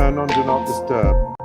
turn on Do Not Disturb.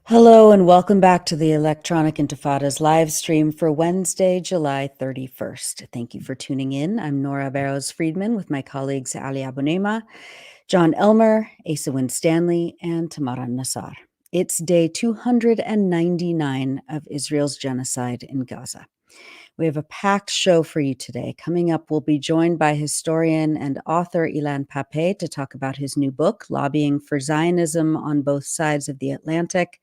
Hello and welcome back to the Electronic Intifada's live stream for Wednesday, July 31st. Thank you for tuning in. I'm Nora Barrows-Friedman with my colleagues Ali Abunimah, Jon Elmer, Asa Winstanley, and Tamara Nassar. It's day 299 of Israel's genocide in Gaza. We have a packed show for you today. Coming up, we'll be joined by historian and author Ilan Pappé to talk about his new book, Lobbying for Zionism on Both Sides of the Atlantic,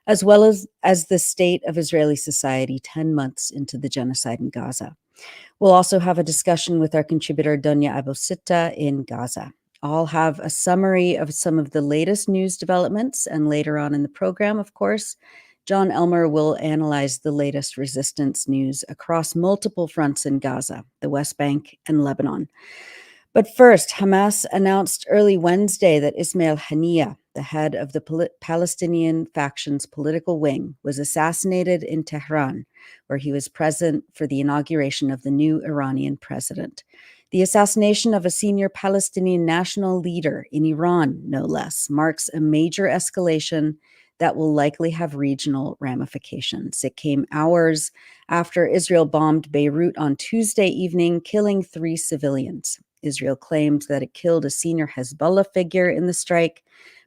as well as the state of Israeli society 10 months into the genocide in Gaza. We'll also have a discussion with our contributor Donya Abu Sitta in Gaza. I'll have a summary of some of the latest news developments, and later on in the program, of course, Jon Elmer will analyze the latest resistance news across multiple fronts in Gaza, the West Bank and Lebanon. But first, Hamas announced early Wednesday that Ismail Haniyeh, the head of the Palestinian faction's political wing, was assassinated in Tehran, where he was present for the inauguration of the new Iranian president. The assassination of a senior Palestinian national leader in Iran, no less, marks a major escalation that will likely have regional ramifications. It came hours after Israel bombed Beirut on Tuesday evening, killing 3 civilians. Israel claimed that it killed a senior Hezbollah figure in the strike,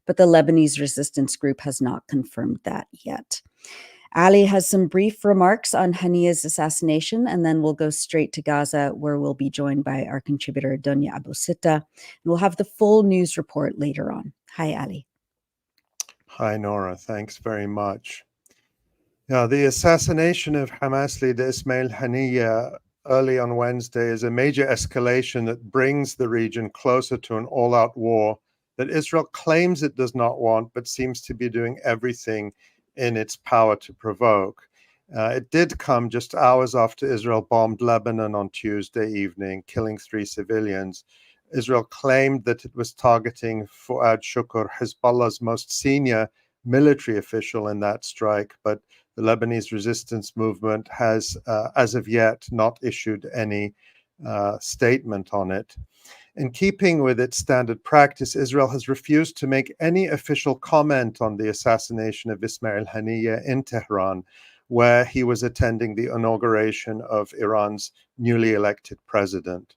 but the Lebanese resistance group has not confirmed that yet. Ali has some brief remarks on Haniyeh's assassination, and then we'll go straight to Gaza, where we'll be joined by our contributor Donya Abu Sitta, and we'll have the full news report later on. Hi, Ali. Hi, Nora. Thanks very much. The assassination of Hamas leader Ismail Haniyeh early on Wednesday is a major escalation that brings the region closer to an all-out war that Israel claims it does not want, but seems to be doing everything in its power to provoke. It did come just hours after Israel bombed Lebanon on Tuesday evening, killing 3 civilians. Israel claimed that it was targeting Fuad Shukr, Hezbollah's most senior military official in that strike, but the Lebanese resistance movement has, as of yet, not issued any statement on it. In keeping with its standard practice, Israel has refused to make any official comment on the assassination of Ismail Haniyeh in Tehran, where he was attending the inauguration of Iran's newly elected president.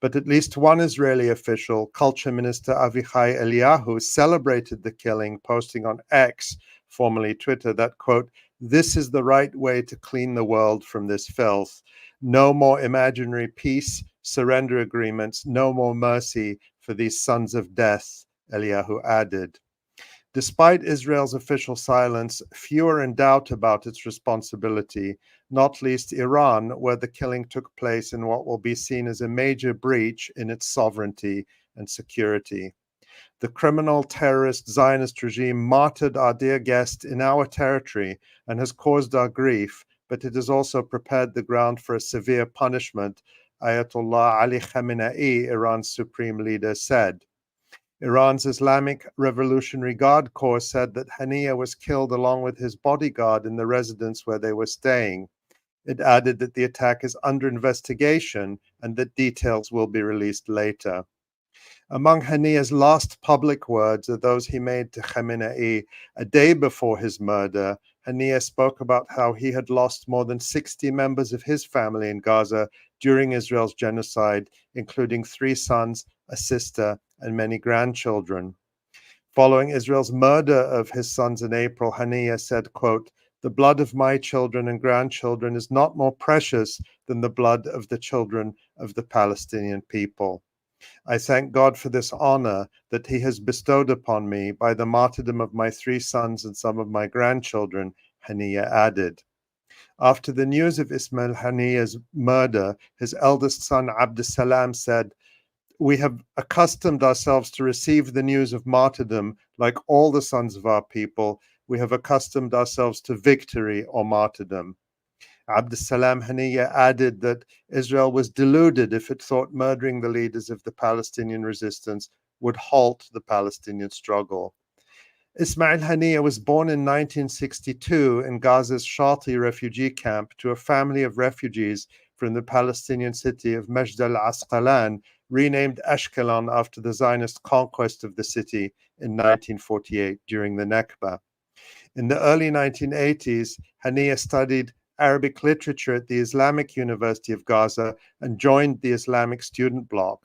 But at least one Israeli official, Culture Minister Avichai Eliyahu, celebrated the killing, posting on X, formerly Twitter, that, quote, "This is the right way to clean the world from this filth. No more imaginary peace, surrender agreements, no more mercy for these sons of death," Eliyahu added. Despite Israel's official silence, few are in doubt about its responsibility, not least Iran, where the killing took place in what will be seen as a major breach in its sovereignty and security. The criminal terrorist Zionist regime martyred our dear guest in our territory and has caused our grief, but it has also prepared the ground for a severe punishment, Ayatollah Ali Khamenei, Iran's supreme leader, said. Iran's Islamic Revolutionary Guard Corps said that Haniyeh was killed along with his bodyguard in the residence where they were staying. It added that the attack is under investigation and that details will be released later. Among Haniyeh's last public words are those he made to Khamenei a day before his murder. Haniyeh spoke about how he had lost more than 60 members of his family in Gaza during Israel's genocide, including 3 sons, a sister, and many grandchildren. Following Israel's murder of his sons in April, Haniyeh said, quote, "The blood of my children and grandchildren is not more precious than the blood of the children of the Palestinian people." I thank God for this honor that he has bestowed upon me by the martyrdom of my 3 sons and some of my grandchildren, Haniyeh added. After the news of Ismail Haniyeh's murder, his eldest son Abdussalam said, "We have accustomed ourselves to receive the news of martyrdom like all the sons of our people. We have accustomed ourselves to victory or martyrdom." Abdussalam Haniyeh added that Israel was deluded if it thought murdering the leaders of the Palestinian resistance would halt the Palestinian struggle. Ismail Haniyeh was born in 1962 in Gaza's Shati refugee camp to a family of refugees from the Palestinian city of Majd al-Asqalan, renamed Ashkelon after the Zionist conquest of the city in 1948 during the Nakba. In the early 1980s, Haniyeh studied Arabic literature at the Islamic University of Gaza and joined the Islamic Student Bloc.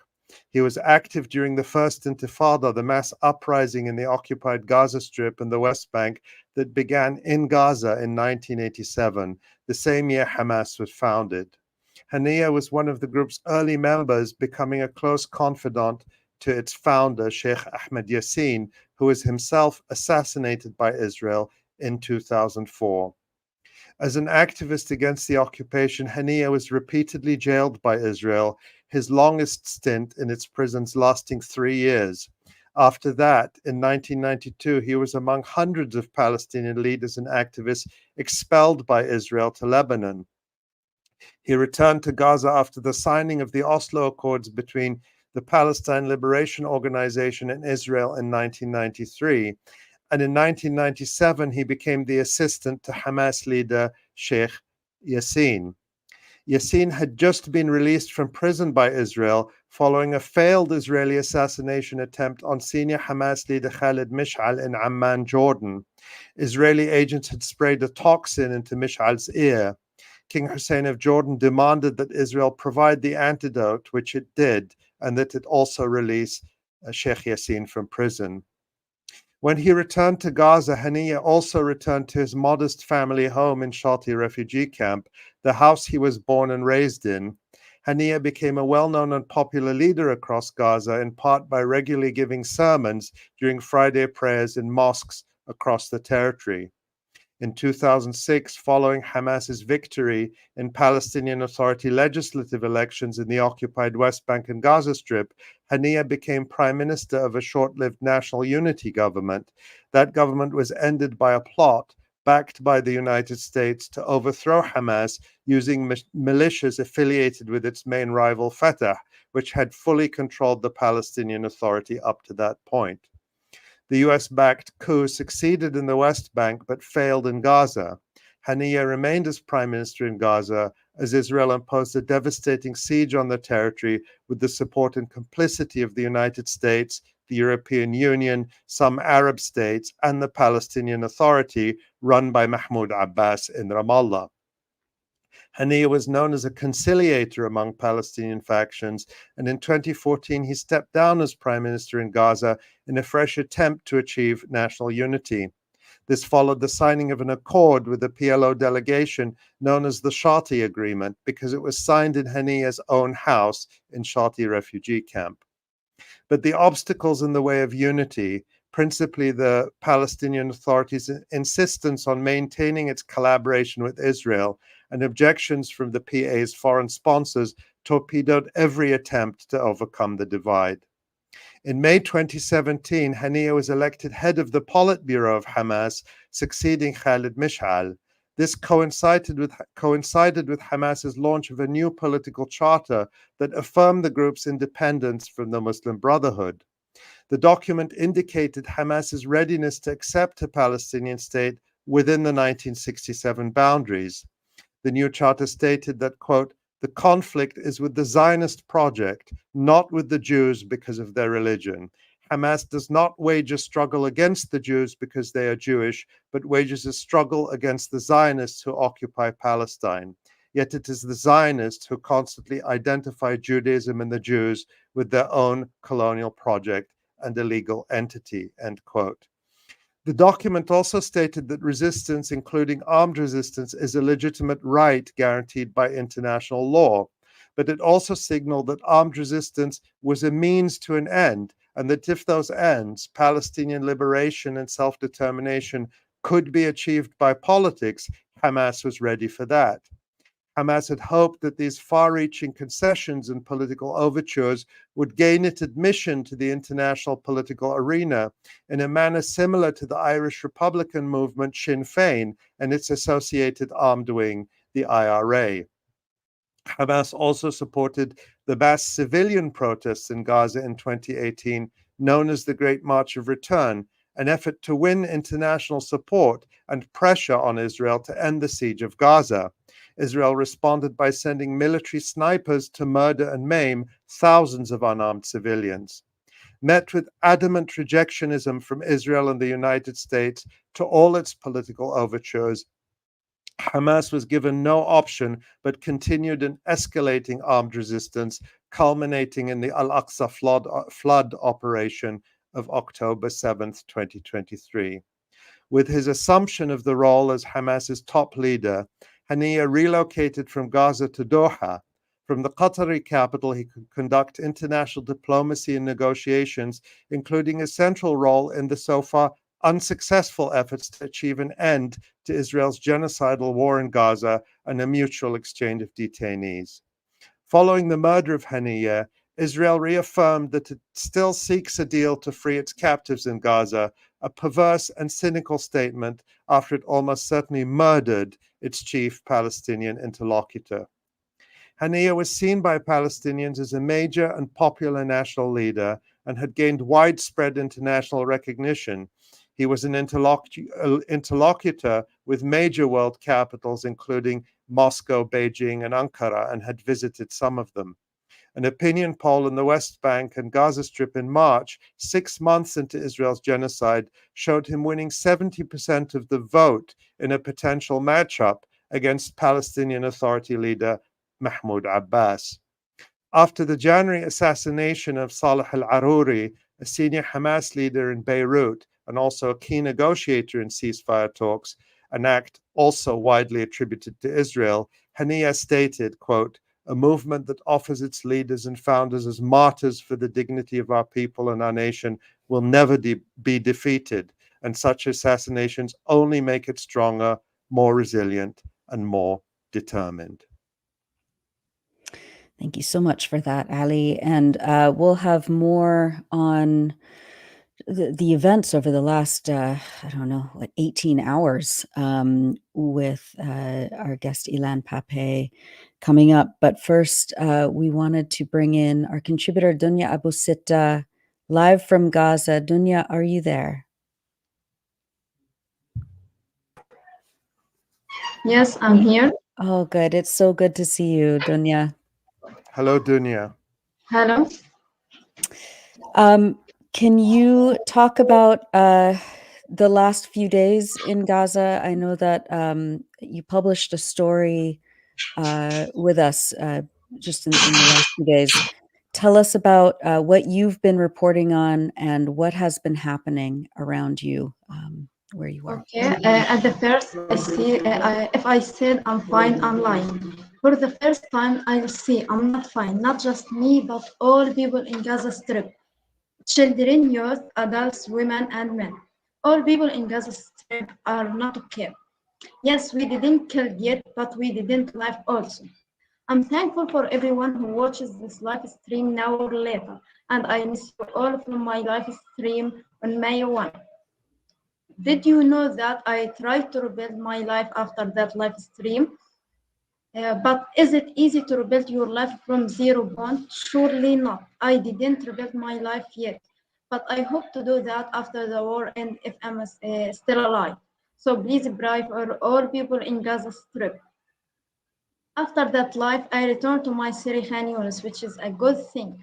He was active during the First Intifada, the mass uprising in the occupied Gaza Strip and the West Bank that began in Gaza in 1987, the same year Hamas was founded. Haniyeh was one of the group's early members, becoming a close confidant to its founder, Sheikh Ahmed Yassin, who was himself assassinated by Israel in 2004. As an activist against the occupation, Haniyeh was repeatedly jailed by Israel, his longest stint in its prisons lasting 3 years. After that, in 1992, he was among hundreds of Palestinian leaders and activists expelled by Israel to Lebanon. He returned to Gaza after the signing of the Oslo Accords between the Palestine Liberation Organization and Israel in 1993. And in 1997, he became the assistant to Hamas leader Sheikh Yassin. Yassin had just been released from prison by Israel following a failed Israeli assassination attempt on senior Hamas leader Khalid Mish'al in Amman, Jordan. Israeli agents had sprayed a toxin into Mish'al's ear. King Hussein of Jordan demanded that Israel provide the antidote, which it did, and that it also release Sheikh Yassin from prison. When he returned to Gaza, Haniyeh also returned to his modest family home in Shati refugee camp, the house he was born and raised in. Haniyeh became a well-known and popular leader across Gaza, in part by regularly giving sermons during Friday prayers in mosques across the territory. In 2006, following Hamas's victory in Palestinian Authority legislative elections in the occupied West Bank and Gaza Strip, Haniyeh became prime minister of a short-lived national unity government. That government was ended by a plot backed by the United States to overthrow Hamas using militias affiliated with its main rival Fatah, which had fully controlled the Palestinian Authority up to that point. The US-backed coup succeeded in the West Bank but failed in Gaza. Haniyeh remained as prime minister in Gaza as Israel imposed a devastating siege on the territory with the support and complicity of the United States, the European Union, some Arab states, and the Palestinian Authority run by Mahmoud Abbas in Ramallah. Haniyeh was known as a conciliator among Palestinian factions, and in 2014 he stepped down as prime minister in Gaza in a fresh attempt to achieve national unity. This followed the signing of an accord with the PLO delegation known as the Shati Agreement, because it was signed in Haniyeh's own house in Shati refugee camp. But the obstacles in the way of unity, principally the Palestinian Authority's insistence on maintaining its collaboration with Israel and objections from the PA's foreign sponsors, torpedoed every attempt to overcome the divide. In May 2017, Haniyeh was elected head of the Politburo of Hamas, succeeding Khalid Mish'al. This coincided with Hamas's launch of a new political charter that affirmed the group's independence from the Muslim Brotherhood. The document indicated Hamas's readiness to accept a Palestinian state within the 1967 boundaries. The new charter stated that, quote, "The conflict is with the Zionist project, not with the Jews because of their religion. Hamas does not wage a struggle against the Jews because they are Jewish, but wages a struggle against the Zionists who occupy Palestine. Yet it is the Zionists who constantly identify Judaism and the Jews with their own colonial project and a legal entity," end quote. The document also stated that resistance, including armed resistance, is a legitimate right guaranteed by international law. but it also signaled that armed resistance was a means to an end, and that if those ends, Palestinian liberation and self-determination, could be achieved by politics, Hamas was ready for that. Hamas had hoped that these far-reaching concessions and political overtures would gain it admission to the international political arena in a manner similar to the Irish Republican movement Sinn Féin and its associated armed wing, the IRA. Hamas also supported the mass civilian protests in Gaza in 2018, known as the Great March of Return, an effort to win international support and pressure on Israel to end the siege of Gaza. Israel responded by sending military snipers to murder and maim thousands of unarmed civilians. Met with adamant rejectionism from Israel and the United States to all its political overtures, Hamas was given no option but continued an escalating armed resistance, culminating in the Al-Aqsa flood operation of October 7th, 2023. With his assumption of the role as Hamas's top leader, Haniyeh relocated from Gaza to Doha. From the Qatari capital, he could conduct international diplomacy and negotiations, including a central role in the so far unsuccessful efforts to achieve an end to Israel's genocidal war in Gaza and a mutual exchange of detainees. Following the murder of Haniyeh, Israel reaffirmed that it still seeks a deal to free its captives in Gaza, a perverse and cynical statement after it almost certainly murdered its chief Palestinian interlocutor. Haniyeh was seen by Palestinians as a major and popular national leader and had gained widespread international recognition. He was an interlocutor with major world capitals, including Moscow, Beijing, and Ankara, and had visited some of them. An opinion poll in the West Bank and Gaza Strip in March, 6 months into Israel's genocide, showed him winning 70% of the vote in a potential matchup against Palestinian Authority leader Mahmoud Abbas. After the January assassination of Saleh al-Aruri, a senior Hamas leader in Beirut and also a key negotiator in ceasefire talks, an act also widely attributed to Israel, Haniyeh stated, quote, "A movement that offers its leaders and founders as martyrs for the dignity of our people and our nation will never be defeated, and such assassinations only make it stronger, more resilient, and more determined." Thank you so much for that, Ali. And we'll have more on the events over the last, 18 hours with our guest Ilan Pappé coming up. But first, we wanted to bring in our contributor, Donya Abu Sitta, live from Gaza. Donya, are you there? Yes, I'm here. Oh, good. It's so good to see you, Donya. Hello, Donya. Hello. Can you talk about the last few days in Gaza? I know that you published a story with us just in the last few days. Tell us about what you've been reporting on and what has been happening around you where you are. Okay. At the first, I see if I said I'm fine, I'm lying. For the first time, I'll see I'm not fine. Not just me, but all people in Gaza Strip. Children, youth, adults, women, and men. All people in Gaza Strip are not okay. Yes, we didn't kill yet, but we didn't live also. I'm thankful for everyone who watches this live stream now or later, and I miss you all from my live stream on May 1. Did you know that I tried to rebuild my life after that live stream? But is it easy to rebuild your life from 0 point? Surely not. I didn't rebuild my life yet, but I hope to do that after the war and if I'm still alive. So please pray for all people in Gaza Strip. After that life, I returned to my city Khan Younis, which is a good thing.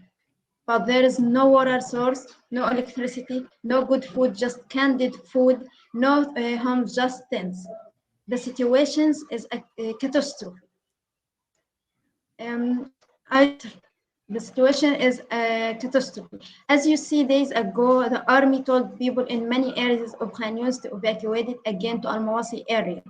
But there is no water source, no electricity, no good food, just canned food, no homes, just tents. The situation is a catastrophe. The situation is a catastrophe. As you see, days ago, the army told people in many areas of Khan Younis to evacuate it again to Al-Mawasi area.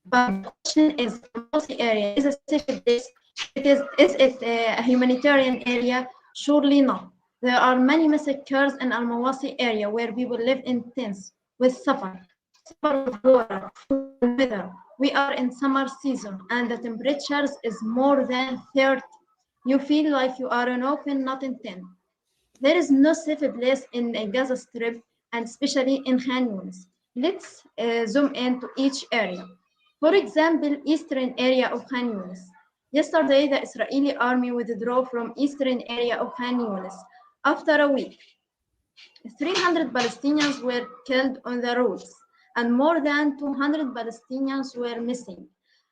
But the question is, Al-Mawasi area is a safe place. Is it a humanitarian area? Surely not. There are many massacres in Al-Mawasi area where people live in tents with suffer with water, food, and weather. We are in summer season and the temperatures is more than 30. You feel like you are in open, not in tent. There is no safe place in a Gaza Strip and especially in Khan Yunis. Let's zoom into each area. For example, eastern area of Khan Yunis. Yesterday, the Israeli army withdrew from eastern area of Khan Yunis. After a week, 300 Palestinians were killed on the roads, and more than 200 Palestinians were missing.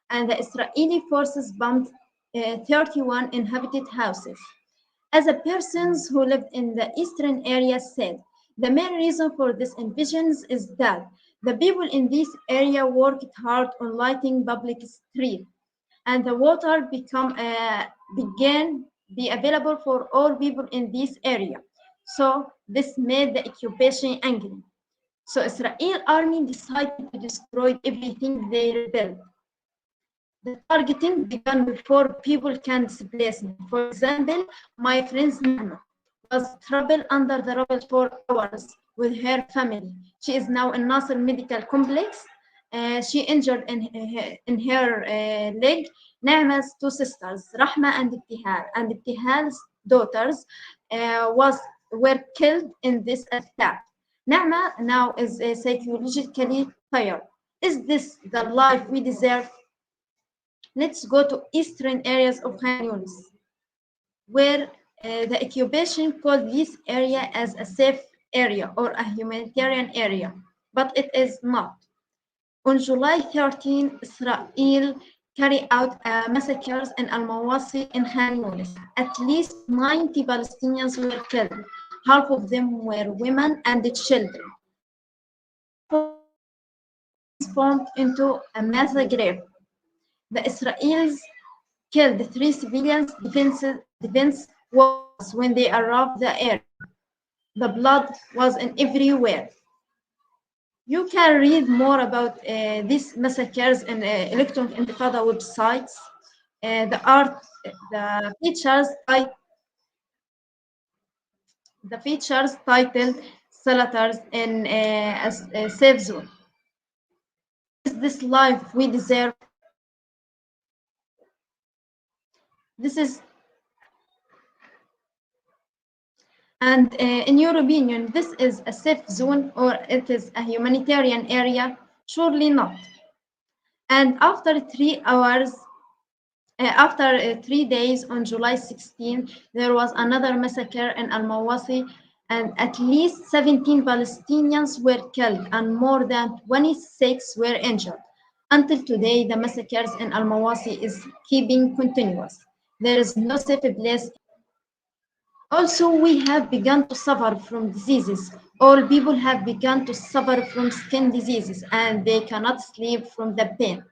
And the Israeli forces bombed 31 inhabited houses. As a person who lived in the eastern area said, the main reason for these invasions is that the people in this area worked hard on lighting public streets, and the water began be available for all people in this area. So this made the occupation angry. So Israel army decided to destroy everything they rebuilt. The targeting began before people can displace me. For example, my friend Nahma was trapped under the rubble for hours with her family. She is now in Nasser Medical Complex. She injured in her leg. Nahma's two sisters, Rahma and Ibtihal, and Ibtihal's daughters were killed in this attack. Nahma now is psychologically tired. Is this the life we deserve? Let's go to eastern areas of Khan Yunis, where the occupation called this area as a safe area or a humanitarian area, but it is not. On July 13, Israel carried out massacres in Al-Mawasi in Khan Yunis. At least 90 Palestinians were killed. Half of them were women and children. Transformed into a mass grave. The Israelis killed 3 civilians defense workers when they arrived the area. The blood was everywhere. You can read more about these massacres in Electronic Intifada websites. The features titled "Shelters in a Safe Zone." Is this life we deserve? This is, and in your opinion, this is a safe zone or it is a humanitarian area? Surely not. And after 3 hours, after 3 days on July 16, there was another massacre in Al-Mawasi, and at least 17 Palestinians were killed and more than 26 were injured. Until today, the massacres in Al-Mawasi is keeping continuous. There is no safe place. Also, we have begun to suffer from diseases. All people have begun to suffer from skin diseases, and they cannot sleep from the pain.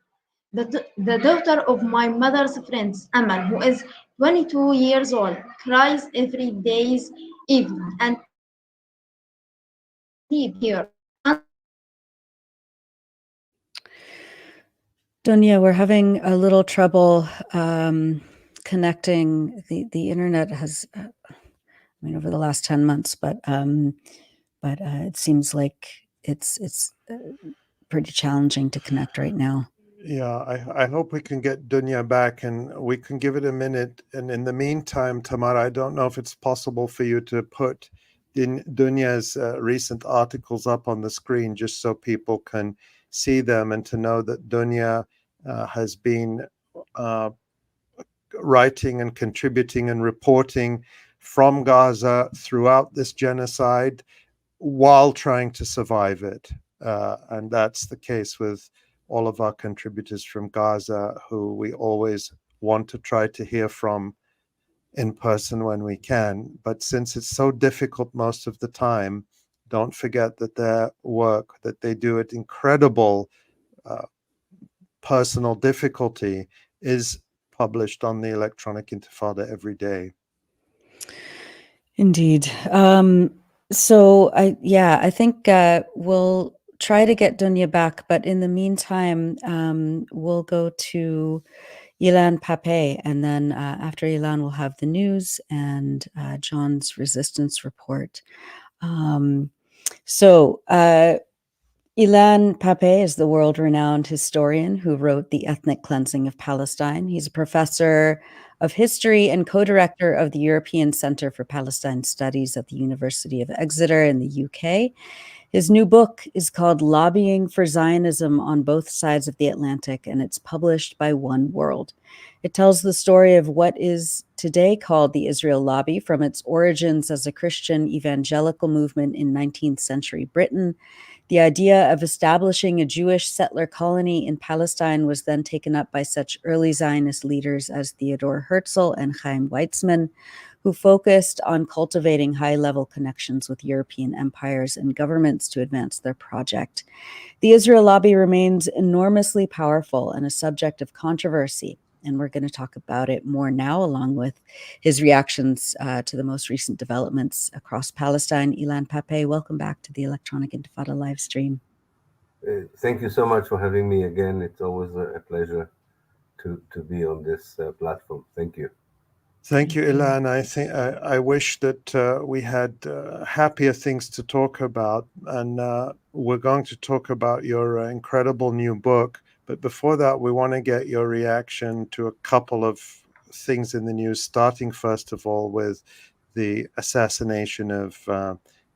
The daughter of my mother's friends, Amal, who is 22 years old, cries every day's evening and sleep here. Donya, we're having a little trouble connecting. The internet has, over the last 10 months, but it seems like it's pretty challenging to connect right now. Yeah, I hope we can get Donya back and we can give it a minute. And in the meantime, Tamara, I don't know if it's possible for you to put Donya's recent articles up on the screen just so people can see them and to know that Donya has been writing and contributing and reporting from Gaza throughout this genocide while trying to survive it. And that's the case with all of our contributors from Gaza, who we always want to try to hear from in person when we can. But since it's so difficult most of the time, don't forget that their work, that they do at incredible personal difficulty, is published on the Electronic Intifada every day. Indeed. So I think we'll try to get Donya back, but in the meantime, we'll go to Ilan Pappé, and then after Ilan, we'll have the news and John's resistance report. So Ilan Pappé is the world-renowned historian who wrote The Ethnic Cleansing of Palestine. He's a professor of history and co-director of the European Center for Palestine Studies at the University of Exeter in the UK. His new book is called Lobbying for Zionism on Both Sides of the Atlantic, and it's published by One World. It tells the story of what is today called the Israel Lobby, from its origins as a Christian evangelical movement in 19th century Britain. The idea of establishing a Jewish settler colony in Palestine was then taken up by such early Zionist leaders as Theodor Herzl and Chaim Weizmann, who focused on cultivating high-level connections with European empires and governments to advance their project. The Israel Lobby remains enormously powerful and a subject of controversy, and we're going to talk about it more now, along with his reactions to the most recent developments across Palestine. Ilan Pappé, welcome back to the Electronic Intifada live stream. Thank you so much for having me again. It's always a pleasure to be on this platform. Thank you. Thank you, Ilan. I think I wish that we had happier things to talk about, and we're going to talk about your incredible new book. But before that, we want to get your reaction to a couple of things in the news, starting first of all with the assassination of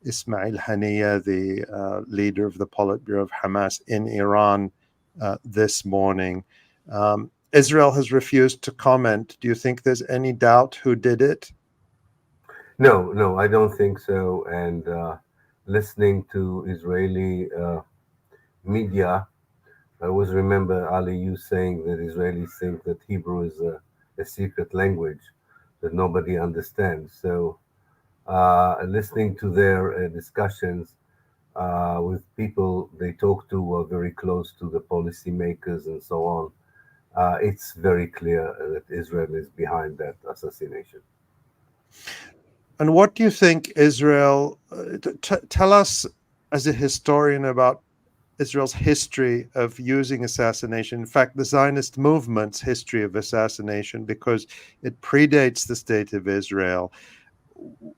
Ismail Haniyeh, the leader of the Politburo of Hamas in Iran this morning. Israel has refused to comment. Do you think there's any doubt who did it? No, I don't think so. And listening to Israeli media, I always remember, Ali, you saying that Israelis think that Hebrew is a secret language that nobody understands. So listening to their discussions with people they talk to who are very close to the policymakers and so on, it's very clear that Israel is behind that assassination. And what do you think Israel, tell us as a historian about Israel's history of using assassination, in fact, the Zionist movement's history of assassination, because it predates the state of Israel.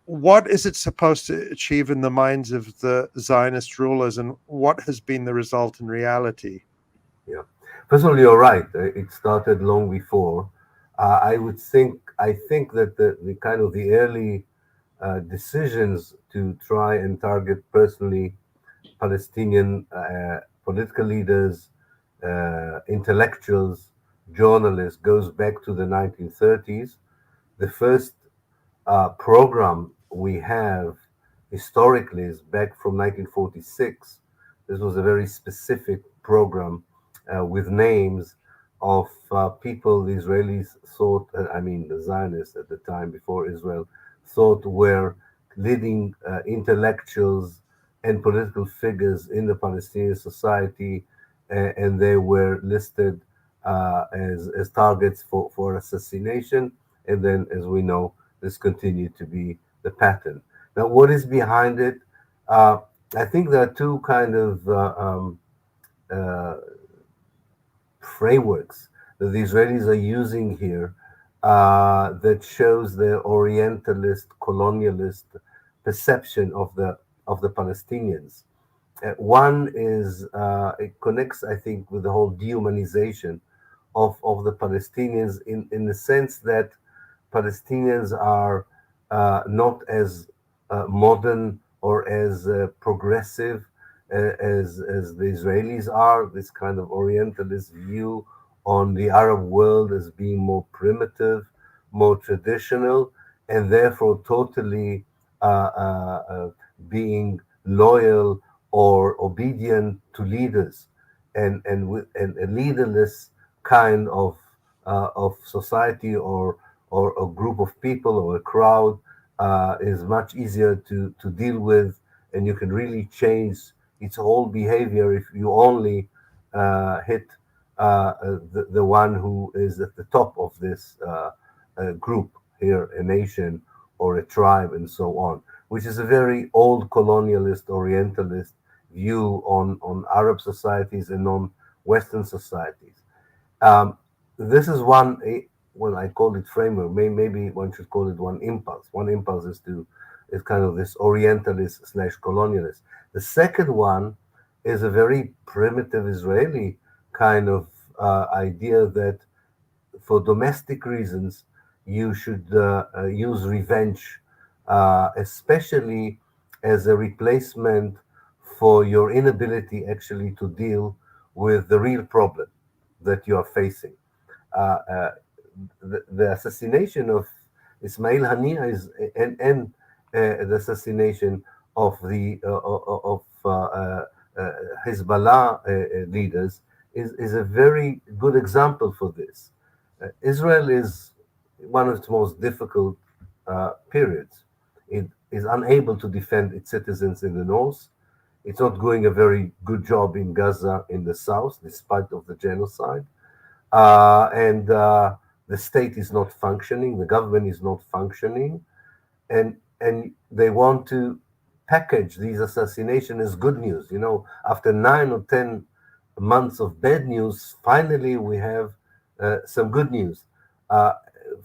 What is it supposed to achieve in the minds of the Zionist rulers, and what has been the result in reality? Yeah. First of all, you're right. It started long before. I think that the kind of the early decisions to try and target personally Palestinian political leaders, intellectuals, journalists goes back to the 1930s. The first program we have historically is back from 1946. This was a very specific program with names of people the Israelis thought, the Zionists at the time before Israel, thought were leading intellectuals and political figures in the Palestinian society, and they were listed as targets for assassination. And then, as we know, this continued to be the pattern. Now, what is behind it? I think there are two kind of frameworks that the Israelis are using here that shows the Orientalist, colonialist perception of the Palestinians. One is it connects, I think, with the whole dehumanization of the Palestinians in the sense that Palestinians are not as modern or as progressive as the Israelis are. This kind of Orientalist view on the Arab world as being more primitive, more traditional, and therefore totally being loyal or obedient to leaders, and a leaderless kind of society or a group of people or a crowd is much easier to deal with, and you can really change its whole behavior if you only hit the one who is at the top of this group here, a nation or a tribe, and so on, which is a very old colonialist, Orientalist view on Arab societies and on Western societies. this is one, well, I call it framework. Maybe one should call it one impulse. One impulse is kind of this orientalist slash colonialist. The second one is a very primitive Israeli kind of idea that for domestic reasons you should use revenge, especially as a replacement for your inability actually to deal with the real problem that you are facing. The assassination of Ismail Haniyeh and the assassination of the Hezbollah leaders is a very good example for this. Israel is one of its most difficult periods. It is unable to defend its citizens in the north. It's not doing a very good job in Gaza in the south, despite of the genocide. And the state is not functioning, the government is not functioning, and they want to package these assassinations as good news. You know, after 9 or 10 months of bad news, finally we have some good news.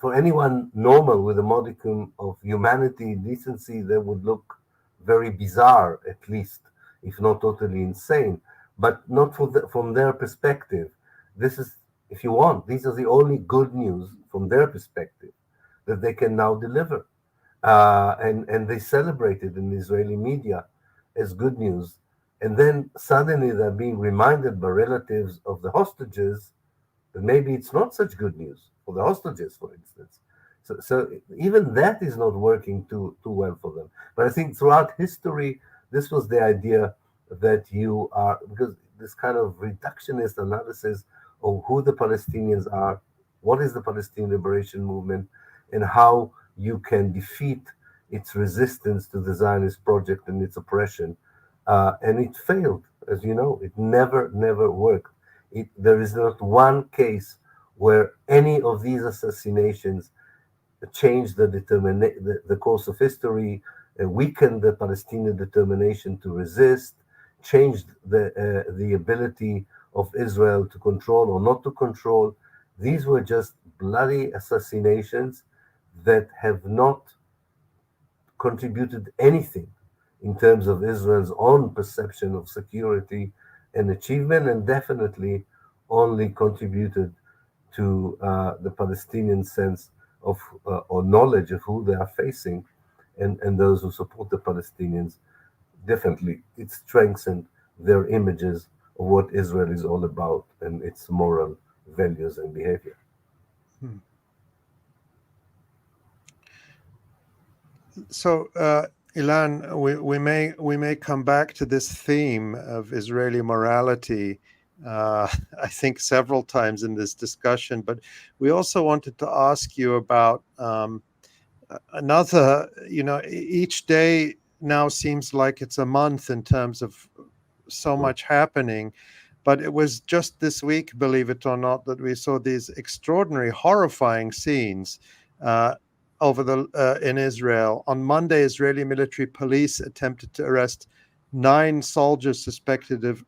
For anyone normal with a modicum of humanity, decency, that would look very bizarre, at least, if not totally insane, but not from their perspective. This is, if you want, these are the only good news from their perspective that they can now deliver. And they celebrate it in the Israeli media as good news. And then suddenly they're being reminded by relatives of the hostages that maybe it's not such good news for the hostages, for instance. So even that is not working too well for them. But I think throughout history, this was the idea that you are, because this kind of reductionist analysis of who the Palestinians are, what is the Palestinian Liberation Movement, and how you can defeat its resistance to the Zionist project and its oppression. And it failed, as you know. It never worked. There is not one case where any of these assassinations changed the course of history, weakened the Palestinian determination to resist, changed the ability of Israel to control or not to control. These were just bloody assassinations that have not contributed anything in terms of Israel's own perception of security and achievement, and definitely only contributed to the Palestinian sense of or knowledge of who they are facing, and those who support the Palestinians. Definitely, it strengthened their images of what Israel is all about and its moral values and behavior. So, Ilan, we may come back to this theme of Israeli morality, I think several times in this discussion, but we also wanted to ask you about another, each day now seems like it's a month in terms of so much happening, but it was just this week, believe it or not, that we saw these extraordinary, horrifying scenes in Israel. On Monday, Israeli military police attempted to arrest 9 soldiers suspected of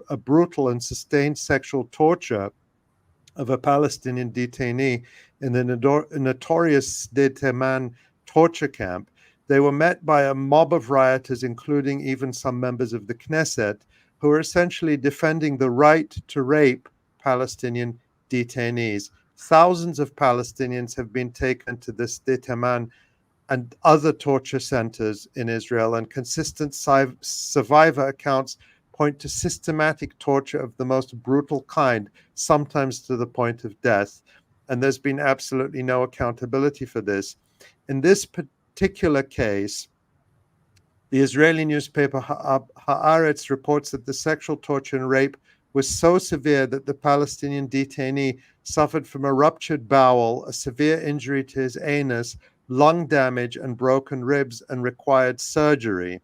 a brutal and sustained sexual torture of a Palestinian detainee in the notorious Sde Teman torture camp. They were met by a mob of rioters, including even some members of the Knesset, who were essentially defending the right to rape Palestinian detainees. Thousands of Palestinians have been taken to the Sde Teman and other torture centers in Israel, and consistent survivor accounts point to systematic torture of the most brutal kind, sometimes to the point of death. And there's been absolutely no accountability for this. In this particular case, the Israeli newspaper Haaretz reports that the sexual torture and rape was so severe that the Palestinian detainee suffered from a ruptured bowel, a severe injury to his anus, lung damage, and broken ribs, and required surgery.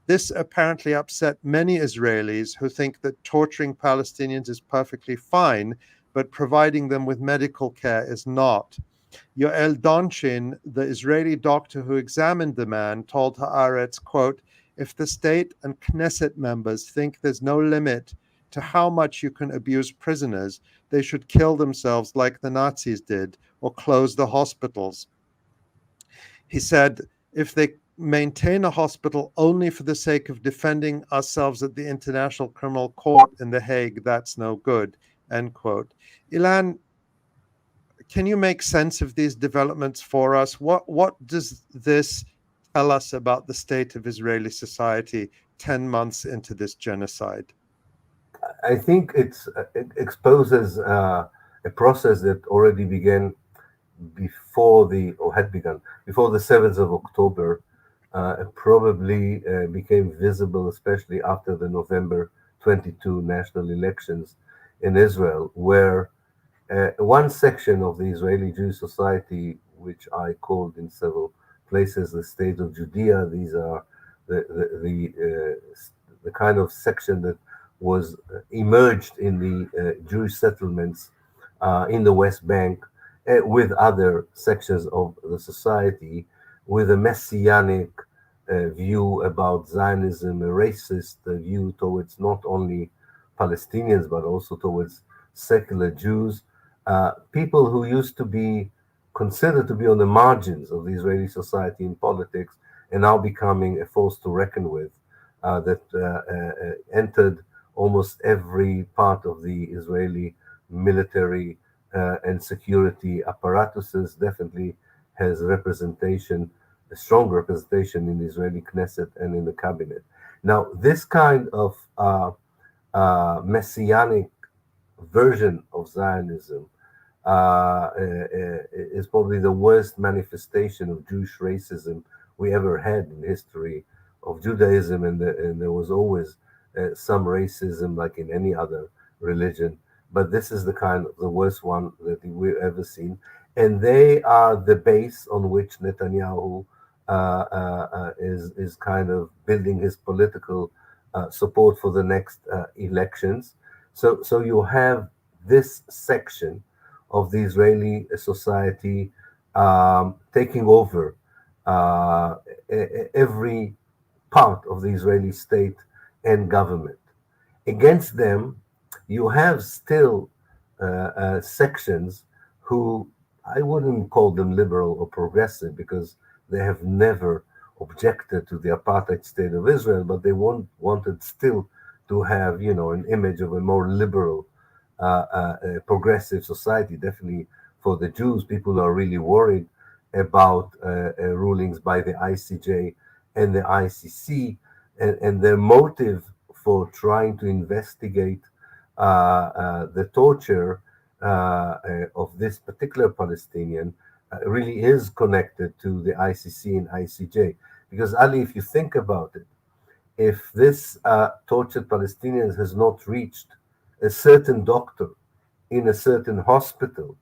This apparently upset many Israelis who think that torturing Palestinians is perfectly fine, but providing them with medical care is not. Yoel Donchin, the Israeli doctor who examined the man, told Haaretz, quote, "If the state and Knesset members think there's no limit to how much you can abuse prisoners, they should kill themselves like the Nazis did or close the hospitals. He said, if they maintain a hospital only for the sake of defending ourselves at the International Criminal Court in The Hague, that's no good, end quote. Ilan, can you make sense of these developments for us? What does this tell us about the state of Israeli society 10 months into this genocide? I think it exposes a process that already began had begun before the 7th of October. Probably became visible, especially after the November 22 national elections in Israel, where one section of the Israeli Jewish society, which I called in several places the state of Judea, these are the kind of section that was emerged in the Jewish settlements in the West Bank with other sections of the society, with a messianic view about Zionism, a racist view towards not only Palestinians but also towards secular Jews, people who used to be considered to be on the margins of the Israeli society in politics and now becoming a force to reckon with, that entered almost every part of the Israeli military and security apparatuses, definitely has representation, a strong representation in the Israeli Knesset and in the cabinet. Now, this kind of messianic version of Zionism is probably the worst manifestation of Jewish racism we ever had in the history of Judaism, and there was always some racism like in any other religion, but this is the worst one that we've ever seen, and they are the base on which Netanyahu is kind of building his political support for the next elections. So you have this section of the Israeli society taking over every part of the Israeli state and government. Against them, you have still sections who I wouldn't call them liberal or progressive because they have never objected to the apartheid state of Israel, but they wanted still to have, an image of a more liberal, progressive society. Definitely for the Jews, people are really worried about rulings by the ICJ and the ICC, and their motive for trying to investigate the torture of this particular Palestinian really is connected to the ICC and ICJ. Because, Ali, if you think about it, if this tortured Palestinian has not reached a certain doctor in a certain hospital,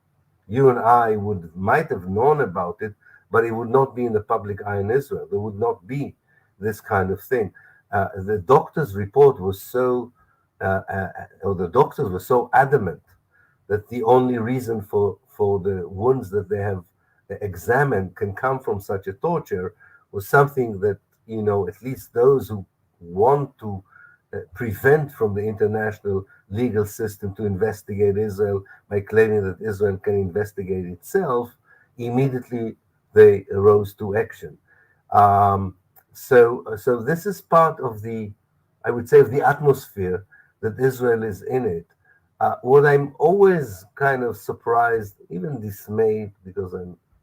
you and I might have known about it, but it would not be in the public eye in Israel. There would not be this kind of thing. The doctor's report was the doctors were so adamant that the only reason for the wounds that they have examined can come from such a torture was something that, at least those who want to prevent from the international legal system to investigate Israel by claiming that Israel can investigate itself, immediately they rose to action. So this is part of I would say, of the atmosphere that Israel is in it. What I'm always kind of surprised, even dismayed, because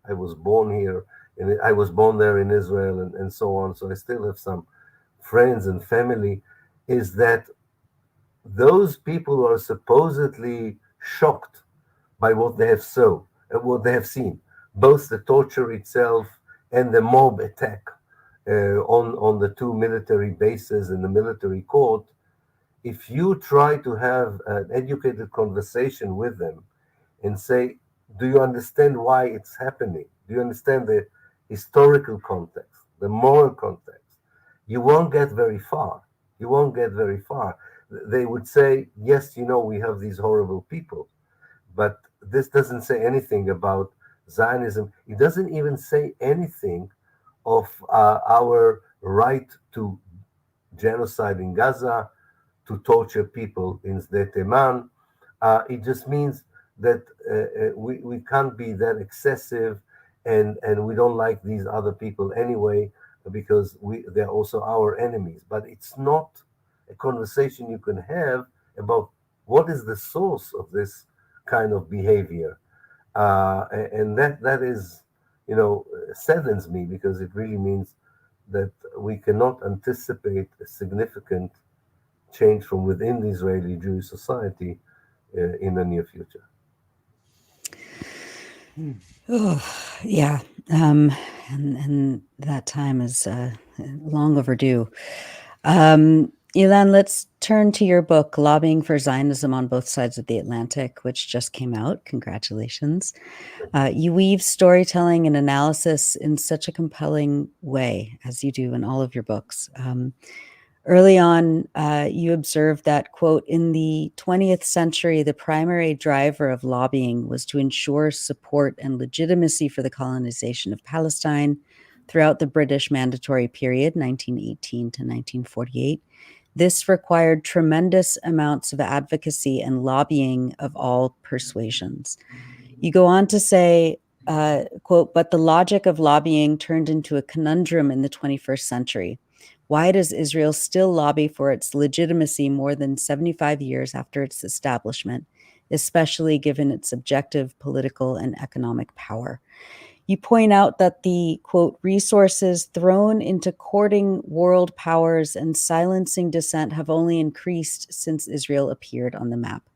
I was born here, and I was born there in Israel and so on, so I still have some friends and family, is that those people who are supposedly shocked by what they have seen, both the torture itself and the mob attack on the two military bases and the military court. If you try to have an educated conversation with them and say, do you understand why it's happening? Do you understand the historical context, the moral context? You won't get very far. They would say, yes, we have these horrible people, but this doesn't say anything about Zionism. It doesn't even say anything of our right to genocide in Gaza, to torture people in Sde Teman. It just means that we can't be that excessive, and we don't like these other people anyway, because they're also our enemies. But it's not a conversation you can have about what is the source of this kind of behavior. And that is, saddens me, because it really means that we cannot anticipate a significant change from within the Israeli Jewish society in the near future. Oh, yeah. And that time is long overdue. Ilan, let's turn to your book, Lobbying for Zionism on Both Sides of the Atlantic, which just came out. Congratulations. You weave storytelling and analysis in such a compelling way, as you do in all of your books. Early on, you observed that, quote, in the 20th century, the primary driver of lobbying was to ensure support and legitimacy for the colonization of Palestine throughout the British Mandatory period, 1918 to 1948. This required tremendous amounts of advocacy and lobbying of all persuasions. You go on to say, quote, but the logic of lobbying turned into a conundrum in the 21st century. Why does Israel still lobby for its legitimacy more than 75 years after its establishment, especially given its objective political and economic power? You point out that the, quote, resources thrown into courting world powers and silencing dissent have only increased since Israel appeared on the map.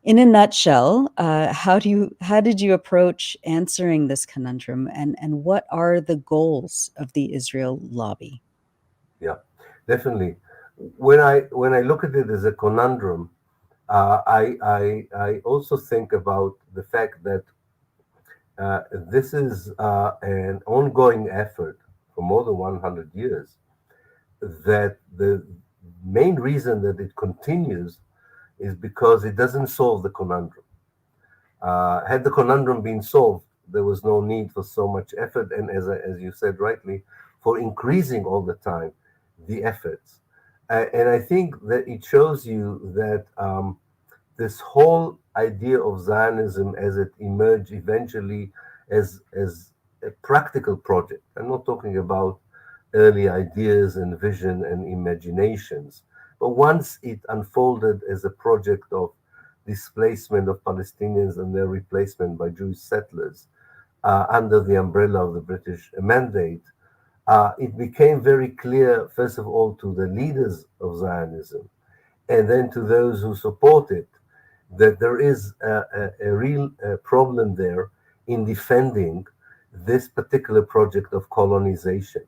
In a nutshell, how did you approach answering this conundrum, and what are the goals of the Israel lobby? Yeah, definitely. When I look at it as a conundrum, I also think about the fact that this is an ongoing effort for more than 100 years, that the main reason that it continues is because it doesn't solve the conundrum. Had the conundrum been solved, there was no need for so much effort, and as you said rightly, for increasing all the time the efforts. And I think that it shows you that this whole idea of Zionism, as it emerged eventually as a practical project, I'm not talking about early ideas and vision and imaginations, but once it unfolded as a project of displacement of Palestinians and their replacement by Jewish settlers under the umbrella of the British mandate, it became very clear, first of all, to the leaders of Zionism, and then to those who support it, that there is a real problem there in defending this particular project of colonization.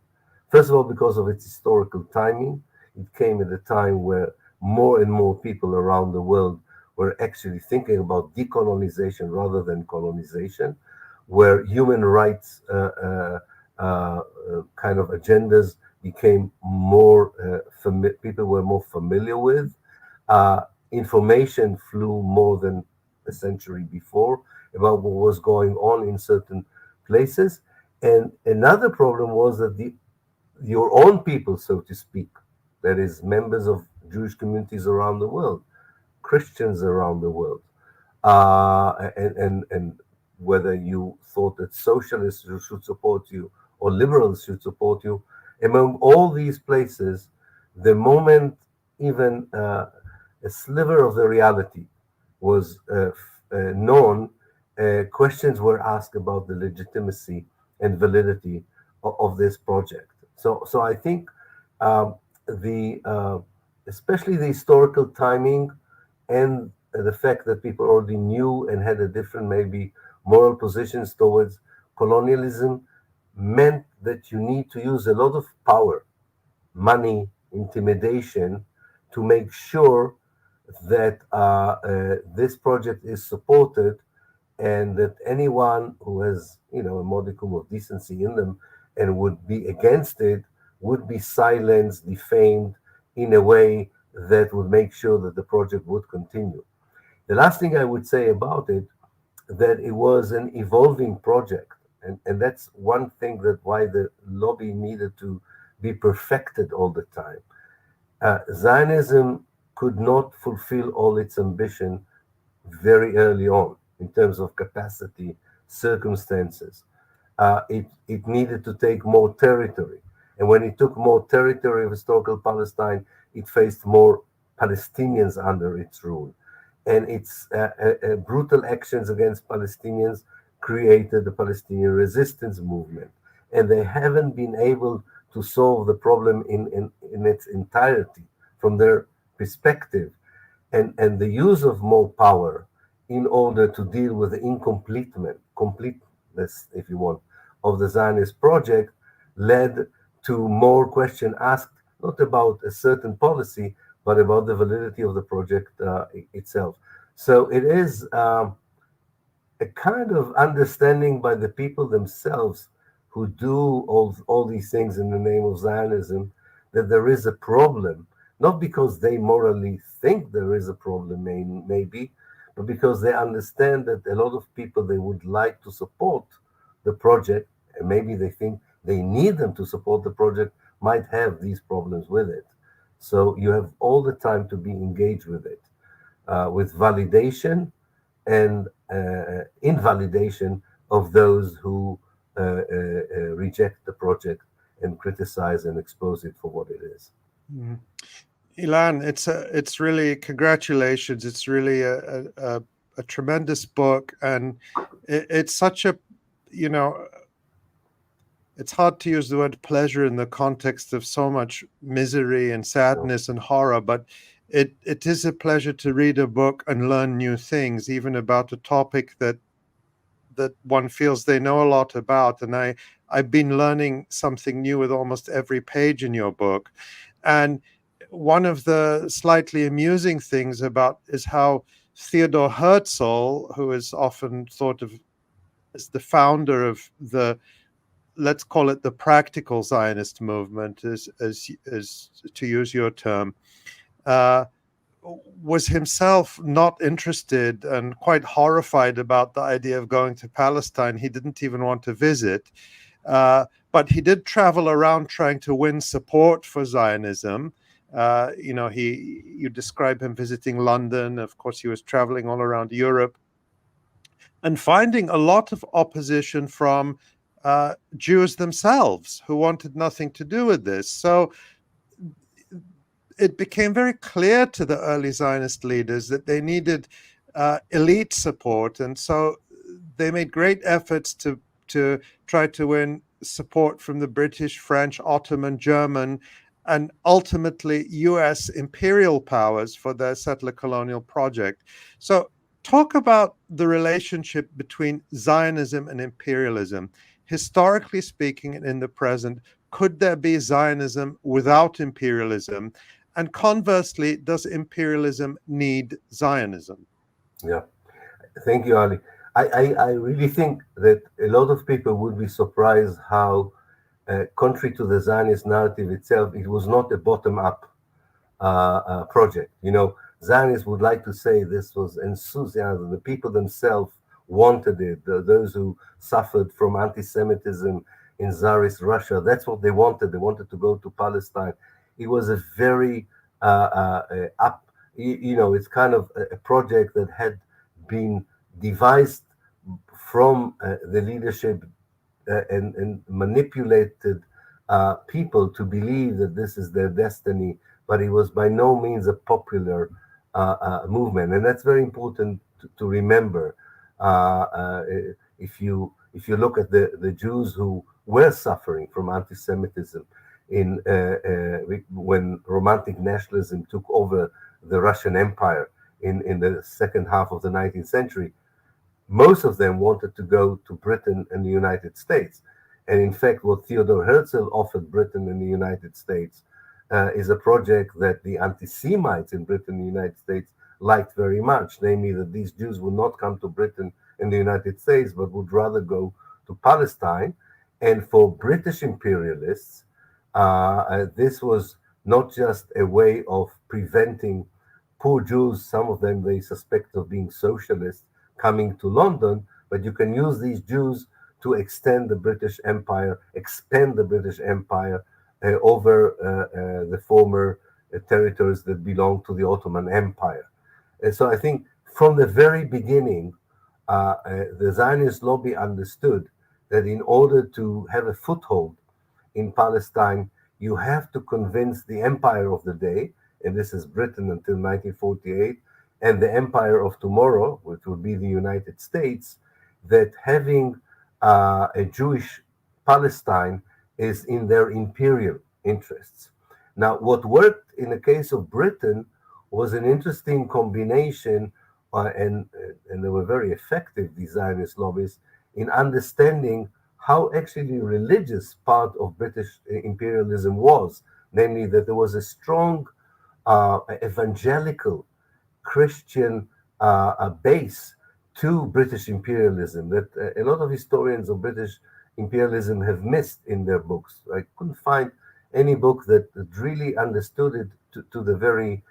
First of all, because of its historical timing. It came at a time where more and more people around the world were actually thinking about decolonization rather than colonization, where human rights kind of agendas became more, people were more familiar with. Information flew more than a century before about what was going on in certain places. And another problem was that your own people, so to speak, that is, members of Jewish communities around the world, Christians around the world, and whether you thought that socialists should support you or liberals should support you, among all these places, the moment even a sliver of the reality was known, questions were asked about the legitimacy and validity of this project. So I think especially the historical timing and the fact that people already knew and had a different, maybe, moral positions towards colonialism meant that you need to use a lot of power, money, intimidation to make sure that this project is supported, and that anyone who has, a modicum of decency in them and would be against it would be silenced, defamed in a way that would make sure that the project would continue. The last thing I would say about it, that it was an evolving project. And that's one thing that why the lobby needed to be perfected all the time. Zionism could not fulfill all its ambition very early on in terms of capacity, circumstances. It needed to take more territory. And when it took more territory of historical Palestine, it faced more Palestinians under its rule. And its brutal actions against Palestinians created the Palestinian resistance movement. And they haven't been able to solve the problem in its entirety from their perspective. And the use of more power in order to deal with the completeness, if you want, of the Zionist project led to more questions asked, not about a certain policy, but about the validity of the project itself. So it is a kind of understanding by the people themselves who do all these things in the name of Zionism that there is a problem, not because they morally think there is a problem, maybe, but because they understand that a lot of people, they would like to support the project, and maybe they think they need them to support the project, might have these problems with it. So you have all the time to be engaged with it, with validation and invalidation of those who reject the project and criticize and expose it for what it is. Mm. Ilan, it's really, congratulations. It's really a tremendous book, and it's such a, it's hard to use the word pleasure in the context of so much misery and sadness and horror, but it is a pleasure to read a book and learn new things, even about a topic that one feels they know a lot about. And I've been learning something new with almost every page in your book. And one of the slightly amusing things about is how Theodor Herzl, who is often thought of as the founder of the, let's call it the practical Zionist movement, as to use your term, was himself not interested and quite horrified about the idea of going to Palestine. He didn't even want to visit, but he did travel around trying to win support for Zionism. You describe him visiting London. Of course, he was traveling all around Europe and finding a lot of opposition from Jews themselves who wanted nothing to do with this. So it became very clear to the early Zionist leaders that they needed elite support. And so they made great efforts to try to win support from the British, French, Ottoman, German, and ultimately US imperial powers for their settler colonial project. So talk about the relationship between Zionism and imperialism. Historically speaking, and in the present, could there be Zionism without imperialism? And conversely, does imperialism need Zionism? Yeah, thank you, Ali. I really think that a lot of people would be surprised how, contrary to the Zionist narrative itself, it was not a bottom-up project. Zionists would like to say this was enthusiasm. The people themselves wanted it. Those who suffered from anti-Semitism in Tsarist Russia, that's what they wanted. They wanted to go to Palestine. It was a very it's kind of a project that had been devised from the leadership and manipulated people to believe that this is their destiny, but it was by no means a popular movement, and that's very important to remember. If you look at the Jews who were suffering from anti-Semitism when Romantic nationalism took over the Russian Empire in the second half of the 19th century, most of them wanted to go to Britain and the United States. And in fact, what Theodor Herzl offered Britain and the United States is a project that the anti-Semites in Britain and the United States liked very much, namely that these Jews would not come to Britain and the United States, but would rather go to Palestine. And for British imperialists, this was not just a way of preventing poor Jews, some of them they suspect of being socialists, coming to London, but you can use these Jews to extend the British Empire, expand the British Empire over the former territories that belonged to the Ottoman Empire. And so I think from the very beginning, the Zionist lobby understood that in order to have a foothold in Palestine, you have to convince the empire of the day, and this is Britain until 1948, and the empire of tomorrow, which will be the United States, that having a Jewish Palestine is in their imperial interests. Now, what worked in the case of Britain was an interesting combination, and they were very effective, these Zionist lobbies, in understanding how actually religious part of British imperialism was, namely that there was a strong evangelical Christian base to British imperialism that a lot of historians of British imperialism have missed in their books. I couldn't find any book that really understood it to the very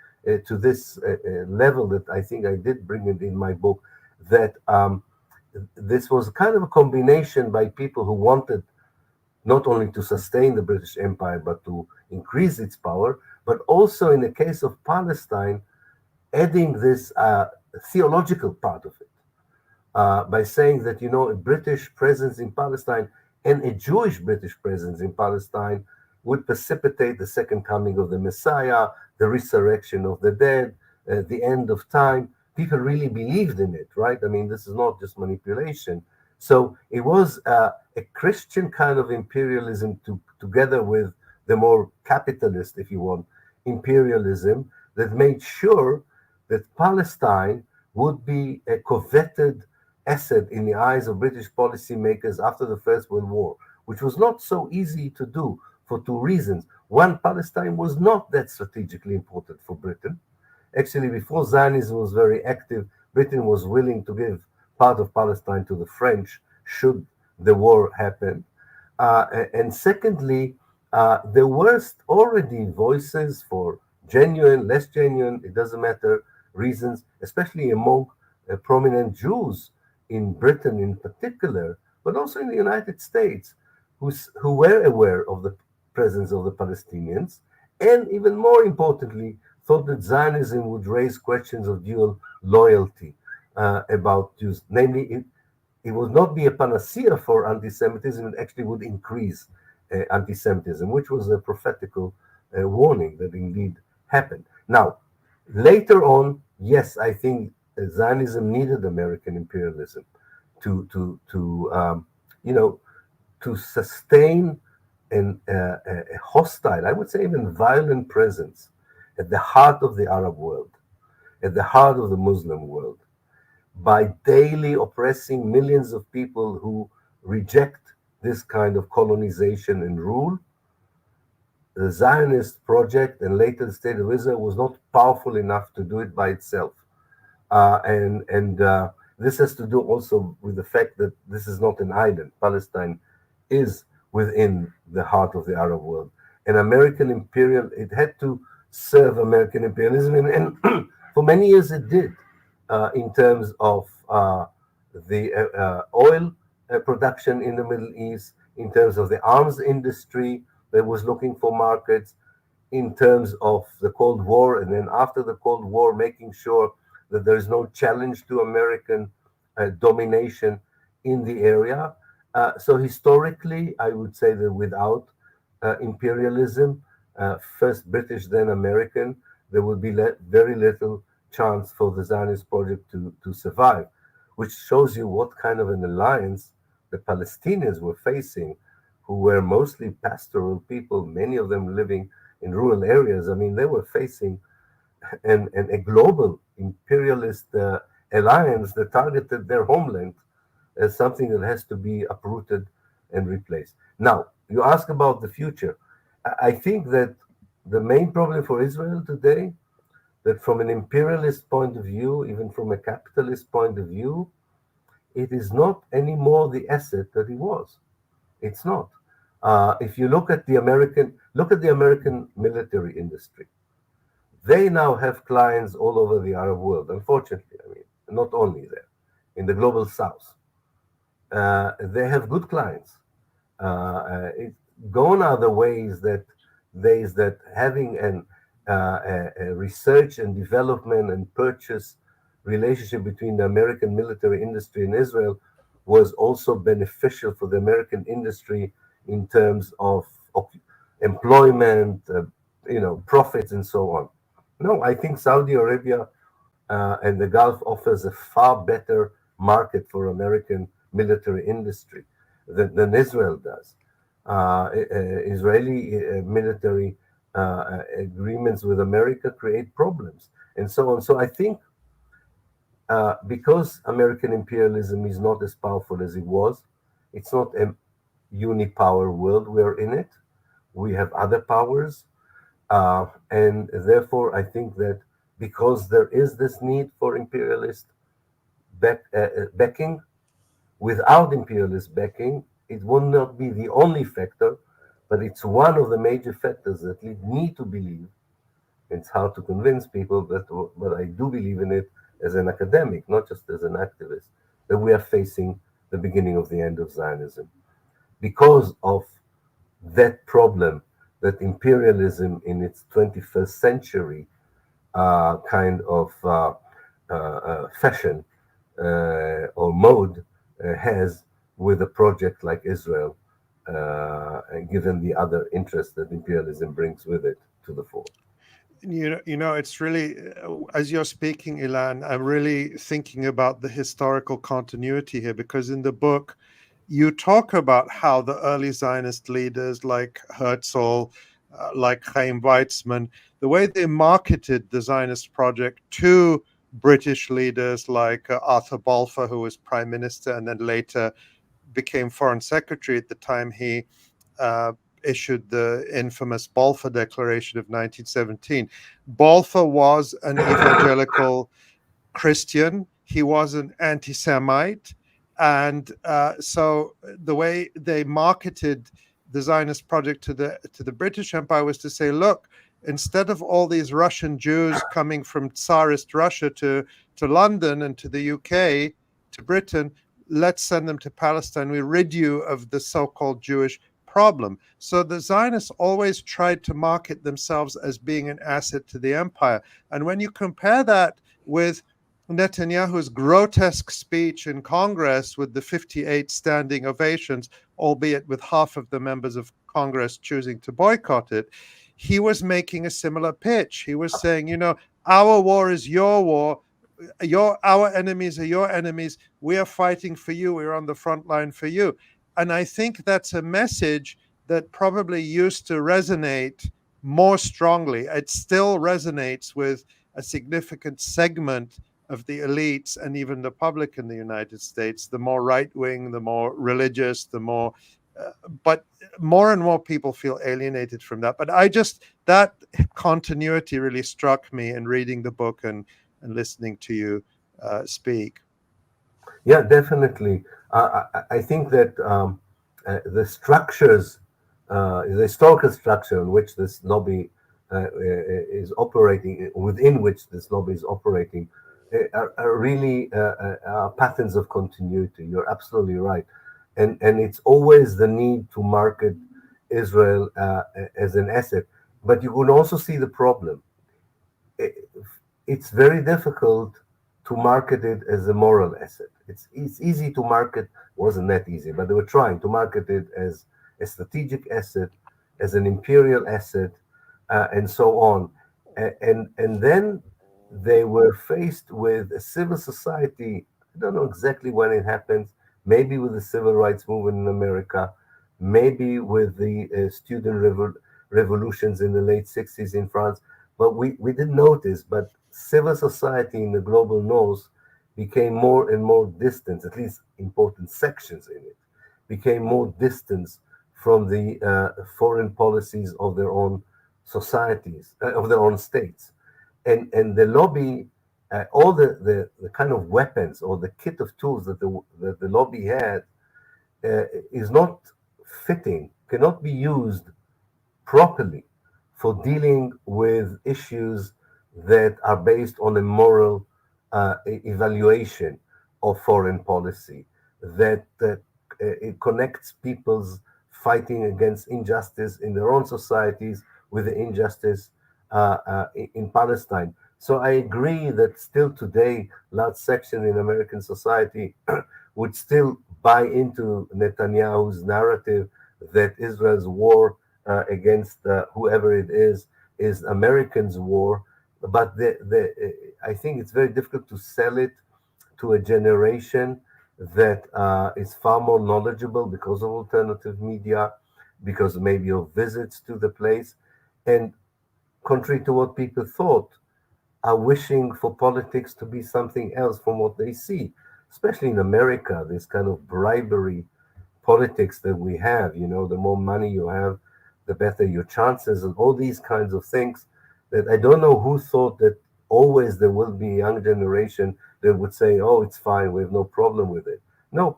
to this level that I think I did bring it in my book, that this was kind of a combination by people who wanted not only to sustain the British Empire, but to increase its power, but also in the case of Palestine, adding this theological part of it by saying that, you know, a British presence in Palestine and a Jewish British presence in Palestine would precipitate the second coming of the Messiah, the resurrection of the dead, the end of time. People really believed in it, right? I mean, this is not just manipulation. So it was a Christian kind of imperialism together with the more capitalist, if you want, imperialism that made sure that Palestine would be a coveted asset in the eyes of British policymakers after the First World War, which was not so easy to do for two reasons. One, Palestine was not that strategically important for Britain. Actually, before Zionism was very active, Britain was willing to give part of Palestine to the French should the war happen. And secondly, there were already voices for genuine, less genuine, it doesn't matter, reasons, especially among prominent Jews in Britain in particular, but also in the United States, who were aware of the presence of the Palestinians, and even more importantly, thought that Zionism would raise questions of dual loyalty about Jews. Namely, it would not be a panacea for anti-Semitism, it actually would increase anti-Semitism, which was a prophetical warning that indeed happened. Now, later on, yes, I think Zionism needed American imperialism to sustain a hostile, I would say even violent presence at the heart of the Arab world, at the heart of the Muslim world, by daily oppressing millions of people who reject this kind of colonization and rule. The Zionist project and later the State of Israel was not powerful enough to do it by itself. This has to do also with the fact that this is not an island. Palestine is within the heart of the Arab world. And American imperial, it had to serve American imperialism, and for many years it did, in terms of the oil production in the Middle East, in terms of the arms industry that was looking for markets, in terms of the Cold War, and then after the Cold War, making sure that there is no challenge to American domination in the area. So historically, I would say that without imperialism, first British, then American, there would be very little chance for the Zionist project to survive, which shows you what kind of an alliance the Palestinians were facing, who were mostly pastoral people, many of them living in rural areas. I mean, they were facing a global imperialist alliance that targeted their homeland as something that has to be uprooted and replaced. Now, you ask about the future. I think that the main problem for Israel today, that from an imperialist point of view, even from a capitalist point of view, it is not anymore the asset that it was. It's not. If you look at the American military industry, they now have clients all over the Arab world. Unfortunately, I mean, not only there, in the global South, they have good clients. Gone are the days that having research and development and purchase relationship between the American military industry and Israel was also beneficial for the American industry in terms of employment, profits, and so on. No, I think Saudi Arabia and the Gulf offers a far better market for American military industry than Israel does. Israeli military agreements with America create problems, and so on. So I think because American imperialism is not as powerful as it was, it's not a unipower world we're in it. We have other powers. And therefore, I think that because there is this need for imperialist backing, without imperialist backing, it will not be the only factor, but it's one of the major factors that lead me to believe. It's hard to convince people, but I do believe in it as an academic, not just as an activist, that we are facing the beginning of the end of Zionism. Because of that problem, that imperialism in its 21st century kind of fashion or mode has with a project like Israel, given the other interests that imperialism brings with it to the fore. It's really, as you're speaking, Ilan, I'm really thinking about the historical continuity here, because in the book, you talk about how the early Zionist leaders like Herzl, like Chaim Weizmann, the way they marketed the Zionist project to British leaders like Arthur Balfour, who was prime minister and then later became foreign secretary at the time he issued the infamous Balfour Declaration of 1917. Balfour was an evangelical Christian. He was an anti-Semite. And so the way they marketed the Zionist project to the British Empire was to say, look, instead of all these Russian Jews coming from Tsarist Russia to London and to the UK, to Britain, let's send them to Palestine. We rid you of the so-called Jewish problem. So the Zionists always tried to market themselves as being an asset to the empire. And when you compare that with Netanyahu's grotesque speech in Congress with the 58 standing ovations, albeit with half of the members of Congress choosing to boycott it, he was making a similar pitch. He was saying, our war is your war. Our enemies are your enemies. We are fighting for you. We're on the front line for you. And I think that's a message that probably used to resonate more strongly. It still resonates with a significant segment of the elites and even the public in the United States, the more right-wing, the more religious, the more, but more and more people feel alienated from that. But that continuity really struck me in reading the book and listening to you speak. Yeah, definitely. I think that the structures, the historical structure in which this lobby is operating, within which this lobby is operating, are really patterns of continuity. You're absolutely right. And it's always the need to market Israel as an asset. But you can also see the problem. It's very difficult to market it as a moral asset. It's easy to market, wasn't that easy, but they were trying to market it as a strategic asset, as an imperial asset, and so on. And then they were faced with a civil society. I don't know exactly when it happened, maybe with the civil rights movement in America, maybe with the student revolutions in the late 60s in France, but we didn't notice, but civil society in the global north became more and more distant, at least important sections in it, became more distant from the foreign policies of their own societies, of their own states. And the lobby, all the kind of weapons or the kit of tools that the lobby had is not fitting, cannot be used properly for dealing with issues that are based on a moral evaluation of foreign policy, that it connects people's fighting against injustice in their own societies with the injustice in Palestine. So I agree that still today, large section in American society would still buy into Netanyahu's narrative that Israel's war against whoever it is Americans' war. But I think it's very difficult to sell it to a generation that is far more knowledgeable because of alternative media, because maybe of visits to the place. And contrary to what people thought, are wishing for politics to be something else from what they see, especially in America, this kind of bribery politics that we have. The more money you have, the better your chances, and all these kinds of things that I don't know who thought that always there will be a young generation that would say, oh, it's fine, we have no problem with it. No,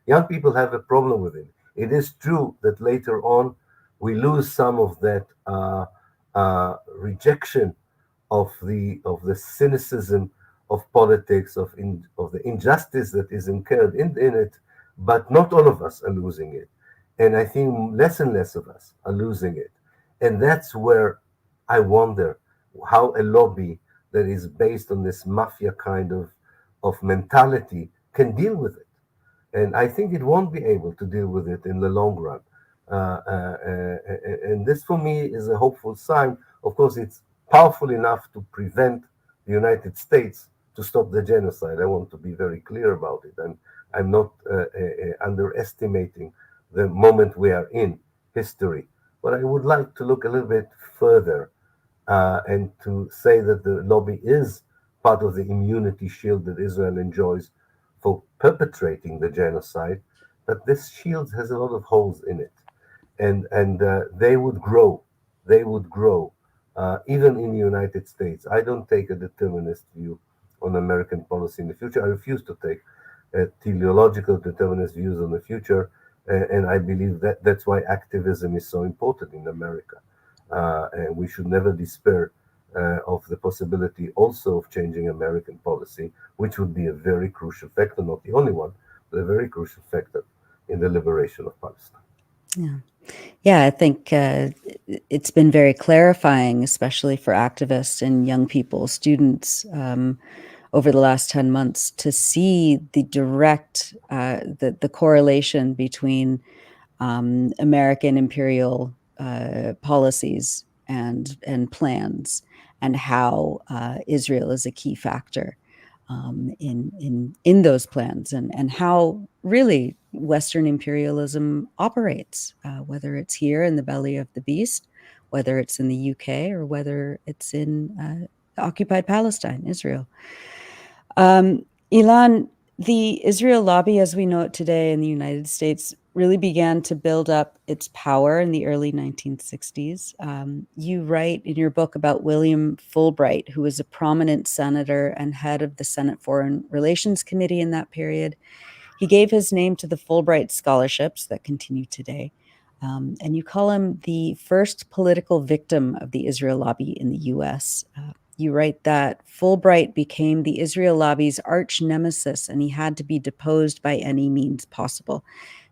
young people have a problem with it. It is true that later on we lose some of that rejection of the cynicism of politics, of the injustice that is incurred in it, but not all of us are losing it. And I think less and less of us are losing it. And that's where I wonder how a lobby that is based on this mafia kind of mentality can deal with it. And I think it won't be able to deal with it in the long run. And this for me is a hopeful sign. Of course, it's powerful enough to prevent the United States to stop the genocide. I want to be very clear about it. And I'm not underestimating the moment we are in history. But I would like to look a little bit further and to say that the lobby is part of the immunity shield that Israel enjoys for perpetrating the genocide. But this shield has a lot of holes in it. And they would grow. They would grow. Even in the United States. I don't take a determinist view on American policy in the future. I refuse to take teleological determinist views on the future, and I believe that that's why activism is so important in America. And we should never despair of the possibility also of changing American policy, which would be a very crucial factor, not the only one, but a very crucial factor in the liberation of Palestine. Yeah. Yeah, I think it's been very clarifying, especially for activists and young people, students, over the last 10 months to see the direct, the correlation between American imperial policies and plans, and how Israel is a key factor in those plans, and how really Western imperialism operates, whether it's here in the belly of the beast, whether it's in the UK, or whether it's in occupied Palestine, Israel. Ilan, the Israel lobby, as we know it today in the United States, really began to build up its power in the early 1960s. You write in your book about William Fulbright, who was a prominent senator and head of the Senate Foreign Relations Committee in that period. He gave his name to the Fulbright scholarships that continue today. And you call him the first political victim of the Israel lobby in the US. You write that Fulbright became the Israel lobby's arch nemesis, and he had to be deposed by any means possible.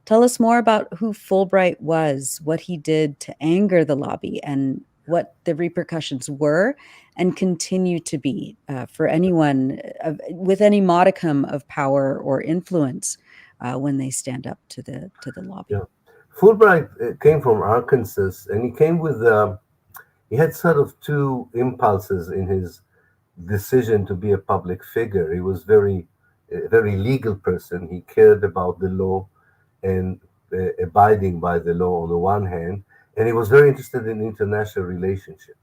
Tell us more about who Fulbright was, what he did to anger the lobby, and what the repercussions were and continue to be for anyone with any modicum of power or influence when they stand up to the lobby. Yeah. Fulbright came from Arkansas, and he came with he had sort of two impulses in his decision to be a public figure. He was a very legal person. He cared about the law and abiding by the law on the one hand, and he was very interested in international relationship.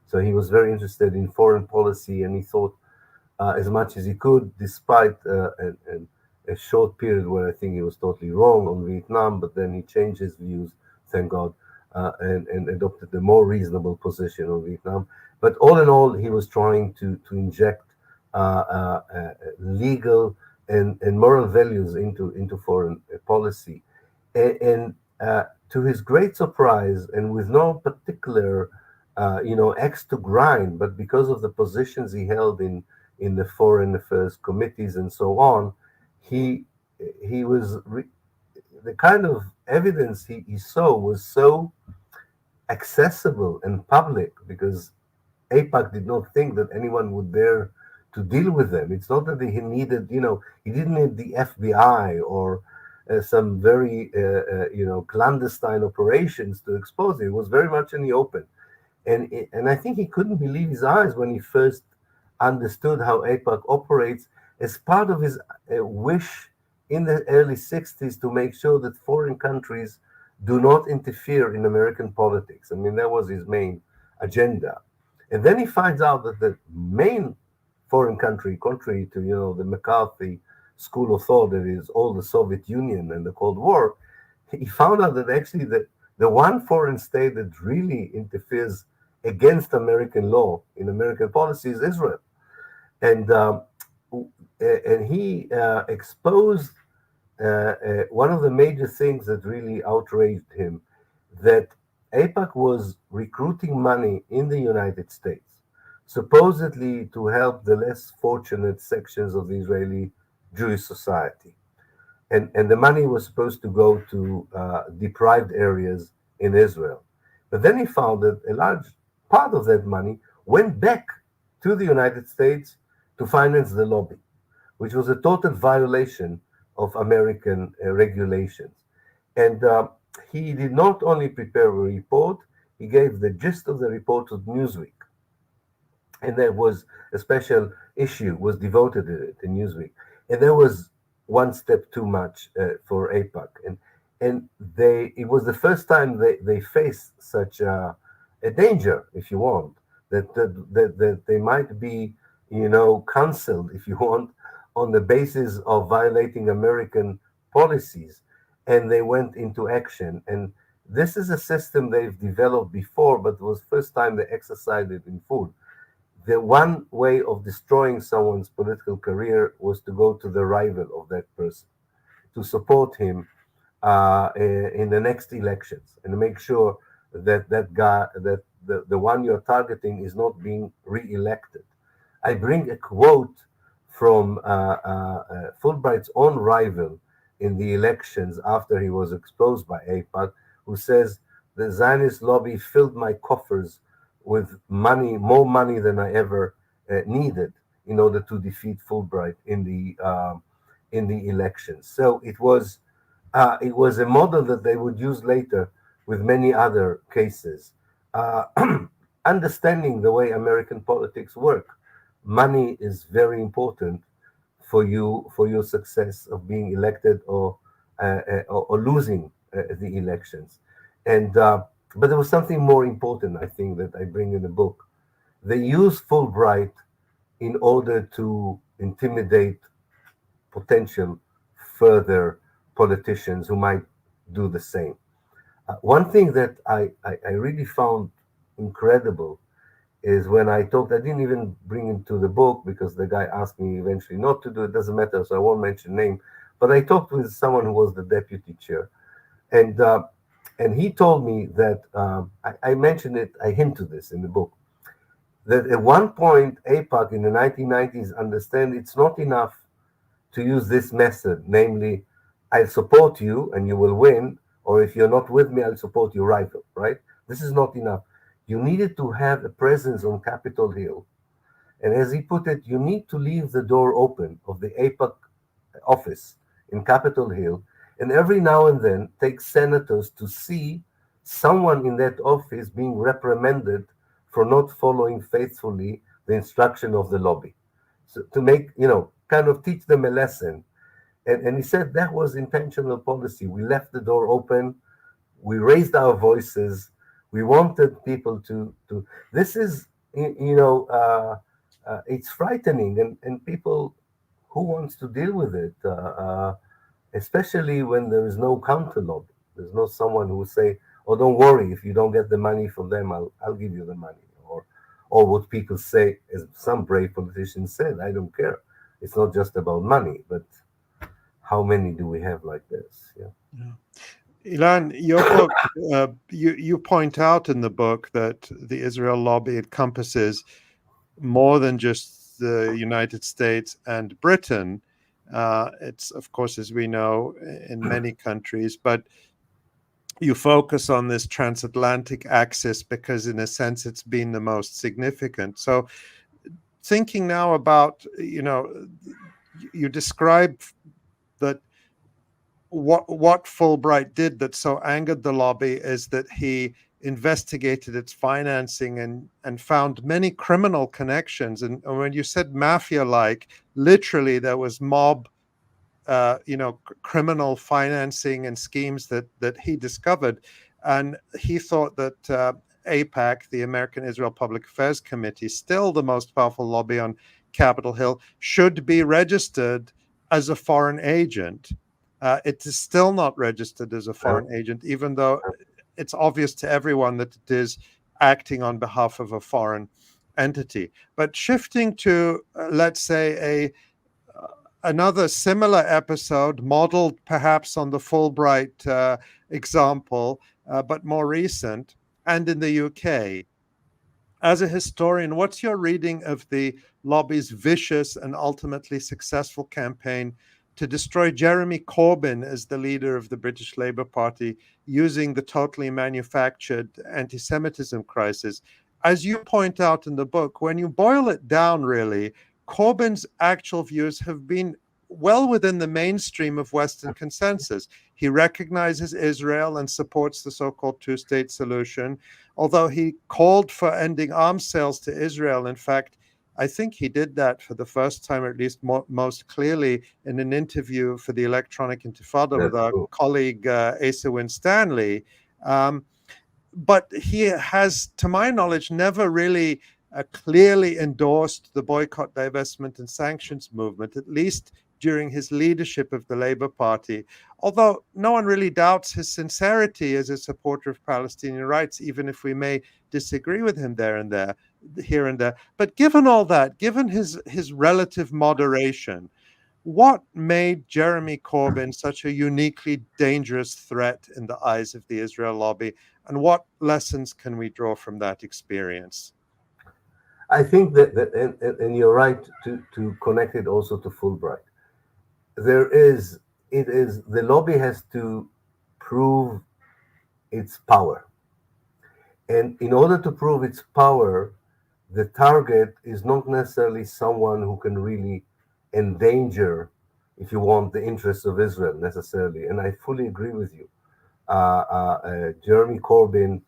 So he was very interested in foreign policy, and he thought as much as he could, despite a short period where I think he was totally wrong on Vietnam, but then he changed his views, thank God, and adopted a more reasonable position on Vietnam. But all in all, he was trying to inject legal and moral values into foreign policy. And to his great surprise, and with no particular axe to grind, but because of the positions he held in the foreign affairs committees and so on, he was the kind of evidence he saw was so accessible and public, because AIPAC did not think that anyone would dare to deal with them. It's not that he needed, he didn't need the FBI or some very, clandestine operations to expose it. It was very much in the open. And I think he couldn't believe his eyes when he first understood how AIPAC operates as part of his wish in the early 60s to make sure that foreign countries do not interfere in American politics. I mean, that was his main agenda. And then he finds out that the main foreign country, contrary to, the McCarthy school of thought that is all the Soviet Union and the Cold War, he found out that actually the one foreign state that really interferes against American law in American policy is Israel. And he exposed one of the major things that really outraged him, that AIPAC was recruiting money in the United States, supposedly to help the less fortunate sections of the Israeli Jewish society. And the money was supposed to go to deprived areas in Israel. But then he found that a large part of that money went back to the United States to finance the lobby, which was a total violation of American regulations. And he did not only prepare a report, he gave the gist of the report to Newsweek. And there was a special issue was devoted to it in Newsweek. And there was one step too much for AIPAC. And it was the first time they faced such a danger, if you want, that they might be, canceled, if you want, on the basis of violating American policies. And they went into action. And this is a system they've developed before, but it was the first time they exercised it in full. The one way of destroying someone's political career was to go to the rival of that person, to support him in the next elections, and make sure that that guy, that the one you're targeting, is not being re-elected. I bring a quote from Fulbright's own rival in the elections after he was exposed by AIPAC, who says, "The Zionist lobby filled my coffers with money, more money than I ever needed in order to defeat Fulbright in the elections." So it was a model that they would use later with many other cases. Understanding the way American politics work, money is very important for your success of being elected or losing the elections. And but there was something more important, I think, that I bring in the book. They used Fulbright in order to intimidate potential further politicians who might do the same. One thing that I really found incredible is when I talked, I didn't even bring it to the book because the guy asked me eventually not to do it. Doesn't matter, so I won't mention name. But I talked with someone who was the deputy chair. And he told me that, I mentioned it, I hint to this in the book, that at one point, AIPAC in the 1990s understand it's not enough to use this method, namely, I'll support you and you will win, or if you're not with me, I'll support your rival, right? This is not enough. You needed to have a presence on Capitol Hill. And as he put it, you need to leave the door open of the AIPAC office in Capitol Hill, and every now and then take senators to see someone in that office being reprimanded for not following faithfully the instruction of the lobby. So to make, kind of teach them a lesson. And he said that was intentional policy. We left the door open. We raised our voices. We wanted people to this is, it's frightening. And people who wants to deal with it, especially when there is no counter lobby. There's no someone who will say, "Oh, don't worry, if you don't get the money from them, I'll give you the money." Or what people say, as some brave politicians said, "I don't care. It's not just about money." But how many do we have like this? Yeah. Ilan, your book, you point out in the book that the Israel lobby encompasses more than just the United States and Britain. It's, of course, as we know, in many countries, but you focus on this transatlantic axis because in a sense it's been the most significant. So thinking now about, you describe that what Fulbright did that so angered the lobby is that he investigated its financing and found many criminal connections. And when you said mafia-like, literally there was mob, criminal financing and schemes that he discovered. And he thought that AIPAC, the American Israel Public Affairs Committee, still the most powerful lobby on Capitol Hill, should be registered as a foreign agent. It is still not registered as a foreign agent, even though it's obvious to everyone that it is acting on behalf of a foreign entity. But shifting to, let's say, another similar episode, modeled perhaps on the Fulbright example, but more recent, and in the UK. As a historian, what's your reading of the lobby's vicious and ultimately successful campaign to destroy Jeremy Corbyn as the leader of the British Labour Party using the totally manufactured anti-Semitism crisis? As you point out in the book, when you boil it down, really, Corbyn's actual views have been well within the mainstream of Western consensus. He recognizes Israel and supports the so-called two-state solution, although he called for ending arms sales to Israel. In fact, I think he did that for the first time, or at least most clearly, in an interview for the Electronic Intifada with our colleague Asa Winstanley. But he has, to my knowledge, never really clearly endorsed the boycott, divestment, and sanctions movement, at least during his leadership of the Labour Party, although no one really doubts his sincerity as a supporter of Palestinian rights, even if we may disagree with him here and there. But given all that, given his relative moderation, what made Jeremy Corbyn such a uniquely dangerous threat in the eyes of the Israel lobby, and what lessons can we draw from that experience? I think that and you're right to connect it also to Fulbright. The lobby has to prove its power. And in order to prove its power, the target is not necessarily someone who can really endanger, if you want, the interests of Israel necessarily. And I fully agree with you. Jeremy Corbyn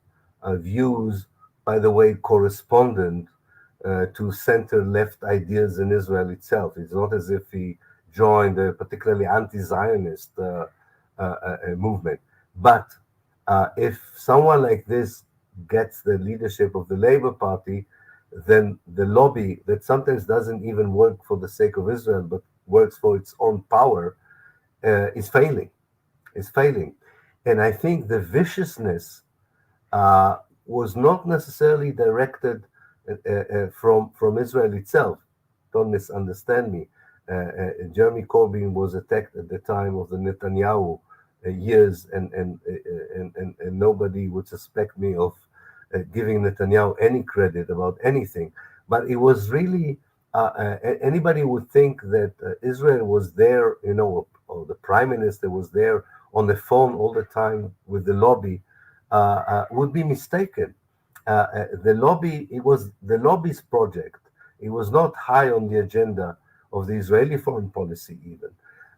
views, by the way, correspondent to center-left ideas in Israel itself. It's not as if he joined a particularly anti-Zionist movement. But if someone like this gets the leadership of the Labour Party, then the lobby that sometimes doesn't even work for the sake of Israel, but works for its own power, is failing. And I think the viciousness was not necessarily directed from Israel itself. Don't misunderstand me. Jeremy Corbyn was attacked at the time of the Netanyahu years, and nobody would suspect me of giving Netanyahu any credit about anything. But it was really, anybody would think that Israel was there, or the prime minister was there on the phone all the time with the lobby, would be mistaken. The lobby, it was the lobby's project. It was not high on the agenda of the Israeli foreign policy even.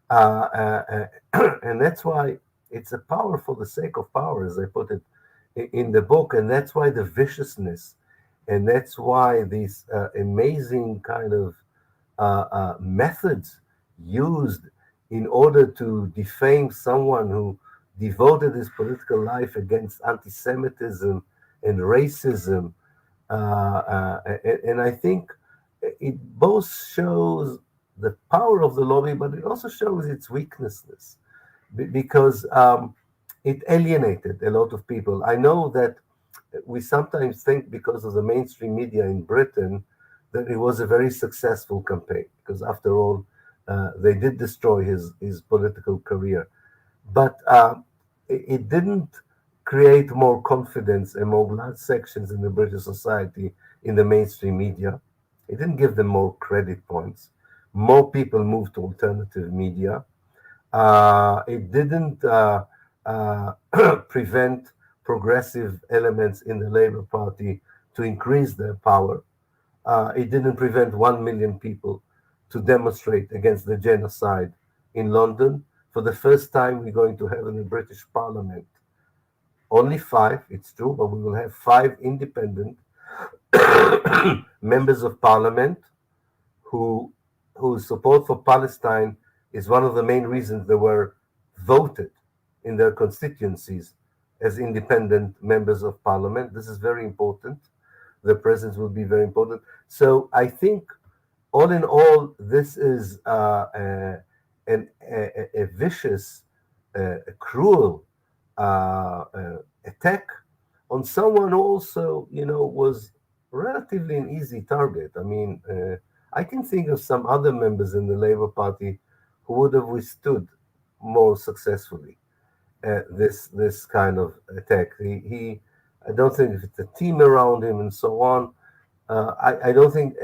And that's why it's a power for the sake of power, as I put it in the book. And that's why the viciousness, and that's why these amazing kind of methods used in order to defame someone who devoted his political life against anti-Semitism and racism. And I think it both shows the power of the lobby, but it also shows its weaknesses, because it alienated a lot of people. I know that we sometimes think, because of the mainstream media in Britain, that it was a very successful campaign, because after all, they did destroy his political career. But it didn't create more confidence among large sections in the British society in the mainstream media. It didn't give them more credit points. More people moved to alternative media. It didn't uh, prevent progressive elements in the Labour Party to increase their power. It didn't prevent 1 million people to demonstrate against the genocide in London. For the first time, we're going to have in the British Parliament only 5, it's true, but we will have 5 independent members of Parliament who whose support for Palestine is one of the main reasons they were voted in their constituencies as independent members of Parliament. This is very important. Their presence will be very important. So I think, all in all, this is a vicious, a cruel attack on someone who also, was relatively an easy target. I mean, I can think of some other members in the Labour Party who would have withstood more successfully this kind of attack. I don't think if it's a team around him and so on. I don't think.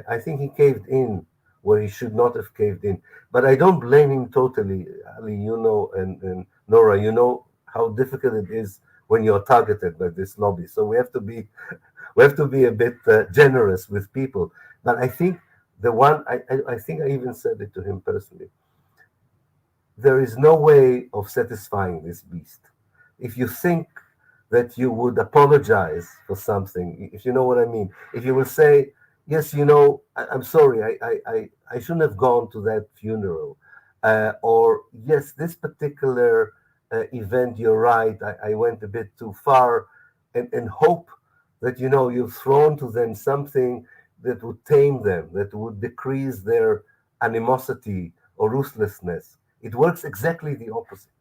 I think he caved in where he should not have caved in. But I don't blame him totally, Ali. And Nora, you know how difficult it is when you're targeted by this lobby. So we have to be a bit generous with people. But I think I think I even said it to him personally. There is no way of satisfying this beast. If you think that you would apologize for something, if you know what I mean, if you will say, yes, I'm sorry, I shouldn't have gone to that funeral, or yes, this particular event, you're right, I went a bit too far, and hope that, you've thrown to them something that would tame them, that would decrease their animosity or ruthlessness. It works exactly the opposite.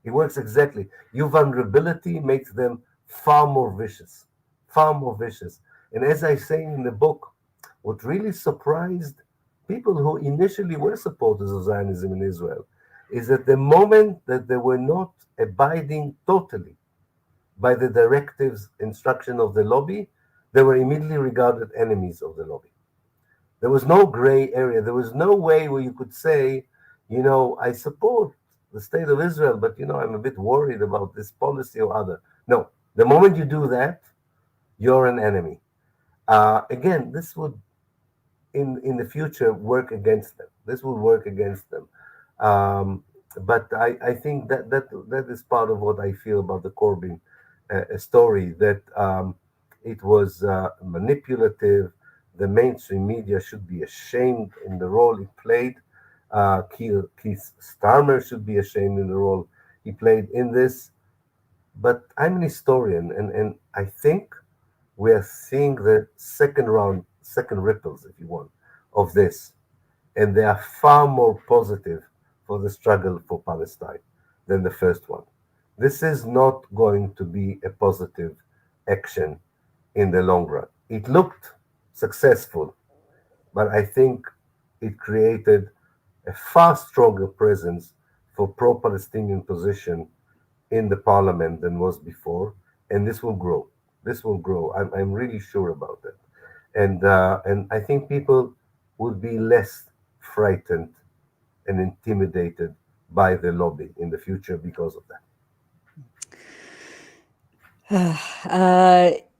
It works exactly. Your vulnerability makes them far more vicious, far more vicious. And as I say in the book, what really surprised people who initially were supporters of Zionism in Israel is that the moment that they were not abiding totally by the directives, instruction of the lobby, they were immediately regarded enemies of the lobby. There was no gray area. There was no way where you could say, I support the state of Israel, but, I'm a bit worried about this policy or other. No, the moment you do that, you're an enemy. Again, this would, in the future, work against them. This would work against them. But I think that is part of what I feel about the Corbyn story, that it was manipulative. The mainstream media should be ashamed in the role it played. Keith Starmer should be ashamed in the role he played in this. But I'm an historian, and I think we are seeing the second ripples, if you want, of this. And they are far more positive for the struggle for Palestine than the first one. This is not going to be a positive action in the long run. It looked successful, but I think it created a far stronger presence for pro-Palestinian position in the parliament than was before, and this will grow. This will grow. I'm really sure about that, and I think people would be less frightened and intimidated by the lobby in the future because of that.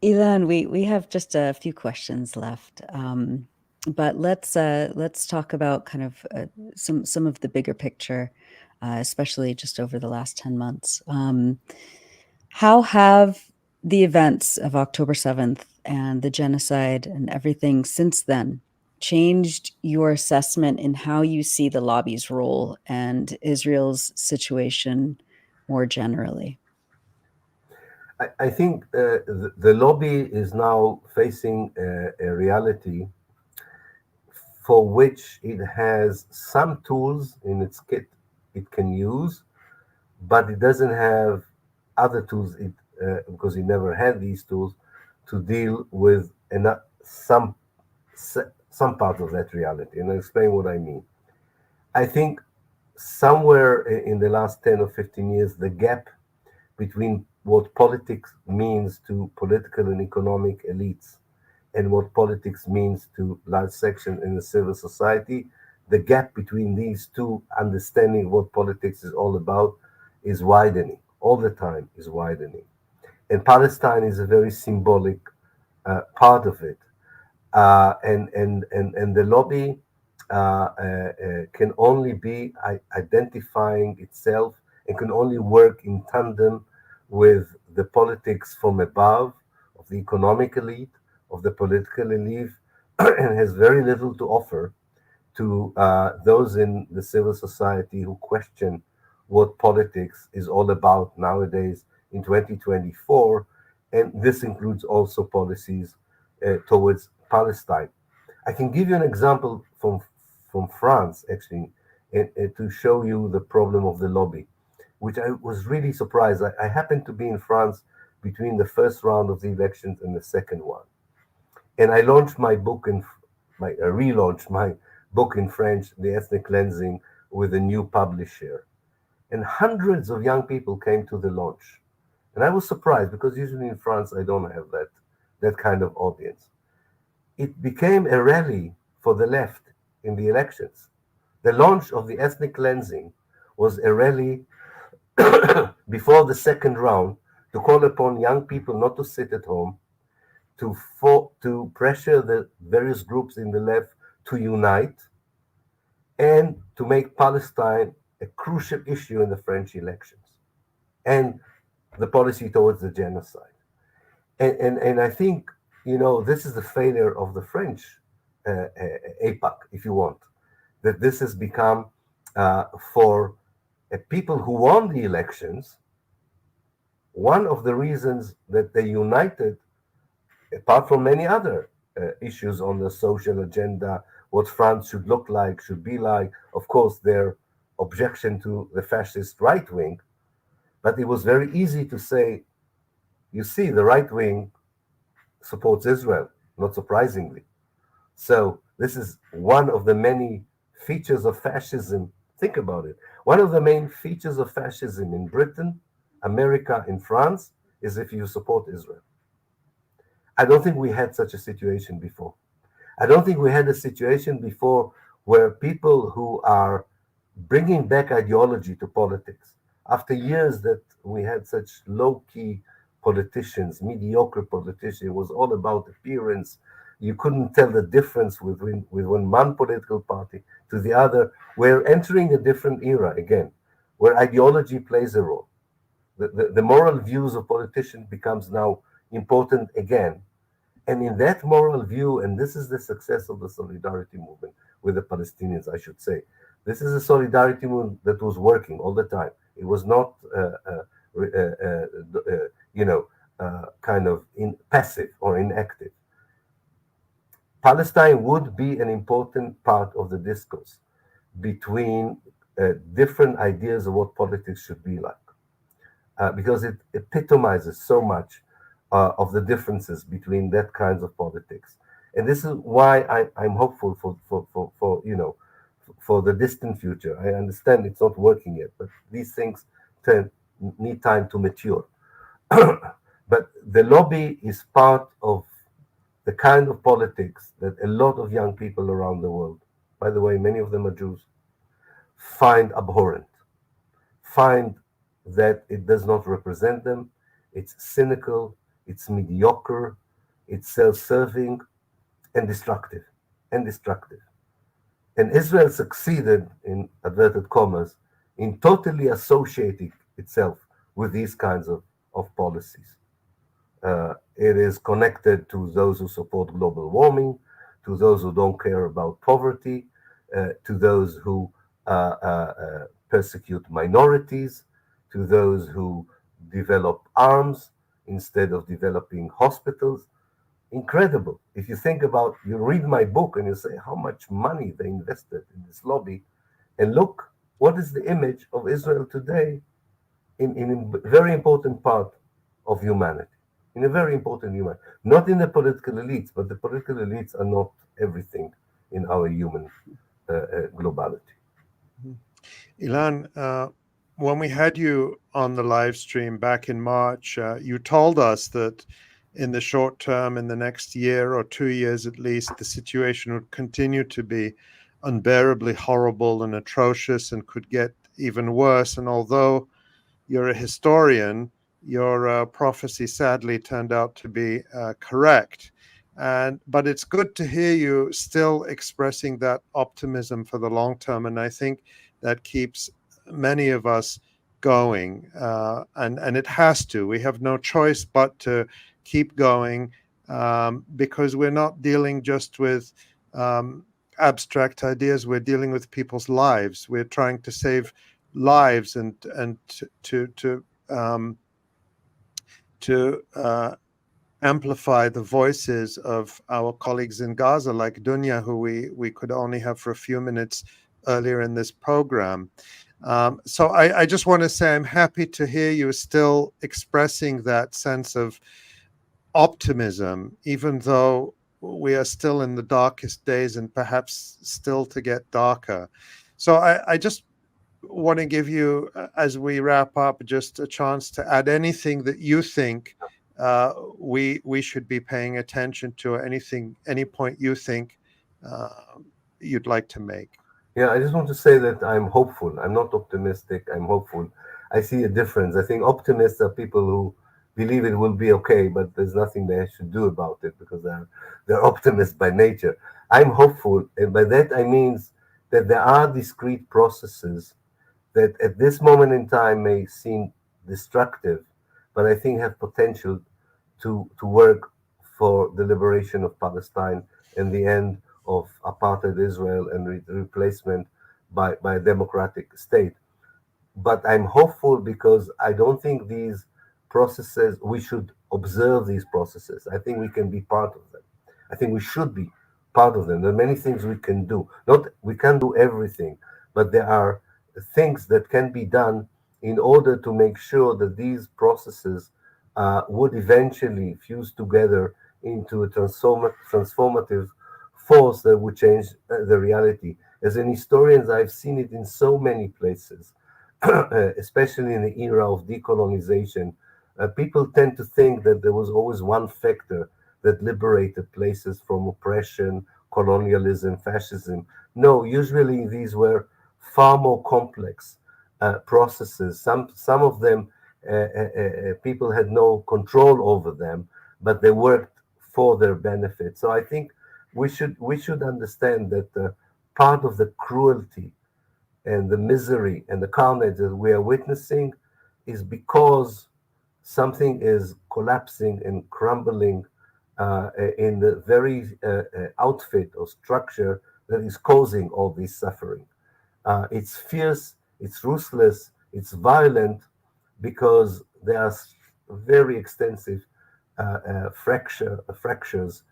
Ilan, we have just a few questions left, but let's talk about kind of some of the bigger picture, especially just over the last 10 months. How have the events of October 7th and the genocide and everything since then changed your assessment in how you see the lobby's role and Israel's situation more generally? I think the lobby is now facing a reality for which it has some tools in its kit it can use, but it doesn't have other tools because it never had these tools to deal with some part of that reality. And I'll explain what I mean. I think somewhere in the last 10 or 15 years, the gap between what politics means to political and economic elites and what politics means to large sections in the civil society, the gap between these two understanding what politics is all about is widening. all the time is widening. And Palestine is a very symbolic part of it. And the lobby can only be identifying itself and can only work in tandem with the politics from above, of the economic elite, of the political elite, and has very little to offer to those in the civil society who question what politics is all about nowadays in 2024. And this includes also policies towards Palestine. I can give you an example from France, actually, to show you the problem of the lobby, which I was really surprised. I happened to be in France between the first round of the elections and the second one. And I launched my book relaunched my book in French, The Ethnic Cleansing, with a new publisher. And hundreds of young people came to the launch. And I was surprised because usually in France, I don't have that kind of audience. It became a rally for the left in the elections. The launch of the ethnic cleansing was a rally before the second round to call upon young people not to sit at home, to pressure the various groups in the left to unite, and to make Palestine a crucial issue in the French elections and the policy towards the genocide. And I think, this is the failure of the French APAC, if you want, that this has become for people who won the elections, one of the reasons that they united, apart from many other issues on the social agenda, what France should look like, should be like, of course, their objection to the fascist right wing. But it was very easy to say, you see, the right wing supports Israel, not surprisingly. So this is one of the many features of fascism. Think about it. One of the main features of fascism in Britain, America, and France is if you support Israel. I don't think we had such a situation before. I don't think we had a situation before where people who are bringing back ideology to politics, after years that we had such low-key politicians, mediocre politicians, it was all about appearance. You couldn't tell the difference with one political party to the other. We're entering a different era again, where ideology plays a role. The moral views of politicians becomes now important again. And in that moral view, and this is the success of the solidarity movement with the Palestinians, I should say, this is a solidarity movement that was working all the time. It was not, kind of passive or inactive. Palestine would be an important part of the discourse between different ideas of what politics should be like, because it epitomizes so much of the differences between that kinds of politics. And this is why I'm hopeful for the distant future. I understand it's not working yet, but these things need time to mature. But the lobby is part of the kind of politics that a lot of young people around the world, by the way, many of them are Jews, find abhorrent, find that it does not represent them, it's cynical, it's mediocre, it's self-serving, and destructive. And Israel succeeded, in inverted commas, in totally associating itself with these kinds of policies. It is connected to those who support global warming, to those who don't care about poverty, to those who persecute minorities, to those who develop arms instead of developing hospitals. Incredible. If you think about, you read my book and you say how much money they invested in this lobby, and look, what is the image of Israel today in a very important part of humanity, in a very important humanity, not in the political elites, but the political elites are not everything in our human globality. Ilan, when we had you on the live stream back in March, you told us that in the short term, in the next year or 2 years at least, the situation would continue to be unbearably horrible and atrocious and could get even worse. And although you're a historian. Your prophecy sadly turned out to be correct. But it's good to hear you still expressing that optimism for the long term. And I think that keeps many of us going. And it has to. We have no choice but to keep going, because we're not dealing just with abstract ideas. We're dealing with people's lives. We're trying to save lives and to amplify the voices of our colleagues in Gaza, like Donya, who we could only have for a few minutes earlier in this program. So I just want to say I'm happy to hear you still expressing that sense of optimism, even though we are still in the darkest days and perhaps still to get darker. So I just want to give you, as we wrap up, just a chance to add anything that you think we should be paying attention to, any point you think you'd like to make. Yeah, I just want to say that I'm hopeful. I'm not optimistic. I'm hopeful. I see a difference. I think optimists are people who believe it will be okay, but there's nothing they should do about it because they're optimists by nature. I'm hopeful, and by that I mean that there are discrete processes that at this moment in time may seem destructive, but I think have potential to work for the liberation of Palestine and the end of apartheid Israel and replacement by a democratic state. But I'm hopeful because I don't think these processes, we should observe these processes. I think we can be part of them. I think we should be part of them. There are many things we can do. We can't do everything, but there are things that can be done in order to make sure that these processes would eventually fuse together into a transformative force that would change the reality. As an historian, I've seen it in so many places, especially in the era of decolonization. People tend to think that there was always one factor that liberated places from oppression, colonialism, fascism. No, usually these were far more complex processes. Some of them people had no control over them, but they worked for their benefit. So I think we should understand that part of the cruelty and the misery and the carnage that we are witnessing is because something is collapsing and crumbling in the very outfit or structure that is causing all this suffering. It's fierce, it's ruthless, it's violent because there are very extensive fractures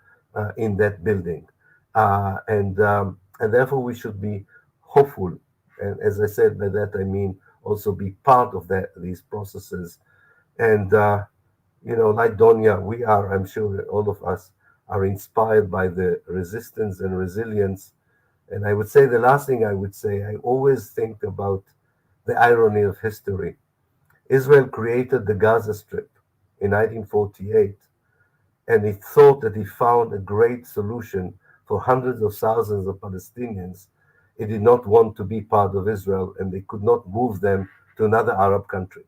in that building. And therefore we should be hopeful. And as I said, by that I mean also be part of these processes. And, like Donya, I'm sure all of us are inspired by the resistance and resilience. And I would say the last thing I would say, I always think about the irony of history. Israel created the Gaza Strip in 1948, and it thought that it found a great solution for hundreds of thousands of Palestinians. It did not want to be part of Israel, and they could not move them to another Arab country.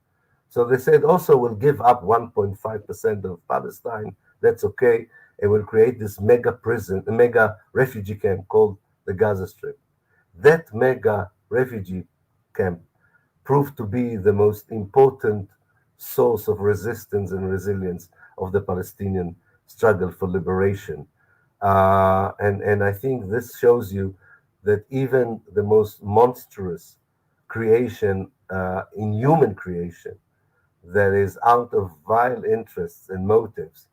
So they said, also, we'll give up 1.5% of Palestine. That's okay. And we'll create this mega prison, a mega refugee camp called the Gaza Strip. That mega refugee camp proved to be the most important source of resistance and resilience of the Palestinian struggle for liberation. And I think this shows you that even the most monstrous creation in human creation that is out of vile interests and motives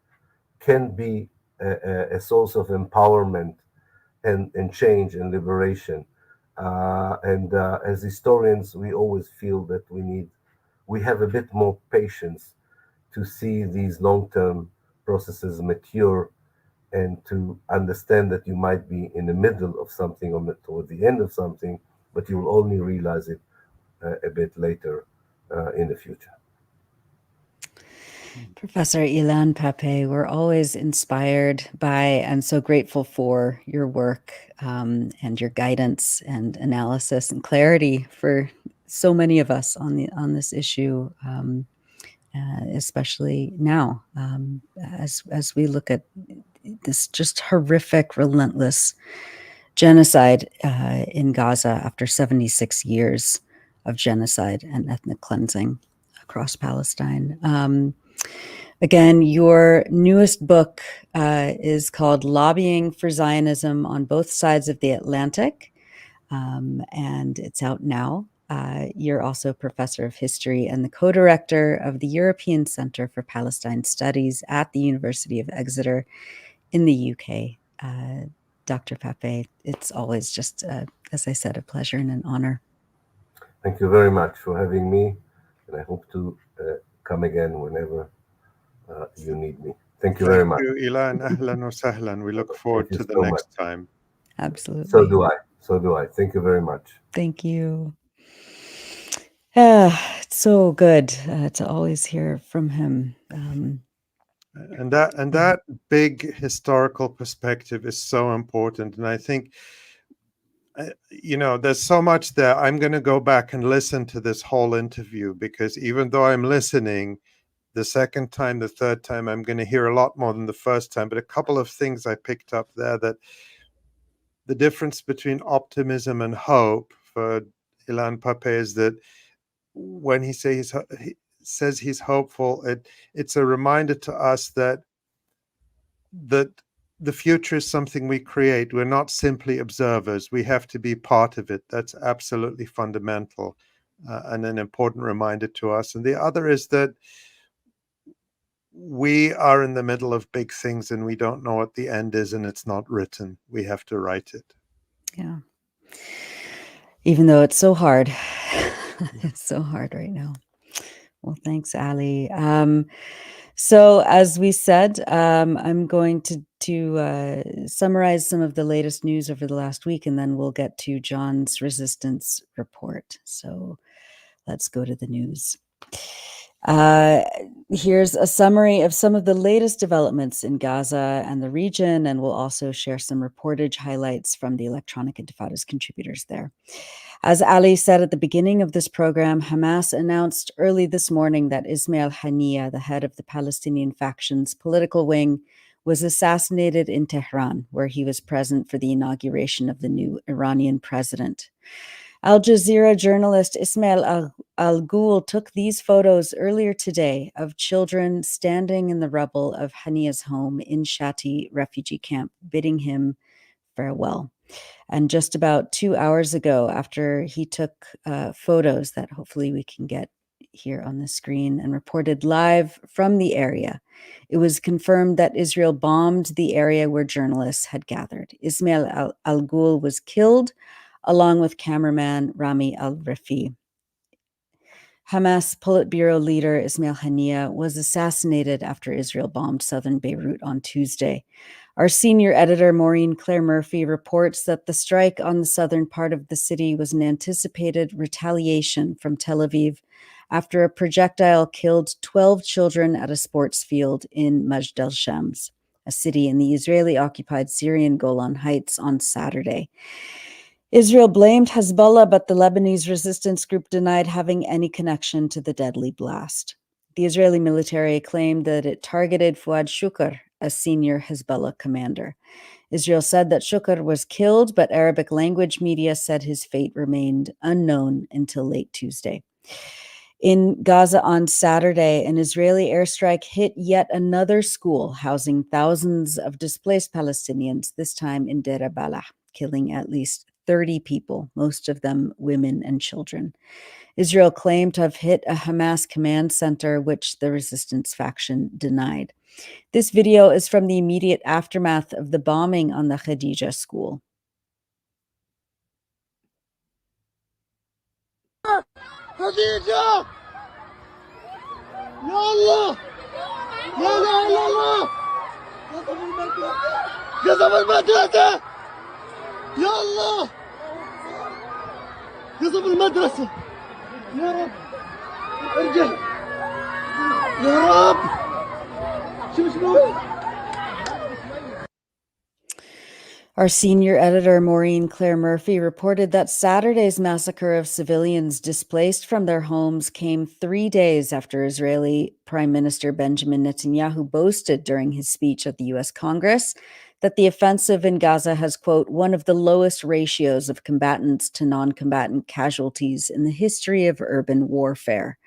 can be a source of empowerment and change and liberation. As historians, we always feel that we have a bit more patience to see these long-term processes mature and to understand that you might be in the middle of something or toward the end of something, but you will only realize it a bit later in the future. Professor Ilan Pappé, we're always inspired by and so grateful for your work and your guidance and analysis and clarity for so many of us on this issue, especially now, as we look at this just horrific, relentless genocide in Gaza after 76 years of genocide and ethnic cleansing across Palestine. Again, your newest book is called Lobbying for Zionism on Both Sides of the Atlantic, and it's out now. You're also a professor of history and the co-director of the European Centre for Palestine Studies at the University of Exeter in the UK. Dr. Pappé, it's always just, as I said, a pleasure and an honor. Thank you very much for having me, and I hope to come again whenever you need me. Thank you very much. Thank you, Ilan. Ahlan wa sahlan. We look forward to the next time. Absolutely. So do I. Thank you very much. Thank you. It's so good to always hear from him. And that big historical perspective is so important. And I think, there's so much there. I'm going to go back and listen to this whole interview, because even though I'm listening the second time, the third time, I'm going to hear a lot more than the first time. But a couple of things I picked up there, that the difference between optimism and hope for Ilan Pappé is that when he says he's hopeful, it's a reminder to us that the future is something we create. We're not simply observers. We have to be part of it. That's absolutely fundamental and an important reminder to us. And the other is that we are in the middle of big things and we don't know what the end is, and it's not written. We have to write it. Yeah. Even though it's so hard. It's so hard right now. Well, thanks, Ali. So as we said, I'm going to summarize some of the latest news over the last week, and then we'll get to Jon's resistance report. So let's go to the news. Here's a summary of some of the latest developments in Gaza and the region, and we'll also share some reportage highlights from the Electronic Intifada's contributors there. As Ali said at the beginning of this program, Hamas announced early this morning that Ismail Haniyeh, the head of the Palestinian faction's political wing, was assassinated in Tehran, where he was present for the inauguration of the new Iranian president. Al Jazeera journalist Ismail Al-Ghul took these photos earlier today of children standing in the rubble of Haniyeh's home in Shati refugee camp, bidding him farewell. And just about 2 hours ago, after he took photos that hopefully we can get here on the screen and reported live from the area, it was confirmed that Israel bombed the area where journalists had gathered. Ismail Al-Ghul was killed along with cameraman Rami al-Rafi. Hamas Politburo leader Ismail Haniyeh was assassinated after Israel bombed southern Beirut on Tuesday. Our senior editor, Maureen Claire Murphy, reports that the strike on the southern part of the city was an anticipated retaliation from Tel Aviv after a projectile killed 12 children at a sports field in Majd al-Shams, a city in the Israeli-occupied Syrian Golan Heights, on Saturday. Israel blamed Hezbollah, but the Lebanese resistance group denied having any connection to the deadly blast. The Israeli military claimed that it targeted Fouad Shukr, a senior Hezbollah commander. Israel said that Shukr was killed, but Arabic language media said his fate remained unknown until late Tuesday. In Gaza on Saturday, an Israeli airstrike hit yet another school housing thousands of displaced Palestinians, this time in Deir Balah, killing at least 30 people, most of them women and children. Israel claimed to have hit a Hamas command center, which the resistance faction denied. This video is from the immediate aftermath of the bombing on the Khadija school. Khadija! Ya Allah! Ya la ilaha illallah! Gaza al-madrasa! Ya Allah! Gaza al-madrasa! Ya Rab! ارجع! Ya Rab! شوف شنو Our senior editor, Maureen Claire Murphy, reported that Saturday's massacre of civilians displaced from their homes came 3 days after Israeli Prime Minister Benjamin Netanyahu boasted during his speech at the U.S. Congress that the offensive in Gaza has, quote, one of the lowest ratios of combatants to non-combatant casualties in the history of urban warfare.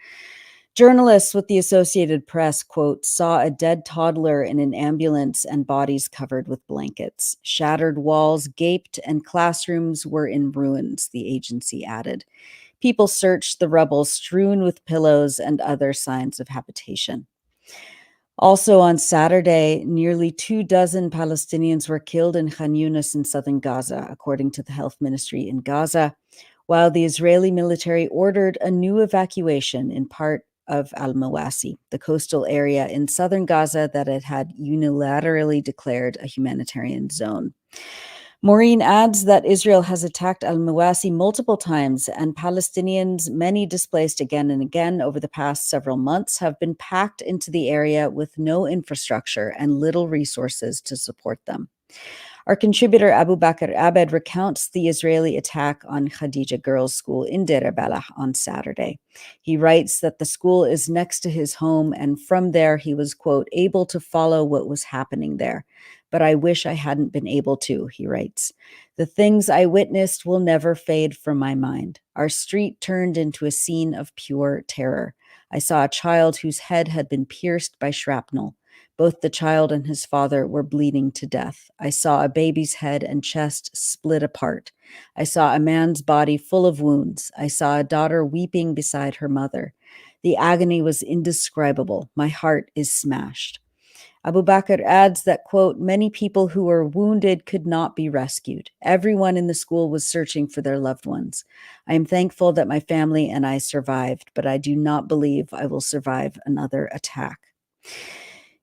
Journalists with the Associated Press, quote, saw a dead toddler in an ambulance and bodies covered with blankets. Shattered walls gaped and classrooms were in ruins, the agency added. People searched the rubble strewn with pillows and other signs of habitation. Also on Saturday, nearly 24 Palestinians were killed in Khan Yunis in southern Gaza, according to the health ministry in Gaza, while the Israeli military ordered a new evacuation in part of Al-Mawasi, the coastal area in southern Gaza that it had unilaterally declared a humanitarian zone. Maureen adds that Israel has attacked Al-Mawasi multiple times, and Palestinians, many displaced again and again over the past several months, have been packed into the area with no infrastructure and little resources to support them. Our contributor Abu Bakr Abed recounts the Israeli attack on Khadija Girls' School in Deir al-Balah on Saturday. He writes that the school is next to his home, and from there he was, quote, able to follow what was happening there. But I wish I hadn't been able to, he writes. The things I witnessed will never fade from my mind. Our street turned into a scene of pure terror. I saw a child whose head had been pierced by shrapnel. Both the child and his father were bleeding to death. I saw a baby's head and chest split apart. I saw a man's body full of wounds. I saw a daughter weeping beside her mother. The agony was indescribable. My heart is smashed. Abu Bakr adds that, quote, many people who were wounded could not be rescued. Everyone in the school was searching for their loved ones. I am thankful that my family and I survived, but I do not believe I will survive another attack.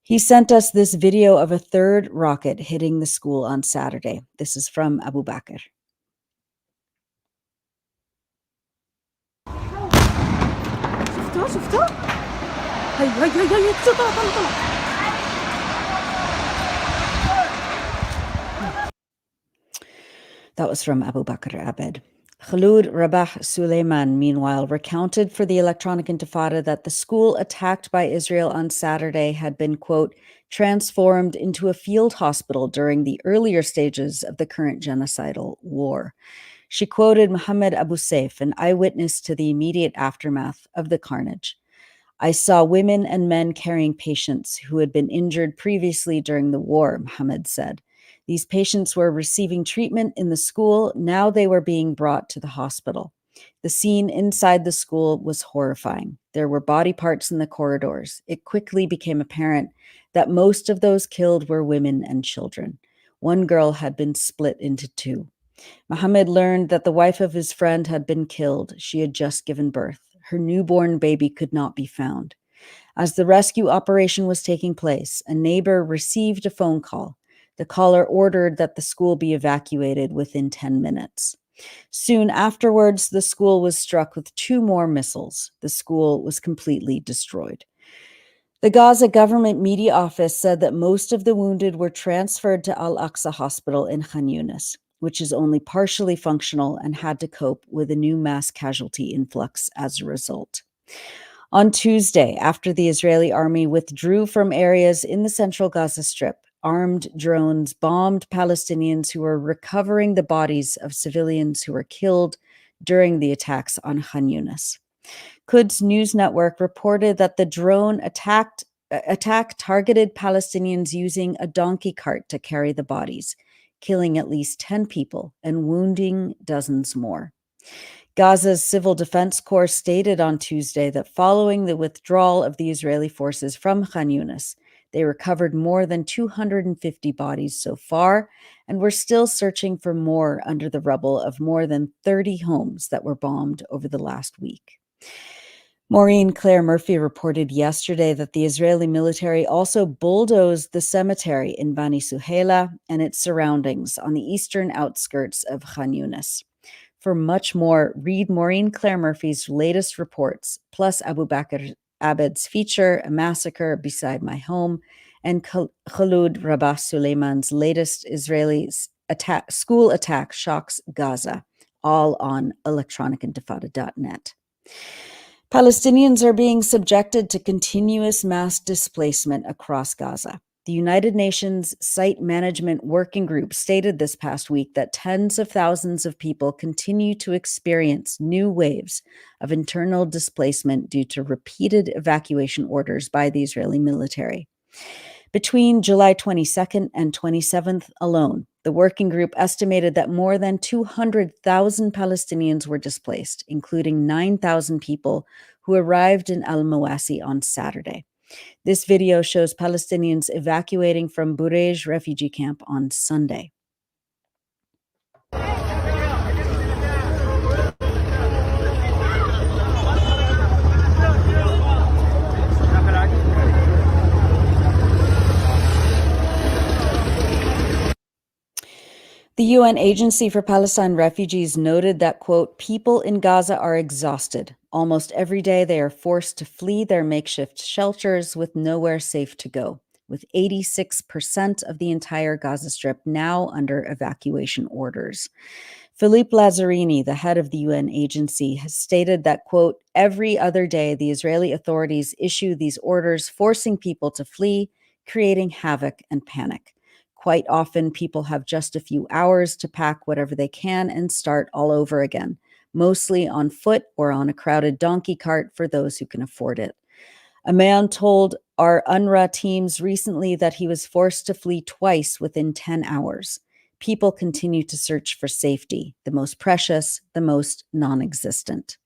He sent us this video of a third rocket hitting the school on Saturday. This is from Abu Bakr. شفتوه؟ هي طلع. That was from Abu Bakr Abed. Khalud Rabah Suleiman, meanwhile, recounted for the Electronic Intifada that the school attacked by Israel on Saturday had been, quote, transformed into a field hospital during the earlier stages of the current genocidal war. She quoted Mohammed Abu Saif, an eyewitness to the immediate aftermath of the carnage. I saw women and men carrying patients who had been injured previously during the war, Mohammed said. These patients were receiving treatment in the school. Now they were being brought to the hospital. The scene inside the school was horrifying. There were body parts in the corridors. It quickly became apparent that most of those killed were women and children. One girl had been split into two. Mohammed learned that the wife of his friend had been killed. She had just given birth. Her newborn baby could not be found. As the rescue operation was taking place, a neighbor received a phone call. The caller ordered that the school be evacuated within 10 minutes. Soon afterwards, the school was struck with 2 more missiles. The school was completely destroyed. The Gaza government media office said that most of the wounded were transferred to Al-Aqsa hospital in Khan Yunis, which is only partially functional and had to cope with a new mass casualty influx as a result. On Tuesday, after the Israeli army withdrew from areas in the central Gaza Strip, armed drones bombed Palestinians who were recovering the bodies of civilians who were killed during the attacks on Khan Yunis. Quds News Network reported that the drone attack targeted Palestinians using a donkey cart to carry the bodies, killing at least 10 people and wounding dozens more. Gaza's Civil Defense Corps stated on Tuesday that following the withdrawal of the Israeli forces from Khan Yunis, they recovered more than 250 bodies so far and were still searching for more under the rubble of more than 30 homes that were bombed over the last week. Maureen Claire Murphy reported yesterday that the Israeli military also bulldozed the cemetery in Bani Suheila and its surroundings on the eastern outskirts of Khan Yunis. For much more, read Maureen Claire Murphy's latest reports, plus Abu Bakr Abed's feature, A Massacre Beside My Home, and Khalud Rabah Suleiman's latest Israeli school attack shocks Gaza, all on electronicintifada.net. Palestinians are being subjected to continuous mass displacement across Gaza. The United Nations Site Management Working Group stated this past week that tens of thousands of people continue to experience new waves of internal displacement due to repeated evacuation orders by the Israeli military. Between July 22nd and 27th alone, the working group estimated that more than 200,000 Palestinians were displaced, including 9,000 people who arrived in Al-Mawasi on Saturday. This video shows Palestinians evacuating from Burej refugee camp on Sunday. The UN Agency for Palestine Refugees noted that, quote, people in Gaza are exhausted. Almost every day they are forced to flee their makeshift shelters with nowhere safe to go, with 86% of the entire Gaza Strip now under evacuation orders. Philippe Lazzarini, the head of the UN agency, has stated that, quote, every other day the Israeli authorities issue these orders forcing people to flee, creating havoc and panic. Quite often, people have just a few hours to pack whatever they can and start all over again, mostly on foot or on a crowded donkey cart for those who can afford it. A man told our UNRWA teams recently that he was forced to flee twice within 10 hours. People continue to search for safety, the most precious, the most non-existent.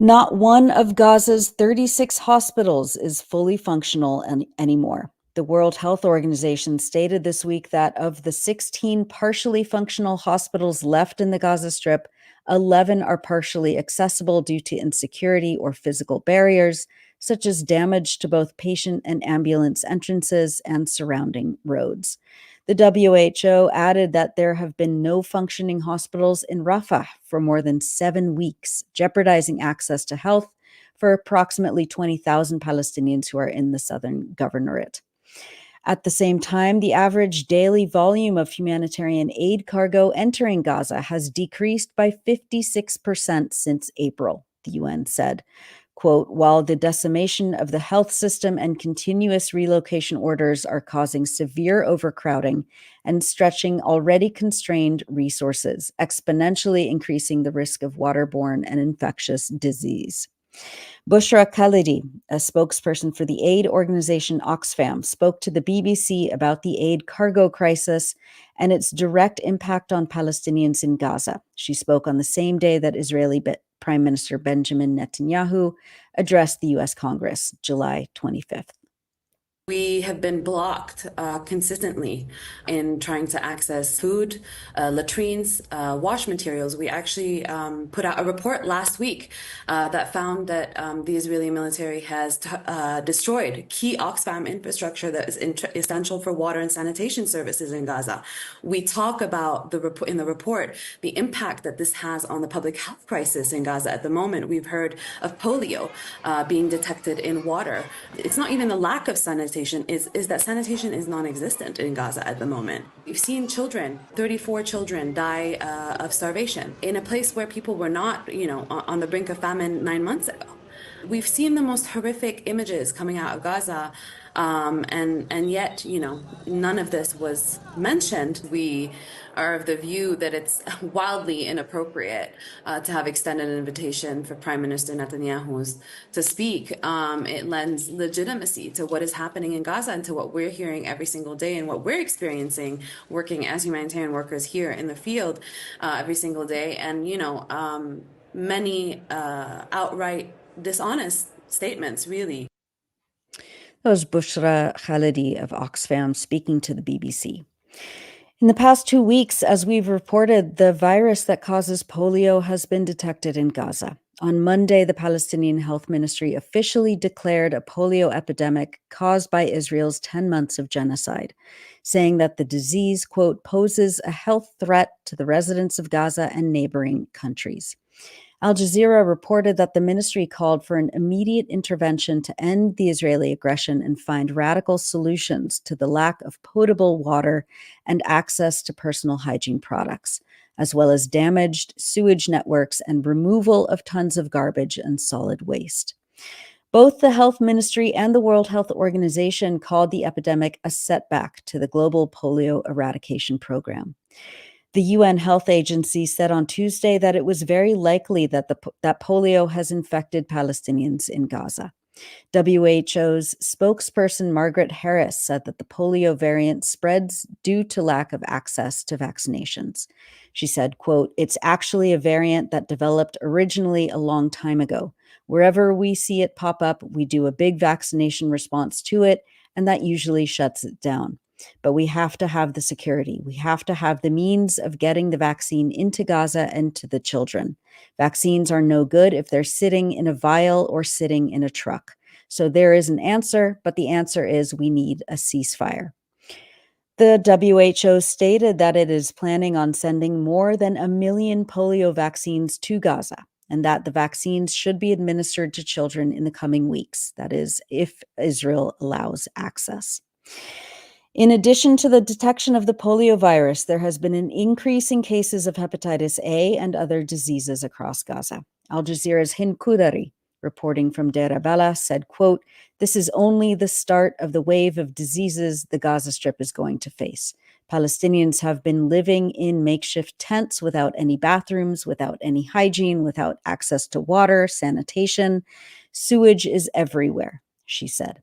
Not one of Gaza's 36 hospitals is fully functional anymore. The World Health Organization stated this week that of the 16 partially functional hospitals left in the Gaza Strip, 11 are partially accessible due to insecurity or physical barriers, such as damage to both patient and ambulance entrances and surrounding roads. The WHO added that there have been no functioning hospitals in Rafah for more than 7 weeks, jeopardizing access to health for approximately 20,000 Palestinians who are in the southern governorate. At the same time, the average daily volume of humanitarian aid cargo entering Gaza has decreased by 56% since April, the UN said. Quote, while the decimation of the health system and continuous relocation orders are causing severe overcrowding and stretching already constrained resources, exponentially increasing the risk of waterborne and infectious disease. Bushra Khalidi, a spokesperson for the aid organization Oxfam, spoke to the BBC about the aid cargo crisis and its direct impact on Palestinians in Gaza. She spoke on the same day that Israeli Prime Minister Benjamin Netanyahu addressed the U.S. Congress, July 25th. We have been blocked consistently in trying to access food, latrines, wash materials. We actually put out a report last week that found that the Israeli military has destroyed key Oxfam infrastructure that is essential for water and sanitation services in Gaza. We talk about in the report the impact that this has on the public health crisis in Gaza at the moment. We've heard of polio being detected in water. It's not even the lack of sanitation. Is that sanitation is non-existent in Gaza at the moment. We've seen 34 children die of starvation in a place where people were not, on the brink of famine 9 months ago. We've seen the most horrific images coming out of Gaza, and yet, none of this was mentioned. We are of the view that it's wildly inappropriate to have extended an invitation for Prime Minister Netanyahu to speak. It lends legitimacy to what is happening in Gaza and to what we're hearing every single day and what we're experiencing working as humanitarian workers here in the field every single day. And, many outright dishonest statements, really. That was Bushra Khalidi of Oxfam speaking to the BBC. In the past 2 weeks, as we've reported, the virus that causes polio has been detected in Gaza. On Monday, the Palestinian Health Ministry officially declared a polio epidemic caused by Israel's 10 months of genocide, saying that the disease, quote, poses a health threat to the residents of Gaza and neighboring countries. Al Jazeera reported that the ministry called for an immediate intervention to end the Israeli aggression and find radical solutions to the lack of potable water and access to personal hygiene products, as well as damaged sewage networks and removal of tons of garbage and solid waste. Both the Health Ministry and the World Health Organization called the epidemic a setback to the global polio eradication program. The UN Health Agency said on Tuesday that it was very likely that that polio has infected Palestinians in Gaza. WHO's spokesperson Margaret Harris said that the polio variant spreads due to lack of access to vaccinations. She said, quote, "It's actually a variant that developed originally a long time ago. Wherever we see it pop up, we do a big vaccination response to it, and that usually shuts it down. But we have to have the security. We have to have the means of getting the vaccine into Gaza and to the children. Vaccines are no good if they're sitting in a vial or sitting in a truck. So there is an answer, but the answer is we need a ceasefire." The WHO stated that it is planning on sending more than 1 million polio vaccines to Gaza, and that the vaccines should be administered to children in the coming weeks. That is, if Israel allows access. In addition to the detection of the polio virus, there has been an increase in cases of hepatitis A and other diseases across Gaza. Al Jazeera's Hind Kudari, reporting from Deir al-Balah, said, quote, "This is only the start of the wave of diseases the Gaza Strip is going to face. Palestinians have been living in makeshift tents without any bathrooms, without any hygiene, without access to water, sanitation. Sewage is everywhere," she said.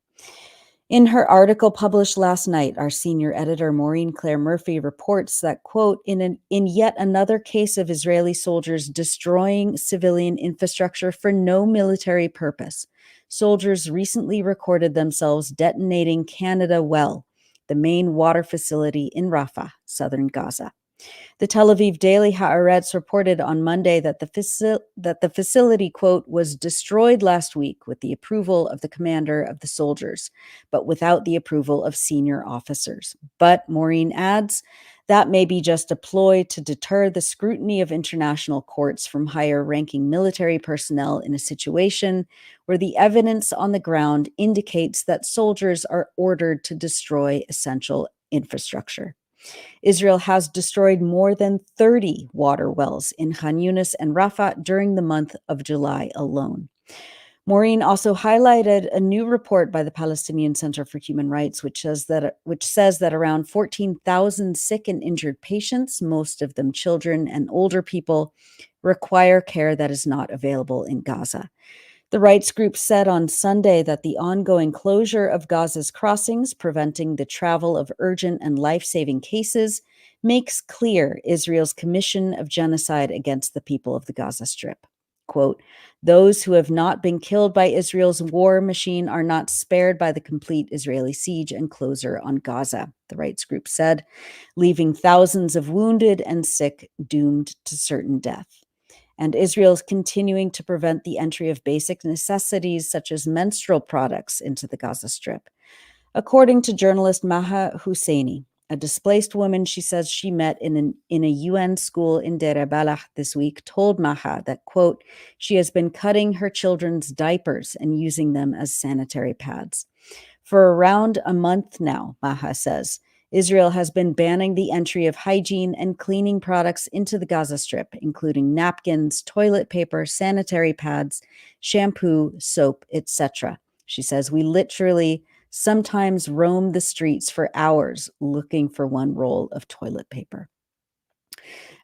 In her article published last night, our senior editor, Maureen Claire Murphy, reports that, quote, in yet another case of Israeli soldiers destroying civilian infrastructure for no military purpose, soldiers recently recorded themselves detonating Canada Well, the main water facility in Rafah, southern Gaza. The Tel Aviv Daily Haaretz reported on Monday that the facility, quote, "was destroyed last week with the approval of the commander of the soldiers, but without the approval of senior officers." But Maureen adds, that may be just a ploy to deter the scrutiny of international courts from higher-ranking military personnel in a situation where the evidence on the ground indicates that soldiers are ordered to destroy essential infrastructure. Israel has destroyed more than 30 water wells in Khan Yunis and Rafah during the month of July alone. Maureen also highlighted a new report by the Palestinian Center for Human Rights, which says that around 14,000 sick and injured patients, most of them children and older people, require care that is not available in Gaza. The rights group said on Sunday that the ongoing closure of Gaza's crossings, preventing the travel of urgent and life-saving cases, makes clear Israel's commission of genocide against the people of the Gaza Strip. Quote, "Those who have not been killed by Israel's war machine are not spared by the complete Israeli siege and closure on Gaza," the rights group said, leaving thousands of wounded and sick doomed to certain death. And Israel is continuing to prevent the entry of basic necessities such as menstrual products into the Gaza Strip. According to journalist Maha Husseini, a displaced woman she says she met in a UN school in Deir al-Balah this week, told Maha that, quote, she has been cutting her children's diapers and using them as sanitary pads. For around a month now, Maha says, Israel has been banning the entry of hygiene and cleaning products into the Gaza Strip, including napkins, toilet paper, sanitary pads, shampoo, soap, etc. She says, "We literally sometimes roam the streets for hours looking for one roll of toilet paper."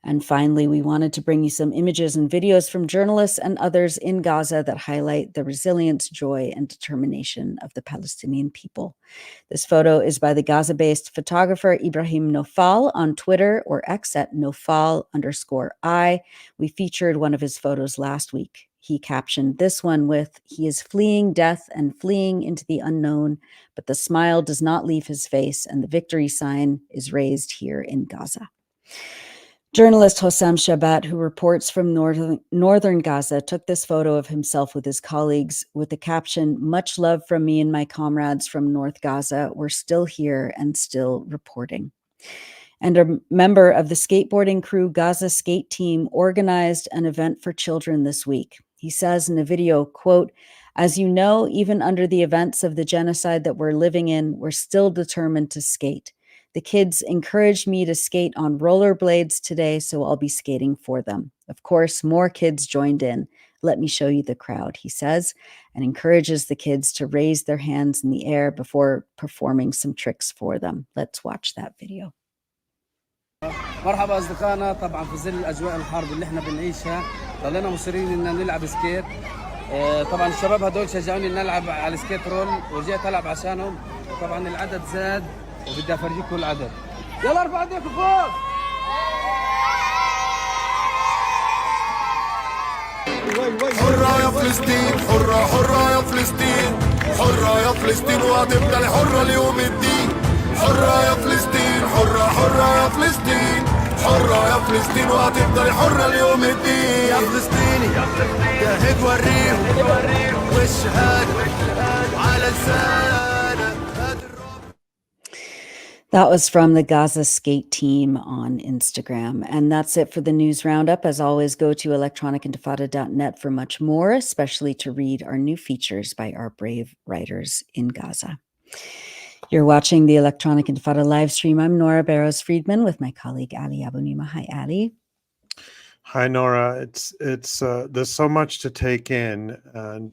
And finally, we wanted to bring you some images and videos from journalists and others in Gaza that highlight the resilience, joy, and determination of the Palestinian people. This photo is by the Gaza-based photographer Ibrahim Nofal on Twitter or X at Nofal_I. We featured one of his photos last week. He captioned this one with, "He is fleeing death and fleeing into the unknown, but the smile does not leave his face, and the victory sign is raised here in Gaza." Journalist Hossam Shabat, who reports from northern Gaza, took this photo of himself with his colleagues with the caption, "Much love from me and my comrades from North Gaza. We're still here and still reporting." And a member of the skateboarding crew Gaza skate team organized an event for children this week. He says in a video, quote, "As you know, even under the events of the genocide that we're living in, we're still determined to skate. The kids encouraged me to skate on rollerblades today, so I'll be skating for them. Of course, more kids joined in. Let me show you the crowd," he says, and encourages the kids to raise their hands in the air before performing some tricks for them. Let's watch that video. مرحبا أصدقائنا. طبعا في ظل الأجواء الحرب اللي احنا بنعيشها ضلينا مصرين إن نلعب سكيت. طبعا الشباب هدول شجعوني إن ألعب على السكيت رول ورجعت ألعب عشانهم. طبعا العدد زاد وبدي أفرجيكم العدد. يلا ارفع ايديكم فوق. حرة يا فلسطين، حرة حرة يا فلسطين، حرة يا فلسطين وهتفضل حرة ليوم الدين. حرة يا فلسطين، حرة حرة يا فلسطين، حرة يا فلسطين وهتفضل حرة ليوم الدين. يا فلسطيني جاهد وريهم والشهادة على لسانك. That was from the Gaza skate team on Instagram. And that's it for the news roundup. As always, go to electronicintifada.net for much more, especially to read our new features by our brave writers in Gaza. You're watching the Electronic Intifada live stream. I'm Nora Barrows-Friedman with my colleague Ali Abunimah. Hi, Ali. Hi, Nora. It's there's so much to take in, and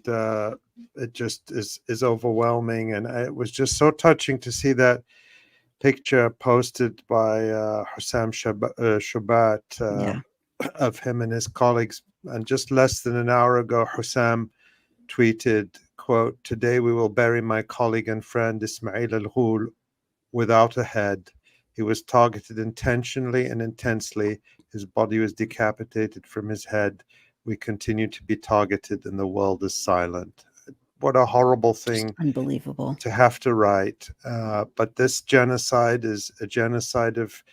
it just is overwhelming. And it was just so touching to see that picture posted by Hussam Shubat of him and his colleagues. And just less than an hour ago, Hussam tweeted, quote, "Today we will bury my colleague and friend Ismail al-Ghul without a head. He was targeted intentionally and intensely. His body was decapitated from his head. We continue to be targeted and the world is silent." What a horrible thing. Unbelievable. To have to write. But this genocide is a genocide of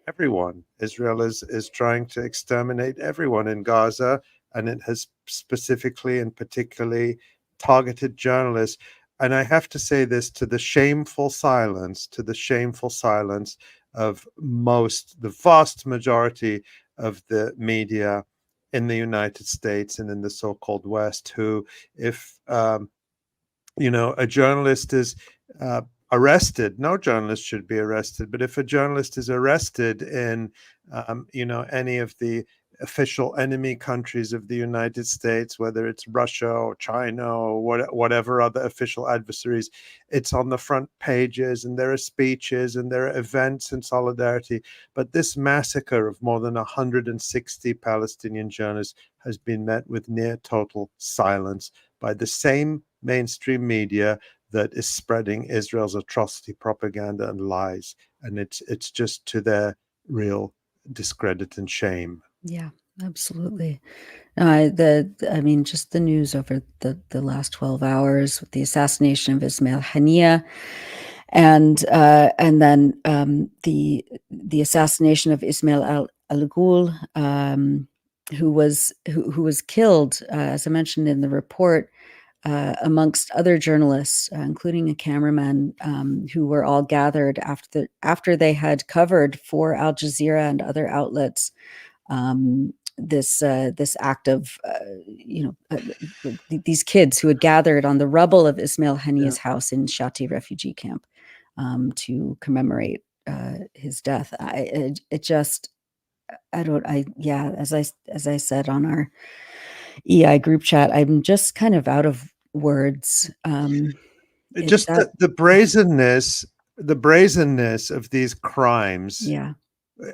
everyone. Israel is trying to exterminate everyone in Gaza, and it has specifically and particularly targeted journalists. And I have to say this to the shameful silence of the vast majority of the media in the United States and in the so-called West, who, if a journalist is arrested, no journalist should be arrested, but if a journalist is arrested in, any of the official enemy countries of the United States, whether it's Russia or China or whatever other official adversaries, it's on the front pages and there are speeches and there are events in solidarity. But this massacre of more than 160 Palestinian journalists has been met with near total silence by the same mainstream media that is spreading Israel's atrocity propaganda and lies. And it's just to their real discredit and shame. Yeah, absolutely. Just the news over the last 12 hours with the assassination of Ismail Haniyeh, and then the assassination of Ismail al-Ghul, who was killed, as I mentioned in the report, amongst other journalists, including a cameraman, who were all gathered after they had covered for Al Jazeera and other outlets this act of these kids who had gathered on the rubble of Ismail Haniyeh's house in Shati refugee camp to commemorate his death. As I said on our EI group chat, I'm just kind of out of words. The brazenness of these crimes. Yeah.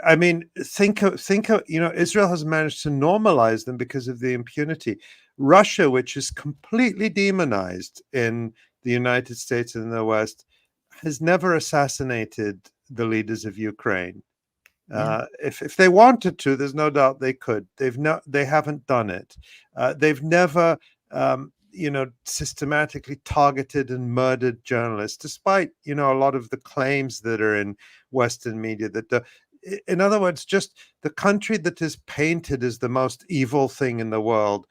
I mean, think of, Israel has managed to normalize them because of the impunity. Russia, which is completely demonized in the United States and in the West, has never assassinated the leaders of Ukraine. Yeah. If they wanted to, there's no doubt they could. They haven't done it. They've never, systematically targeted and murdered journalists, despite, a lot of the claims that are in Western media in other words, just the country that is painted as the most evil thing in the world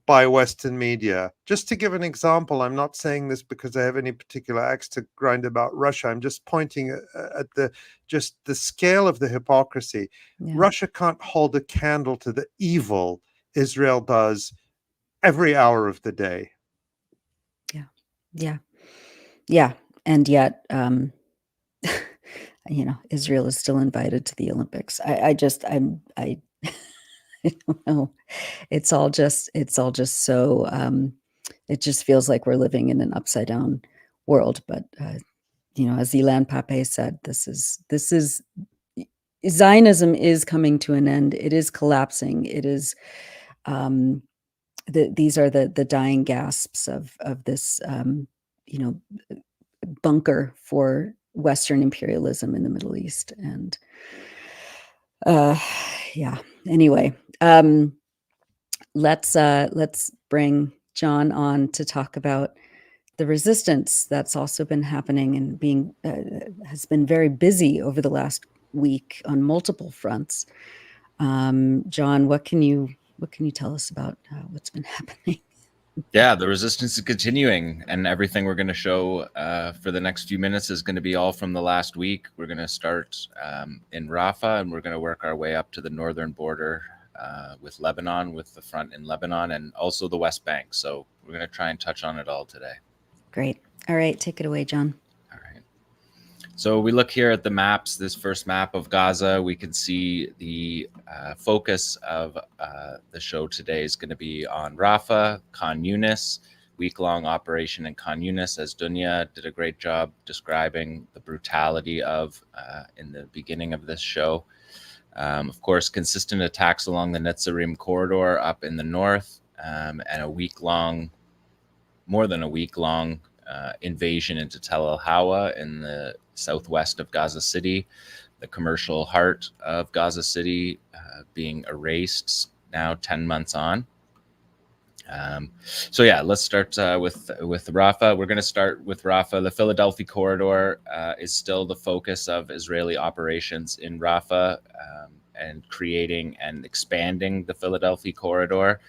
by Western media. Just to give an example, I'm not saying this because I have any particular axe to grind about Russia. I'm just pointing at the scale of the hypocrisy. Yeah. Russia can't hold a candle to the evil Israel does every hour of the day. Yeah. And yet, Israel is still invited to the Olympics. I I don't know. It's all just so, it just feels like we're living in an upside down world. But, as Ilan Pappé said, this is Zionism is coming to an end. It is collapsing. It is, these are the dying gasps of this, bunker for Western imperialism in the Middle East. And anyway, let's bring Jon on to talk about the resistance that's also been happening and being has been very busy over the last week on multiple fronts. Jon, what can you tell us about what's been happening? Yeah, the resistance is continuing, and everything we're going to show for the next few minutes is going to be all from the last week. We're going to start in Rafah, and we're going to work our way up to the northern border with Lebanon, with the front in Lebanon, and also the West Bank. So we're going to try and touch on it all today. Great. All right, take it away, Jon. All right. So we look here at the maps, this first map of Gaza. We can see the focus of the show today is going to be on Rafah, Khan Yunis, week-long operation in Khan Yunis, as Donya did a great job describing the brutality of in the beginning of this show. Of course, consistent attacks along the Netzarim corridor up in the north, and more than a week-long invasion into Tel El-Hawa in the southwest of Gaza City, the commercial heart of Gaza City being erased now 10 months on. Let's start with Rafah. We're going to start with Rafah. The Philadelphia corridor is still the focus of Israeli operations in Rafah, and creating and expanding the Philadelphia corridor.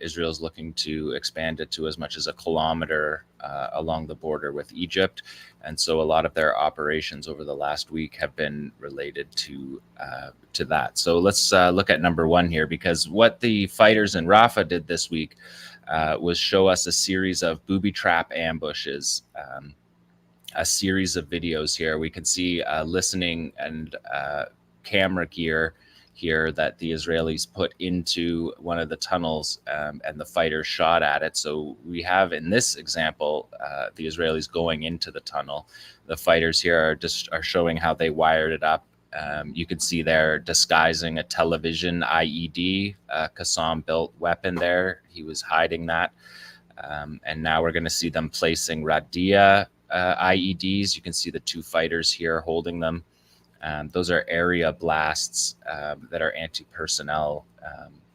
Israel's looking to expand it to as much as a kilometer along the border with Egypt. And so a lot of their operations over the last week have been related to that. So let's look at number one here, because what the fighters in Rafah did this week was show us a series of booby trap ambushes, a series of videos here. We can see listening and camera gear here that the Israelis put into one of the tunnels, and the fighters shot at it. So we have in this example the Israelis going into the tunnel. The fighters here are showing how they wired it up. You can see they're disguising a television IED, Qassam built weapon there. He was hiding that. And now we're going to see them placing Radia IEDs. You can see the two fighters here holding them. Those are area blasts that are anti-personnel.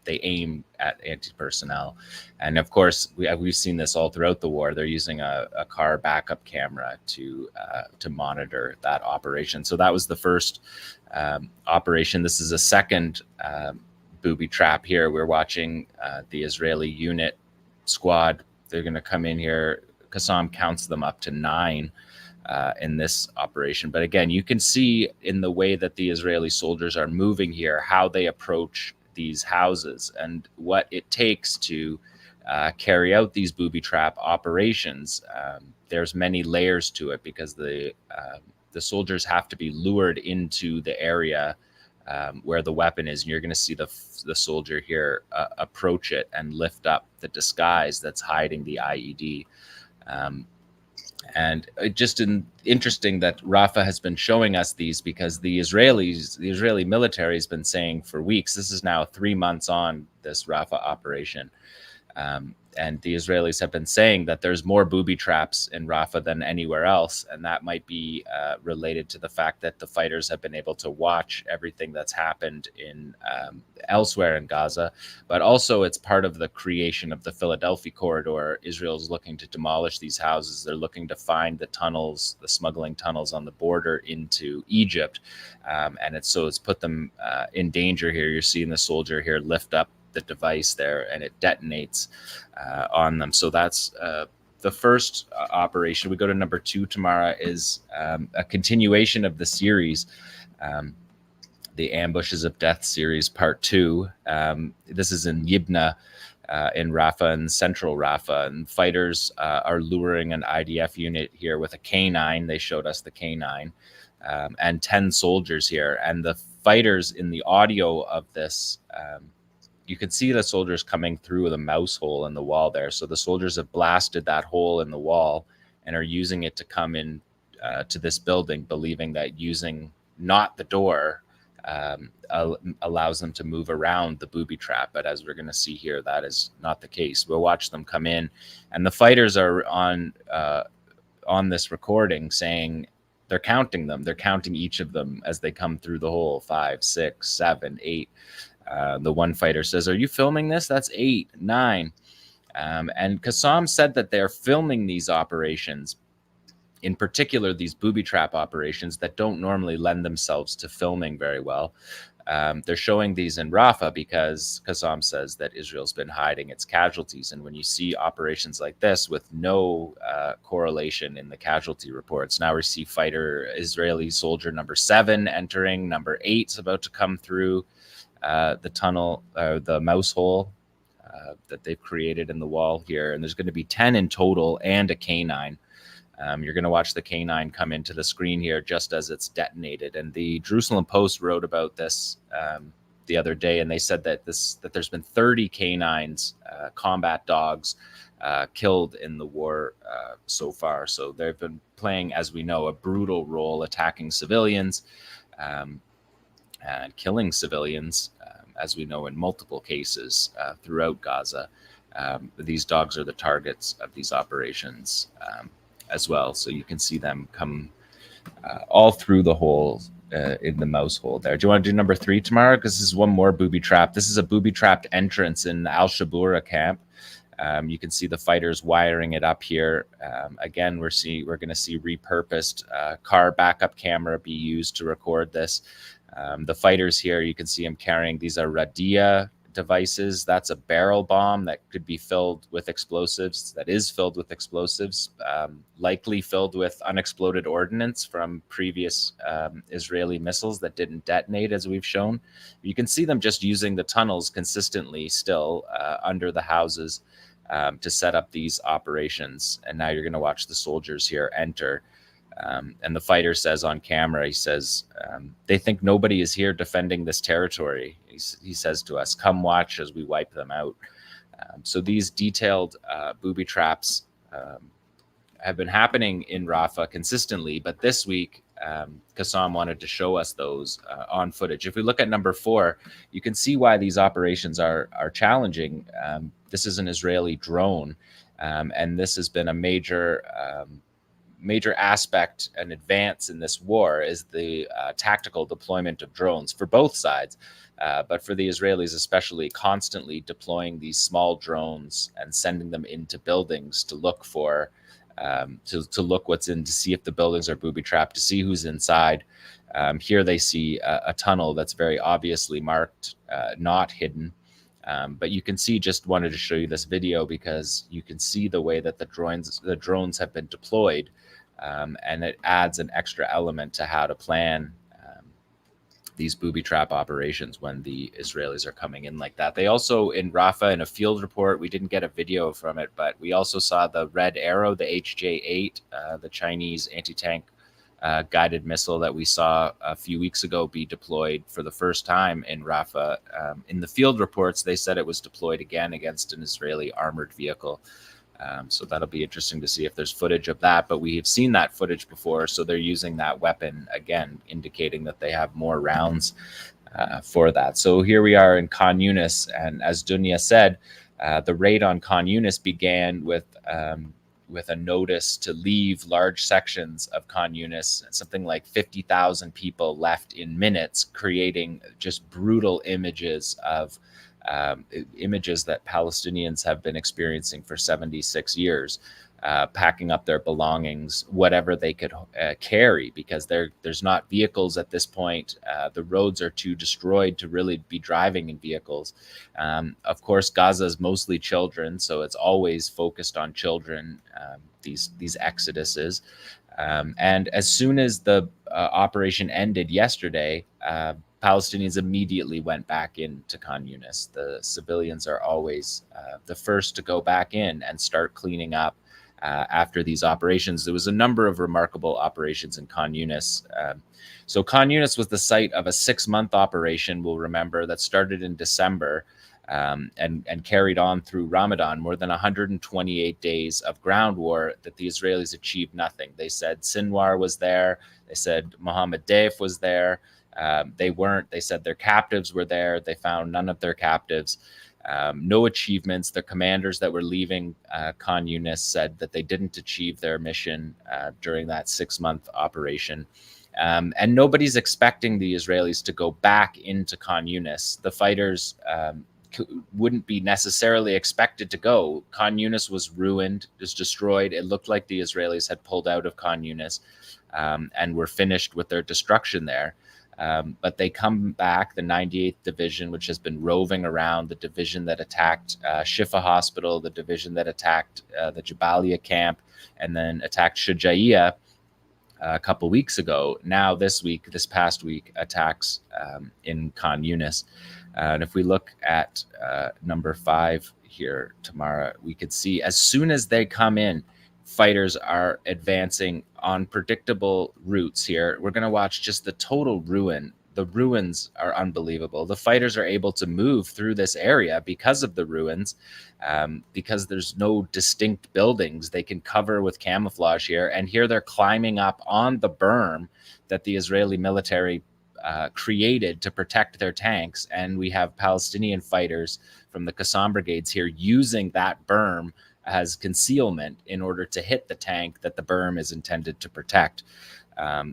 They aim at anti-personnel. And of course, we've seen this all throughout the war. They're using a car backup camera to monitor that operation. So that was the first operation. This is a second booby trap here. We're watching the Israeli unit squad. They're going to come in here. Qassam counts them up to 9. In this operation. But again, you can see in the way that the Israeli soldiers are moving here, how they approach these houses and what it takes to carry out these booby trap operations. There's many layers to it, because the soldiers have to be lured into the area where the weapon is. And you're going to see the soldier here approach it and lift up the disguise that's hiding the IED. And just interesting that Rafah has been showing us these, because the Israeli military has been saying for weeks, this is now 3 months on this Rafah operation. And the Israelis have been saying that there's more booby traps in Rafah than anywhere else. And that might be related to the fact that the fighters have been able to watch everything that's happened in elsewhere in Gaza. But also it's part of the creation of the Philadelphia corridor. Israel's looking to demolish these houses. They're looking to find the tunnels, the smuggling tunnels on the border into Egypt. And it's put them in danger here. You're seeing the soldier here lift up the device there, and it detonates on them. So that's the first operation. We go to number 2 tomorrow, is a continuation of the series, the Ambushes of Death series, part 2. This is in Yibna, in Rafah, and central Rafah, and fighters are luring an IDF unit here with a K9. They showed us the K9, and 10 soldiers here. And the fighters, in the audio of this, you can see the soldiers coming through the mouse hole in the wall there. So the soldiers have blasted that hole in the wall and are using it to come in to this building, believing that using not the door allows them to move around the booby trap. But as we're going to see here, that is not the case. We'll watch them come in, and the fighters are on this recording saying they're counting them. They're counting each of them as they come through the hole. 5, 6, 7, 8. The one fighter says, "Are you filming this? That's 8, 9." And 𝐓𝐡𝐞 said that they're filming these operations, in particular these booby trap operations that don't normally lend themselves to filming very well. They're showing these in Rafah because 𝐓𝐡𝐞 says that Israel's been hiding its casualties. And when you see operations like this with no correlation in the casualty reports, now we see fighter Israeli soldier number 7 entering, number 8 is about to come through the tunnel, the mouse hole that they've created in the wall here. And there's going to be 10 in total and a K9. You're going to watch the K9 come into the screen here just as it's detonated. And the Jerusalem Post wrote about this the other day, and they said that there's been 30 K9s, combat dogs, killed in the war so far. So they've been playing, as we know, a brutal role, attacking civilians and killing civilians, as we know, in multiple cases throughout Gaza. These dogs are the targets of these operations as well. So you can see them come all through the hole in the mouse hole there. Do you want to do number 3 tomorrow? Because this is one more booby trap. This is a booby trapped entrance in the Al-Shabura camp. You can see the fighters wiring it up here. Again, we're going to see repurposed car backup camera be used to record this. The fighters here, you can see them carrying, these are Radia devices. That's a barrel bomb that could be filled with explosives, that is filled with explosives, likely filled with unexploded ordnance from previous Israeli missiles that didn't detonate, as we've shown. You can see them just using the tunnels consistently still under the houses to set up these operations. And now you're going to watch the soldiers here enter. And the fighter says on camera, he says, they think nobody is here defending this territory. He says to us, "Come watch as we wipe them out." So these detailed booby traps have been happening in Rafah consistently, but this week, 𝐓𝐡𝐞 wanted to show us those on footage. If we look at number 4, you can see why these operations are challenging. This is an Israeli drone, and this has been a major aspect and advance in this war, is the tactical deployment of drones for both sides. But for the Israelis especially, constantly deploying these small drones and sending them into buildings to look for, to look what's in, to see if the buildings are booby trapped, to see who's inside. Here they see a tunnel that's very obviously marked, not hidden. But you can see, just wanted to show you this video because you can see the way that the drones have been deployed, and it adds an extra element to how to plan these booby trap operations when the Israelis are coming in like that. They also, in Rafah, in a field report, we didn't get a video from it, but we also saw the Red Arrow, the HJ-8, the Chinese anti-tank guided missile that we saw a few weeks ago be deployed for the first time in Rafah. In the field reports, they said it was deployed again against an Israeli armored vehicle. So that'll be interesting to see if there's footage of that, but we have seen that footage before, so they're using that weapon again, indicating that they have more rounds for that. So here we are in Khan Yunis, and as Donya said, the raid on Khan Yunis began with a notice to leave large sections of Khan Yunis. Something like 50,000 people left in minutes, creating just brutal images of images that Palestinians have been experiencing for 76 years, packing up their belongings, whatever they could carry, because there's not vehicles at this point. The roads are too destroyed to really be driving in vehicles. Of course, Gaza is mostly children, so it's always focused on children, these exoduses. And as soon as the operation ended yesterday, Palestinians immediately went back into Khan Yunis. The civilians are always the first to go back in and start cleaning up after these operations. There was a number of remarkable operations in Khan Yunis. So Khan Yunis was the site of a 6-month operation, we'll remember, that started in December and carried on through Ramadan, more than 128 days of ground war that the Israelis achieved nothing. They said Sinwar was there. They said Mohammed Deif was there. They weren't. They said their captives were there. They found none of their captives. No achievements. The commanders that were leaving Khan Yunis said that they didn't achieve their mission during that 6-month operation. And nobody's expecting the Israelis to go back into Khan Yunis. The fighters wouldn't be necessarily expected to go. Khan Yunis was ruined, was destroyed. It looked like the Israelis had pulled out of Khan Yunis and were finished with their destruction there. But they come back, the 98th Division, which has been roving around, the division that attacked Shifa Hospital, the division that attacked the Jabalia camp, and then attacked Shujaiya a couple weeks ago. Now this past week, attacks in Khan Yunis. And if we look at number 5 here, Tamara, we could see as soon as they come in, fighters are advancing on predictable routes here. We're going to watch just the total ruin. The ruins are unbelievable. The fighters are able to move through this area because of the ruins, because there's no distinct buildings they can cover with camouflage here. And here they're climbing up on the berm that the Israeli military created to protect their tanks. And we have Palestinian fighters from the Qassam brigades here using that berm as concealment in order to hit the tank that the berm is intended to protect.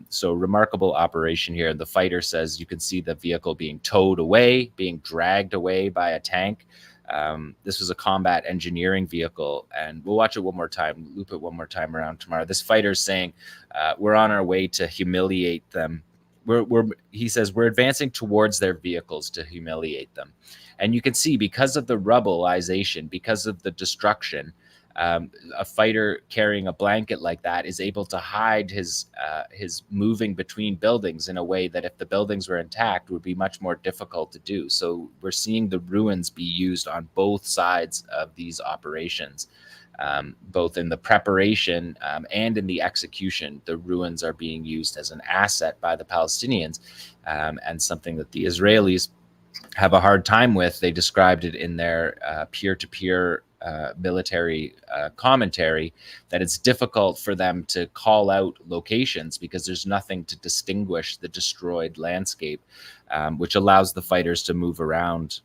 So remarkable operation here. The fighter says you can see the vehicle being towed away, being dragged away by a tank. This was a combat engineering vehicle, and we'll watch it one more time, loop it one more time around tomorrow. This fighter's saying we're on our way to humiliate them. He says we're advancing towards their vehicles to humiliate them. And you can see, because of the rubbleization, because of the destruction, a fighter carrying a blanket like that is able to hide his moving between buildings in a way that if the buildings were intact would be much more difficult to do. So we're seeing the ruins be used on both sides of these operations, both in the preparation and in the execution. The ruins are being used as an asset by the Palestinians, and something that the Israelis have a hard time with. They described it in their peer-to-peer military commentary, that it's difficult for them to call out locations because there's nothing to distinguish the destroyed landscape, which allows the fighters to move around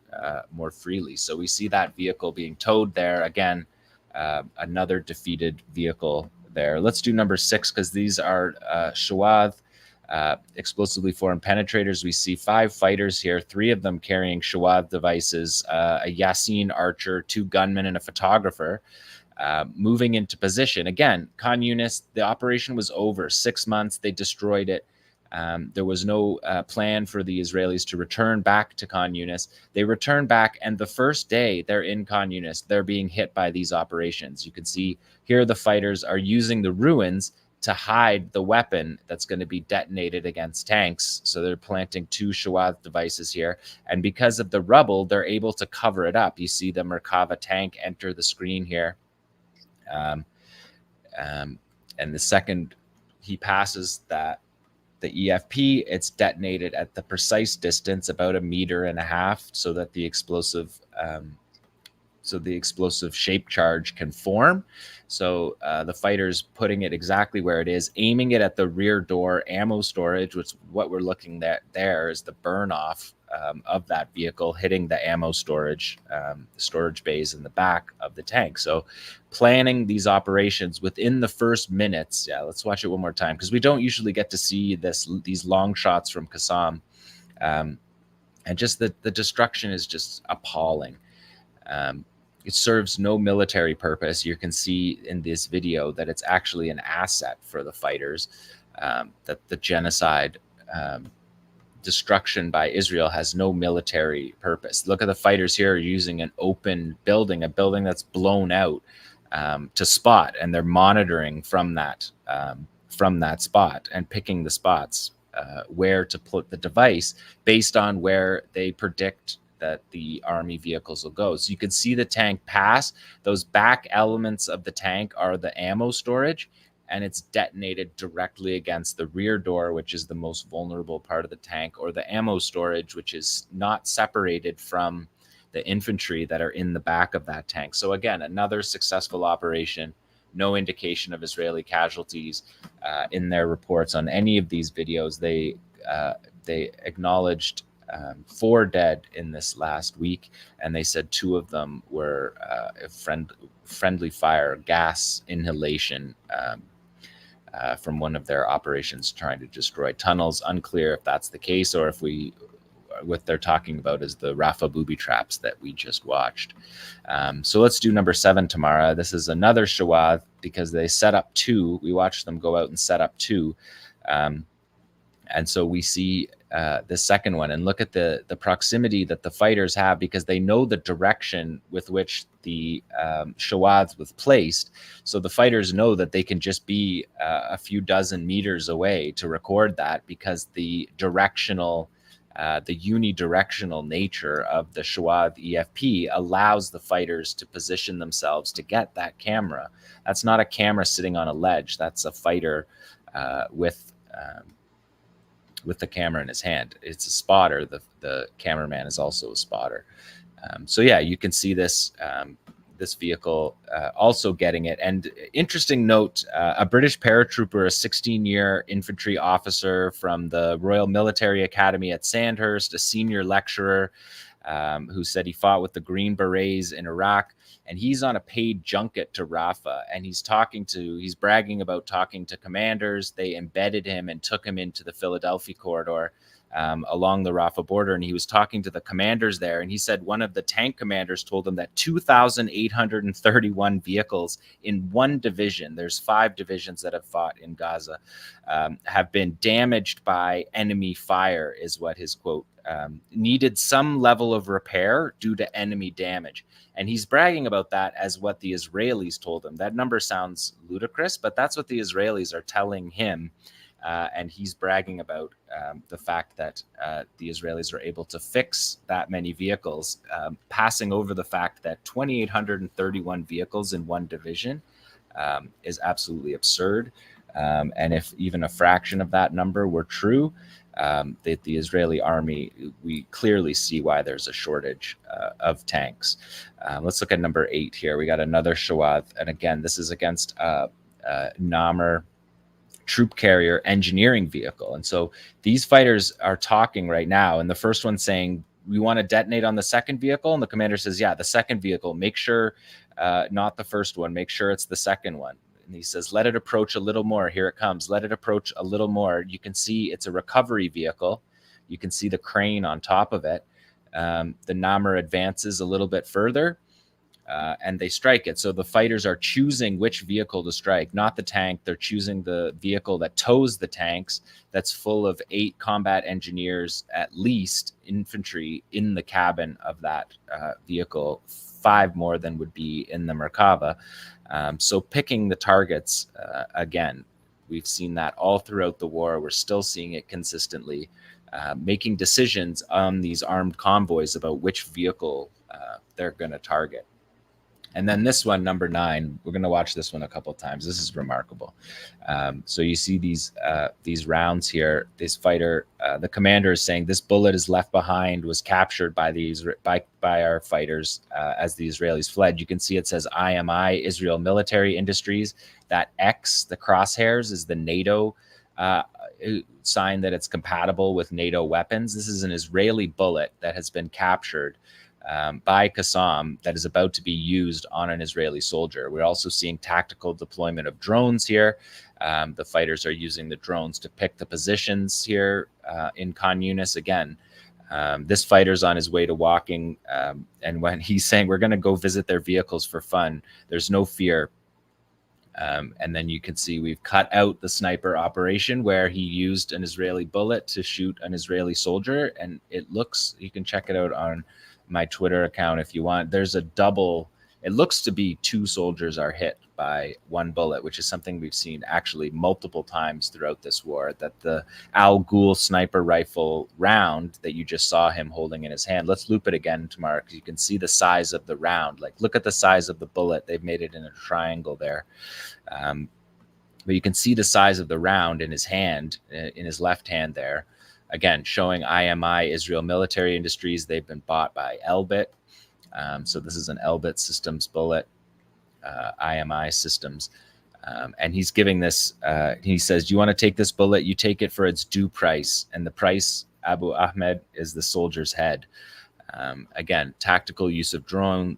more freely. So we see that vehicle being towed there. Again, another defeated vehicle there. Let's do number 6, because these are Shawad, explosively formed penetrators. We see 5 fighters here, 3 of them carrying Shawad devices, a Yasin archer, 2 gunmen, and a photographer, moving into position. Again, Khan Yunis, the operation was over. 6 months, they destroyed it. There was no plan for the Israelis to return back to Khan Yunis. They return back, and the first day they're in Khan Yunis, they're being hit by these operations. You can see here the fighters are using the ruins to hide the weapon that's going to be detonated against tanks. So they're planting 2 Shawad devices here. And because of the rubble, they're able to cover it up. You see the Merkava tank enter the screen here. And the second he passes the EFP, it's detonated at the precise distance, about 1.5 meters, so that the explosive shape charge can form. So the fighter's putting it exactly where it is, aiming it at the rear door ammo storage, which what we're looking at there is the burn off of that vehicle hitting the ammo storage, the storage bays in the back of the tank. So planning these operations within the first minutes. Yeah, let's watch it one more time, because we don't usually get to see these long shots from Qassam. And just the destruction is just appalling. It serves no military purpose. You can see in this video that it's actually an asset for the fighters, that the genocide destruction by Israel has no military purpose. Look at the fighters here using an open building, a building that's blown out, to spot, and they're monitoring from that spot and picking the spots where to put the device based on where they predict that the army vehicles will go. So you can see the tank pass. Those back elements of the tank are the ammo storage, and it's detonated directly against the rear door, which is the most vulnerable part of the tank, or the ammo storage, which is not separated from the infantry that are in the back of that tank. So again, another successful operation. No indication of Israeli casualties in their reports on any of these videos. They acknowledged 4 dead in this last week, and they said 2 of them were friendly fire, gas inhalation from one of their operations trying to destroy tunnels. Unclear if that's the case, or if what they're talking about is the Rafah booby traps that we just watched. So let's do number 7, Tamara. This is another Shawad because they set up 2. We watched them go out and set up 2. And so we see the second one, and look at the proximity that the fighters have, because they know the direction with which the Shawads was placed. So the fighters know that they can just be a few dozen meters away to record that, because the unidirectional nature of the Shawad EFP allows the fighters to position themselves to get that camera. That's not a camera sitting on a ledge. That's a fighter with the camera in his hand. It's a spotter. The cameraman is also a spotter. So yeah, you can see this this vehicle also getting it. And interesting note, a British paratrooper, a 16-year infantry officer from the Royal Military Academy at Sandhurst, a senior lecturer who said he fought with the Green Berets in Iraq, and he's on a paid junket to Rafah, and he's bragging about talking to commanders. They embedded him and took him into the Philadelphia corridor along the Rafah border, and he was talking to the commanders there, and he said one of the tank commanders told him that 2,831 vehicles in one division, there's 5 divisions that have fought in Gaza, have been damaged by enemy fire, is what his quote, needed some level of repair due to enemy damage. And he's bragging about that as what the Israelis told him. That number sounds ludicrous, but that's what the Israelis are telling him. And he's bragging about the fact that the Israelis are able to fix that many vehicles, passing over the fact that 2,831 vehicles in one division is absolutely absurd. And if even a fraction of that number were true, that the Israeli army, we clearly see why there's a shortage of tanks. Let's look at number 8 here. We got another Shawad. And again, this is against Namr troop carrier engineering vehicle. And so these fighters are talking right now, and the first one's saying, we want to detonate on the second vehicle, and the commander says, yeah, the second vehicle, make sure not the first one, make sure it's the second one. And he says, let it approach a little more. Here it comes. Let it approach a little more. You can see it's a recovery vehicle. You can see the crane on top of it. The Namr advances a little bit further, and they strike it. So the fighters are choosing which vehicle to strike, not the tank. They're choosing the vehicle that tows the tanks, that's full of 8 combat engineers, at least infantry in the cabin of that vehicle, 5 more than would be in the Merkava. So picking the targets, again, we've seen that all throughout the war. We're still seeing it consistently, making decisions on these armed convoys about which vehicle they're going to target. And then this one, number 9, we're going to watch this one a couple of times. This is remarkable. So you see these rounds here. This fighter, the commander is saying, this bullet is left behind, was captured by our fighters as the Israelis fled. You can see it says IMI, Israel Military Industries. That X, the crosshairs, is the NATO sign that it's compatible with NATO weapons. This is an Israeli bullet that has been captured by Qassam that is about to be used on an Israeli soldier. We're also seeing tactical deployment of drones here. The fighters are using the drones to pick the positions here in Khan Yunis. Again, This fighter's on his way to walking, and when he's saying we're going to go visit their vehicles for fun, there's no fear. And then you can see we've cut out the sniper operation where he used an Israeli bullet to shoot an Israeli soldier. And it looks, you can check it out on my Twitter account if you want. There's a double, it looks to be 2 soldiers are hit by 1 bullet, which is something we've seen actually multiple times throughout this war, that the Al-Ghul sniper rifle round that you just saw him holding in his hand, let's loop it again tomorrow, because you can see the size of the round. Like, look at the size of the bullet. They've made it in a triangle there. But you can see the size of the round in his hand, in his left hand there. Again, showing IMI, Israel Military Industries. They've been bought by Elbit. So this is an Elbit Systems bullet. IMI Systems, and he's giving this, he says, do you want to take this bullet? You take it for its due price, and the price, Abu Ahmed, is the soldier's head. Again, tactical use of the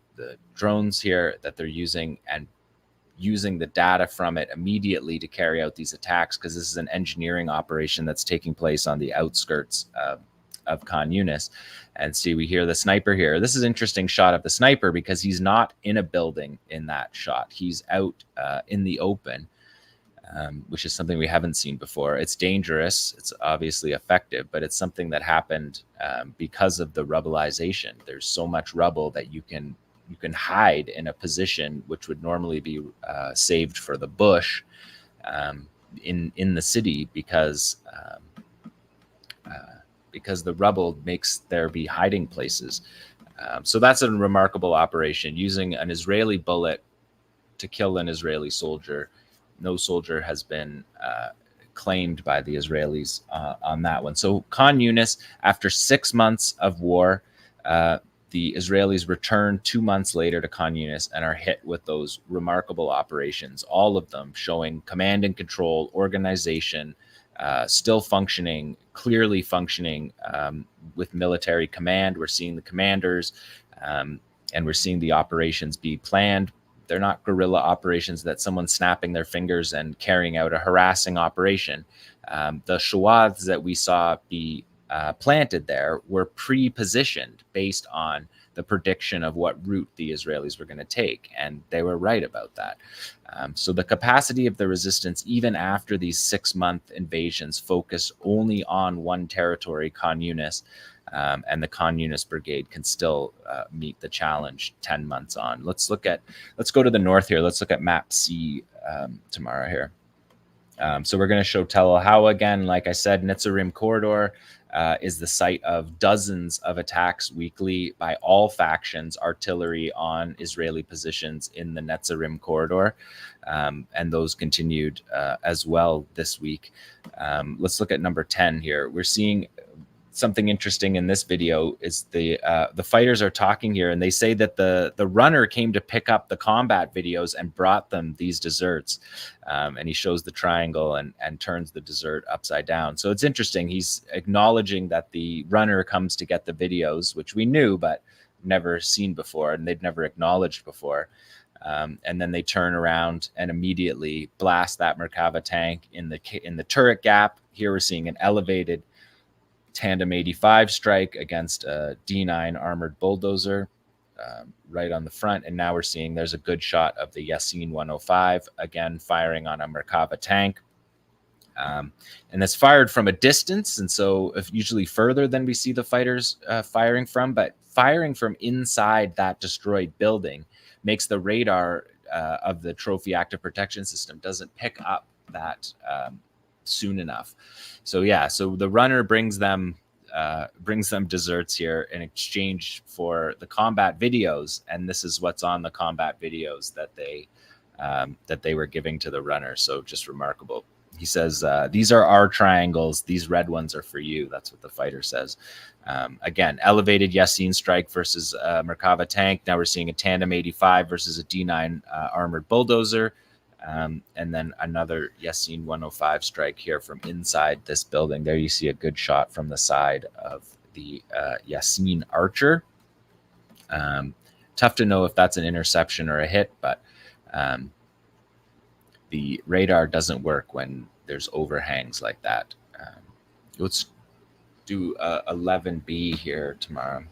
drones here that they're using, and using the data from it immediately to carry out these attacks, because this is an engineering operation that's taking place on the outskirts of Khan Yunis. And see, we hear the sniper here. This is an interesting shot of the sniper because he's not in a building in that shot. He's out in the open, which is something we haven't seen before. It's dangerous. It's obviously effective, but it's something that happened because of the rubbleization. There's so much rubble that you can hide in a position which would normally be saved for the bush in the city, because the rubble makes there be hiding places. So that's a remarkable operation, using an Israeli bullet to kill an Israeli soldier. No soldier has been claimed by the Israelis on that one. So Khan Yunis, after 6 months of war, the Israelis return 2 months later to Khan Yunis and are hit with those remarkable operations, all of them showing command and control, organization, still functioning, clearly functioning with military command. We're seeing the commanders, and we're seeing the operations be planned. They're not guerrilla operations that someone's snapping their fingers and carrying out a harassing operation. The shawads that we saw be planted there were pre-positioned based on the prediction of what route the Israelis were going to take, and they were right about that. So the capacity of the resistance, even after these 6-month invasions, focus only on one territory, Khan Yunis, and the Khan Yunis brigade can still meet the challenge 10 months on. Let's go to the north here. Let's look at map C tomorrow here. So we're going to show Tel al-Hawa again. Like I said, Netzarim corridor is the site of dozens of attacks weekly by all factions, artillery on Israeli positions in the Netzarim corridor. And those continued as well this week. Let's look at number 10 here. We're seeing something interesting in this video is the fighters are talking here, and they say that the runner came to pick up the combat videos and brought them these desserts. And he shows the triangle and turns the dessert upside down. So it's interesting. He's acknowledging that the runner comes to get the videos, which we knew but never seen before, and they'd never acknowledged before. And then they turn around and immediately blast that Merkava tank in the turret gap. Here we're seeing an elevated Tandem 85 strike against a D9 armored bulldozer right on the front. And now we're seeing there's a good shot of the Yassin 105, again firing on a Merkava tank. And that's fired from a distance, and so usually further than we see the fighters firing from. But firing from inside that destroyed building makes the radar of the Trophy Active Protection System doesn't pick up that soon enough. So yeah, so the runner brings them desserts here in exchange for the combat videos, and this is what's on the combat videos that they were giving to the runner. So just remarkable. He says, these are our triangles, these red ones are for you. That's what the fighter says. Again, elevated Yassin strike versus Merkava tank. Now we're seeing a Tandem 85 versus a D9 armored bulldozer. And then another Yassin 105 strike here from inside this building. There you see a good shot from the side of the Yassin Archer. Tough to know if that's an interception or a hit, but the radar doesn't work when there's overhangs like that. Let's do 11B here tomorrow.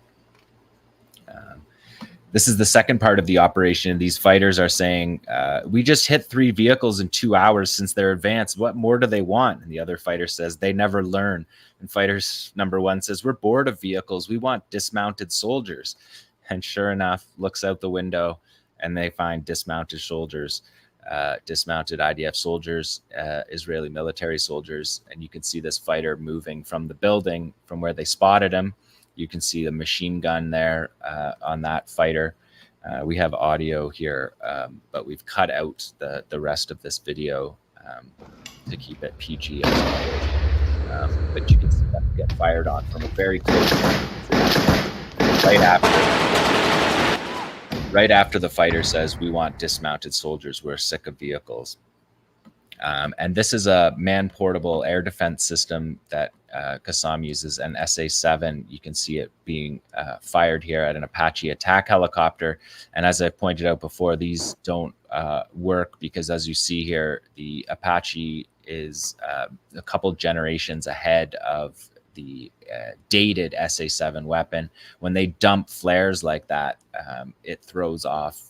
This is the second part of the operation. These fighters are saying, we just hit 3 vehicles in 2 hours since their advance. What more do they want? And the other fighter says, they never learn. And fighters number 1 says, we're bored of vehicles. We want dismounted soldiers. And sure enough, looks out the window and they find dismounted soldiers, dismounted IDF soldiers, Israeli military soldiers. And you can see this fighter moving from the building from where they spotted him. You can see the machine gun there on that fighter. We have audio here, but we've cut out the rest of this video to keep it PG. But you can see them get fired on from a very close right after the fighter says, we want dismounted soldiers. We're sick of vehicles. And this is a man-portable air defense system that 𝐶𝐤𝐿 uses, an SA-7. You can see it being fired here at an Apache attack helicopter. And as I pointed out before, these don't work because, as you see here, the Apache is a couple generations ahead of the dated SA-7 weapon. When they dump flares like that, it throws off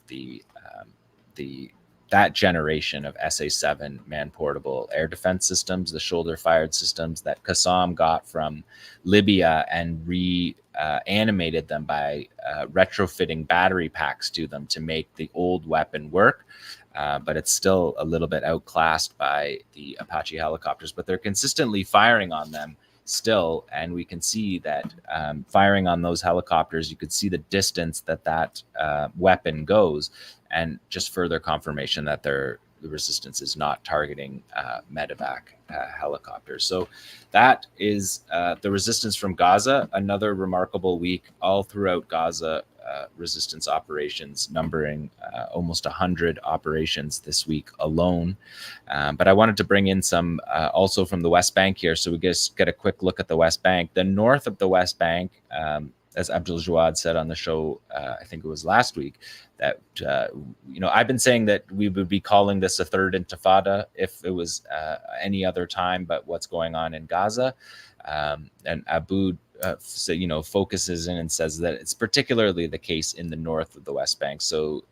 that generation of SA-7 man-portable air defense systems, the shoulder-fired systems that 𝐶𝐤𝐿 got from Libya and reanimated them by retrofitting battery packs to them to make the old weapon work. But it's still a little bit outclassed by the Apache helicopters, but they're consistently firing on them still. And we can see that firing on those helicopters, you could see the distance that weapon goes. And just further confirmation that the resistance is not targeting medevac helicopters. So that is the resistance from Gaza. Another remarkable week all throughout Gaza, resistance operations numbering almost 100 operations this week alone. But I wanted to bring in some also from the West Bank here. So we just get a quick look at the West Bank. The north of the West Bank, as Abdul Jawad said on the show, I think it was last week, that, I've been saying that we would be calling this a third intifada if it was any other time, but what's going on in Gaza. And Abu focuses in and says that it's particularly the case in the north of the West Bank. So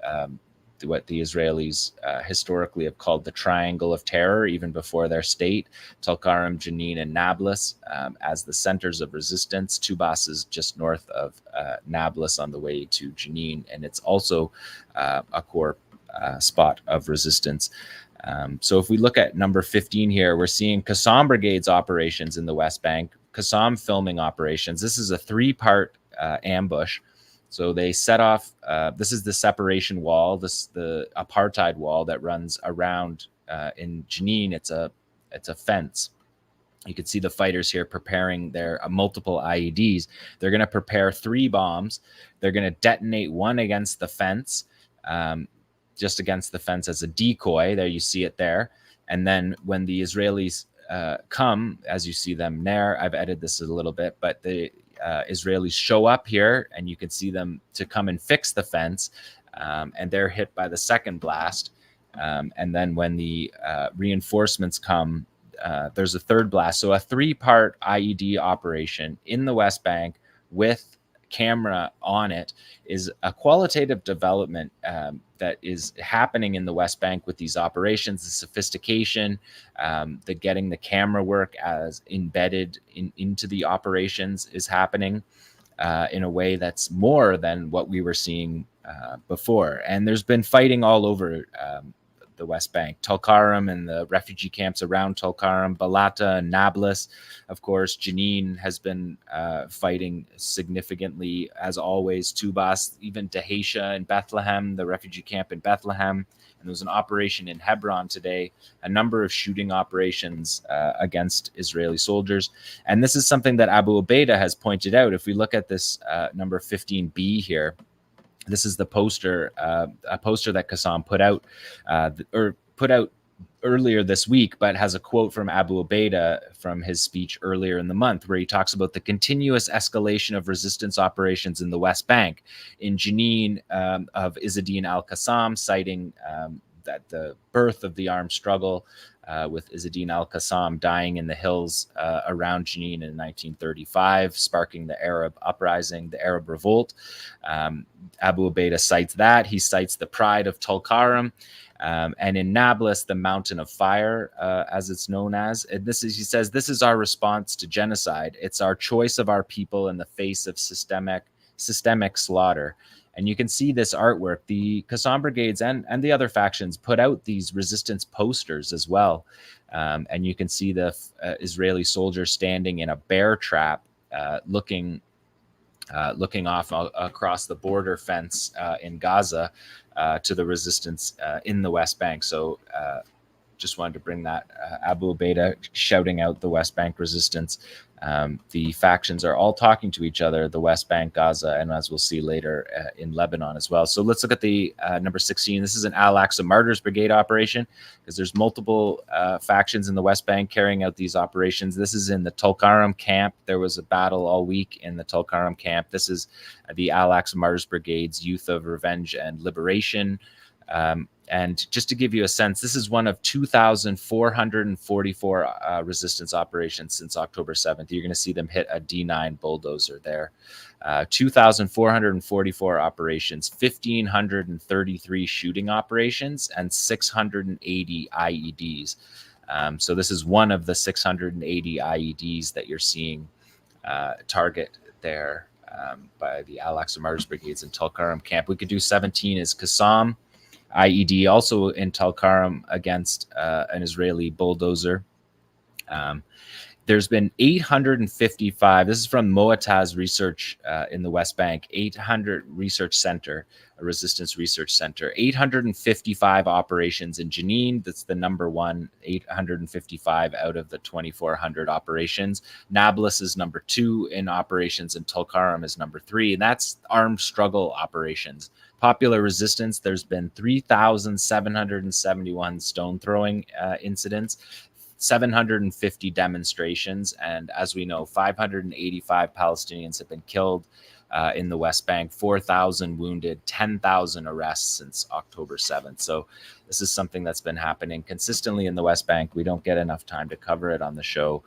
what the Israelis historically have called the Triangle of Terror, even before their state, Tulkarem, Jenin, and Nablus as the centers of resistance. Tubas is just north of Nablus on the way to Jenin, and it's also a core spot of resistance. So if we look at number 15 here, we're seeing 𝐶𝐤𝐿 Brigade's operations in the West Bank, 𝐶𝐤𝐿 filming operations. This is a 3-part ambush. So they set off, this is the separation wall, the apartheid wall that runs around in Jenin. It's a fence. You can see the fighters here preparing their multiple IEDs. They're going to prepare 3 bombs. They're going to detonate one against the fence, just against the fence as a decoy. There, you see it there. And then when the Israelis come, as you see them there, I've edited this a little bit, but the Israelis show up here and you can see them to come and fix the fence, and they're hit by the second blast. And then when the reinforcements come, there's a third blast. So a 3-part IED operation in the West Bank with camera on it is a qualitative development that is happening in the West Bank with these operations. The sophistication, the getting the camera work as embedded into the operations is happening in a way that's more than what we were seeing before. And there's been fighting all over the West Bank, Tulkarem and the refugee camps around Tulkarem, Balata and Nablus. Of course, Jenin has been fighting significantly, as always. Tubas, even Dheisheh in Bethlehem, the refugee camp in Bethlehem. And there was an operation in Hebron today, a number of shooting operations against Israeli soldiers. And this is something that Abu Ubaidah has pointed out. If we look at this number 15B here, this is the poster, a poster that 𝐶𝐤𝐿 put out earlier this week, but has a quote from Abu Ubaidah from his speech earlier in the month, where he talks about the continuous escalation of resistance operations in the West Bank. In Jenin, of Izz ad-Din al-Qassam, citing that the birth of the armed struggle, with Izzeddin al-Qassam dying in the hills around Jenin in 1935, sparking the Arab uprising, the Arab revolt. Abu Ubaidah cites that. He cites the pride of Tulkarm. And in Nablus, the Mountain of Fire, as it's known as. And he says, this is our response to genocide. It's our choice of our people in the face of systemic slaughter. And you can see this artwork. The Qassam brigades and the other factions put out these resistance posters as well. And you can see the Israeli soldiers standing in a bear trap, looking off across the border fence in Gaza to the resistance in the West Bank. So just wanted to bring that. Abu Ubaidah shouting out the West Bank resistance. The factions are all talking to each other, the West Bank, Gaza, and as we'll see later in Lebanon as well. So let's look at the number 16. This is an Al-Aqsa Martyrs Brigade operation, because there's multiple factions in the West Bank carrying out these operations. This is in the Tulkarm camp. There was a battle all week in the Tulkarm camp. This is the Al-Aqsa Martyrs Brigade's Youth of Revenge and Liberation. And just to give you a sense, this is one of 2,444 resistance operations since October 7th. You're going to see them hit a D9 bulldozer there. 2,444 operations, 1,533 shooting operations, and 680 IEDs. So this is one of the 680 IEDs that you're seeing target there by the Al-Aqsa Martyrs Brigades in Tulkarm camp. We could do 17 as Qassam IED, also in Tulkarm against an Israeli bulldozer. There's been 855, this is from Moataz Research in the West Bank, 800 Research Center, a resistance research center, 855 operations in Jenin. That's the number one, 855 out of the 2,400 operations. Nablus is number 2 in operations, and Tulkarm is number 3, and that's armed struggle operations. Popular resistance, there's been 3,771 stone throwing incidents, 750 demonstrations, and as we know, 585 Palestinians have been killed in the West Bank, 4,000 wounded, 10,000 arrests since October 7th. So this is something that's been happening consistently in the West Bank. We don't get enough time to cover it on the show,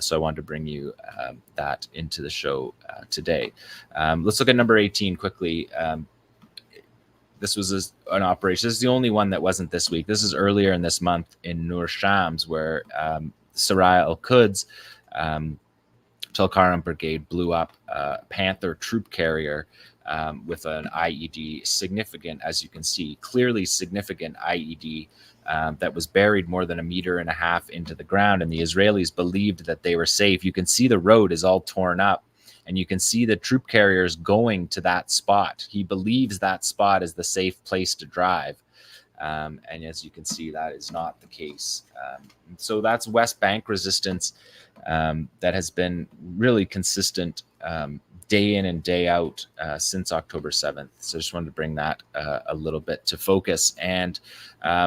so I wanted to bring you that into the show today. Let's look at number 18 quickly. This was an operation. This is the only one that wasn't this week. This is earlier in this month in Nur Shams, where Saraya al-Quds Tulkarm Brigade blew up a Panther troop carrier with an IED, significant, as you can see, clearly significant IED that was buried more than 1.5 meters into the ground. And the Israelis believed that they were safe. You can see the road is all torn up, and you can see the troop carriers going to that spot. He believes that spot is the safe place to drive. And as you can see, that is not the case. So that's West Bank resistance that has been really consistent day in and day out since October 7th. So I just wanted to bring that a little bit to focus. And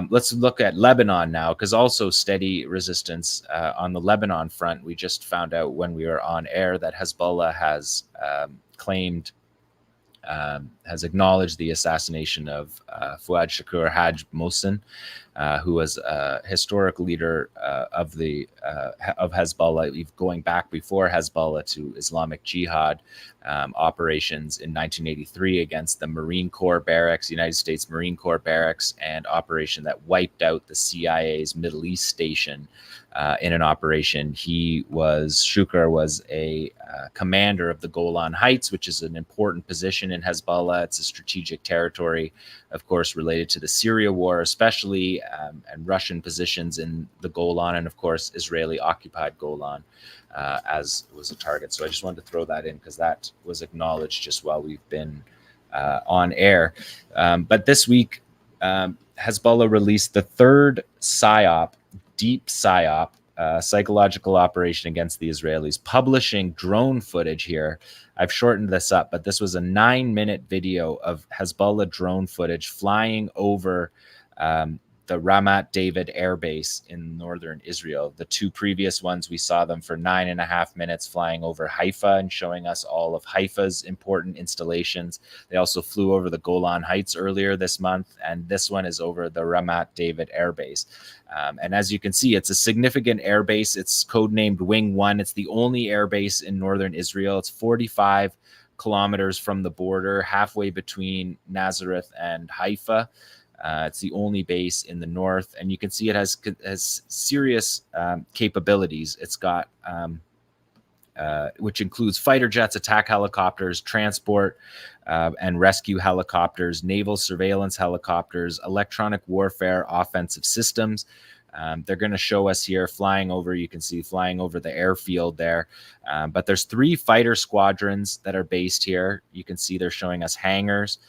let's look at Lebanon now, because also steady resistance on the Lebanon front. We just found out when we were on air that Hezbollah has claimed, has acknowledged the assassination of Fouad Shakur Haj Mohsen, who was a historic leader of Hezbollah, going back before Hezbollah to Islamic Jihad operations in 1983 against the Marine Corps barracks, United States Marine Corps barracks, and operation that wiped out the CIA's Middle East station in an operation. Shakur was a commander of the Golan Heights, which is an important position in Hezbollah. It's a strategic territory, of course, related to the Syria war, especially, and Russian positions in the Golan, and of course, Israeli occupied Golan as was a target. So I just wanted to throw that in because that was acknowledged just while we've been on air. But this week, Hezbollah released the third PSYOP, deep PSYOP, psychological operation against the Israelis, publishing drone footage here. I've shortened this up, but this was a 9-minute video of Hezbollah drone footage flying over the Ramat David Air Base in northern Israel. The two previous ones, we saw them for 9.5 minutes flying over Haifa and showing us all of Haifa's important installations. They also flew over the Golan Heights earlier this month, and this one is over the Ramat David Air Base. And as you can see, it's a significant air base. It's codenamed Wing 1. It's the only air base in northern Israel. It's 45 kilometers from the border, halfway between Nazareth and Haifa. It's the only base in the north, and you can see it has serious capabilities. It's got, which includes fighter jets, attack helicopters, transport and rescue helicopters, naval surveillance helicopters, electronic warfare offensive systems. They're going to show us here flying over, you can see flying over the airfield there. But there's 3 fighter squadrons that are based here. You can see they're showing us hangars.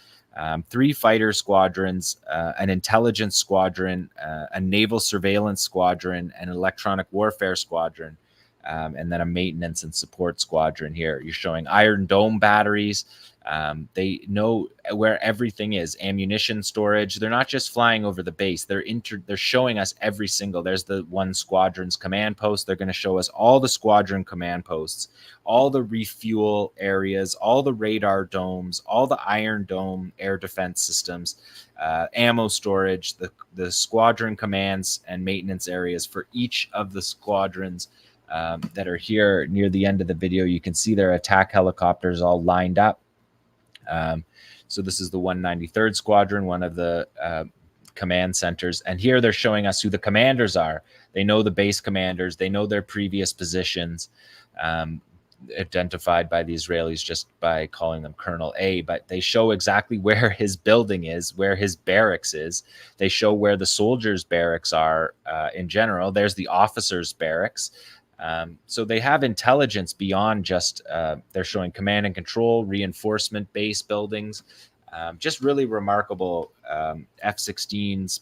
3 fighter squadrons, an intelligence squadron, a naval surveillance squadron, an electronic warfare squadron, and then a maintenance and support squadron here. You're showing Iron Dome batteries. They know where everything is, ammunition storage. They're not just flying over the base. They're showing us every single. There's the one squadron's command post. They're going to show us all the squadron command posts, all the refuel areas, all the radar domes, all the Iron Dome air defense systems, ammo storage, the squadron commands and maintenance areas for each of the squadrons that are here near the end of the video. You can see their attack helicopters all lined up. So this is the 193rd Squadron, one of the command centers. And here they're showing us who the commanders are. They know the base commanders. They know their previous positions, identified by the Israelis just by calling them Colonel A. But they show exactly where his building is, where his barracks is. They show where the soldiers' barracks are in general. There's the officers' barracks. So they have intelligence beyond just, they're showing command and control, reinforcement base buildings, just really remarkable F-16s,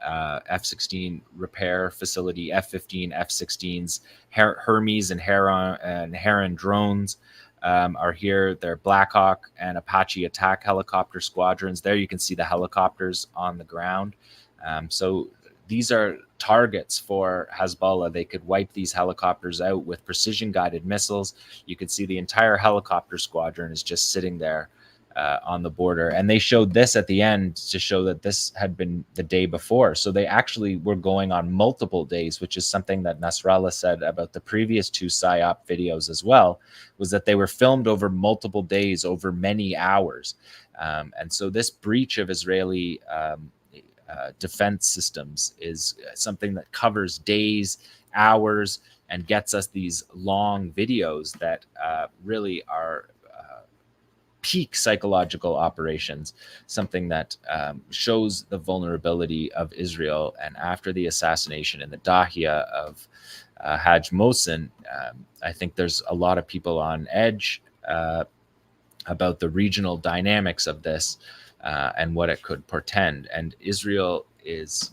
F-16 repair facility, F-15, F-16s, Hermes and Heron drones are here. They're Black Hawk and Apache attack helicopter squadrons. There you can see the helicopters on the ground. So these are targets for Hezbollah. They could wipe these helicopters out with precision-guided missiles. You can see the entire helicopter squadron is just sitting there on the border. And they showed this at the end to show that this had been the day before. So they actually were going on multiple days, which is something that Nasrallah said about the previous 2 PSYOP videos as well, was that they were filmed over multiple days, over many hours. And so this breach of Israeli defense systems is something that covers days, hours, and gets us these long videos that really are peak psychological operations, something that shows the vulnerability of Israel. And after the assassination in the Dahia of Haj Mohsen, I think there's a lot of people on edge about the regional dynamics of this. And what it could portend. And Israel is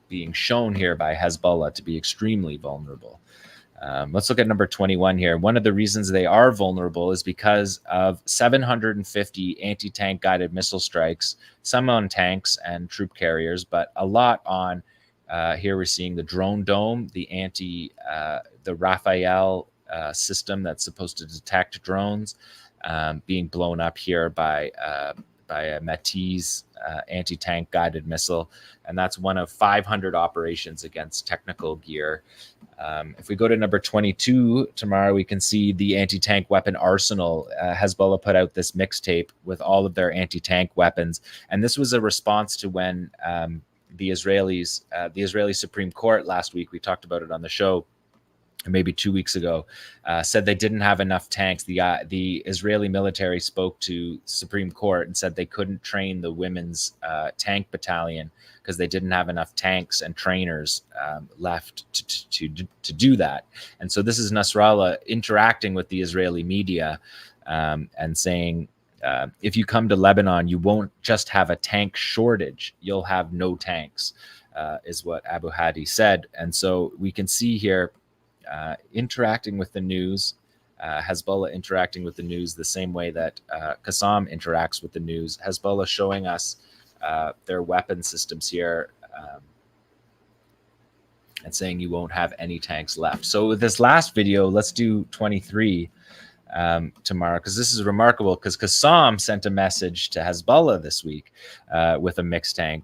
being shown here by Hezbollah to be extremely vulnerable. Let's look at number 21 here. One of the reasons they are vulnerable is because of 750 anti-tank guided missile strikes, some on tanks and troop carriers, but a lot on, here we're seeing the drone dome, the Raphael system that's supposed to detect drones being blown up here by a Métis anti-tank guided missile. And that's one of 500 operations against technical gear. If we go to number 22 tomorrow, we can see the anti-tank weapon arsenal. Hezbollah put out this mixtape with all of their anti-tank weapons. And this was a response to when the Israeli Supreme Court last week, we talked about it on the show, maybe 2 weeks ago, said they didn't have enough tanks. The Israeli military spoke to Supreme Court and said they couldn't train the women's tank battalion because they didn't have enough tanks and trainers left to do that. And so this is Nasrallah interacting with the Israeli media and saying, if you come to Lebanon, you won't just have a tank shortage, you'll have no tanks, is what Abu Hadi said. And so we can see here, interacting with the news, Hezbollah interacting with the news the same way that Qassam interacts with the news. Hezbollah showing us their weapon systems here, and saying you won't have any tanks left. So with this last video, let's do 23 tomorrow, because this is remarkable, because Qassam sent a message to Hezbollah this week with a mixtape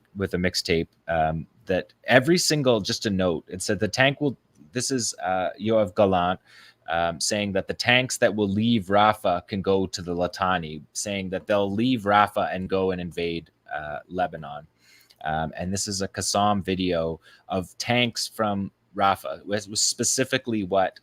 that every single, just a note, it said the tank will, this is 𝐄𝐥𝐿 𝐈𝐧𝐭𝐫𝐨𝐧𝐢 saying that the tanks that will leave Rafah can go to the Litani, saying that they'll leave Rafah and go and invade Lebanon. And this is a Qassam video of tanks from Rafah. It was specifically what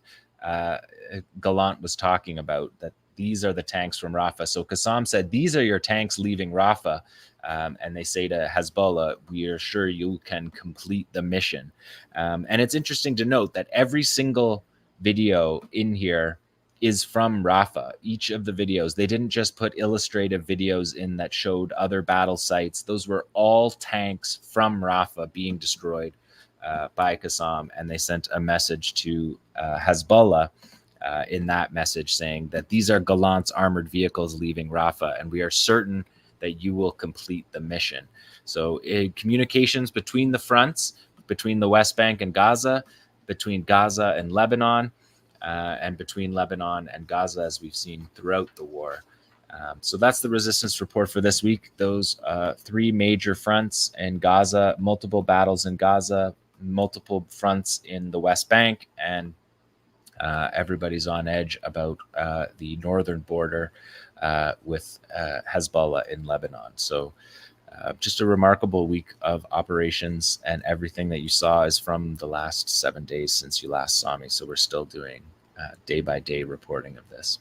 Gallant was talking about, that these are the tanks from Rafah. So Qassam said, these are your tanks leaving Rafah. And they say to Hezbollah, we are sure you can complete the mission. And it's interesting to note that every single video in here is from Rafah. Each of the videos, they didn't just put illustrative videos in that showed other battle sites. Those were all tanks from Rafah being destroyed by Qassam. And they sent a message to Hezbollah in that message saying that these are Gallant's armored vehicles leaving Rafah, and we are certain that you will complete the mission. So communications between the fronts, between the West Bank and Gaza, between Gaza and Lebanon, and between Lebanon and Gaza, as we've seen throughout the war. So that's the resistance report for this week. Those three major fronts in Gaza, multiple battles in Gaza, multiple fronts in the West Bank, and everybody's on edge about the northern border with Hezbollah in Lebanon. So just a remarkable week of operations, and everything that you saw is from the last 7 days since you last saw me. So we're still doing day-by-day reporting of this.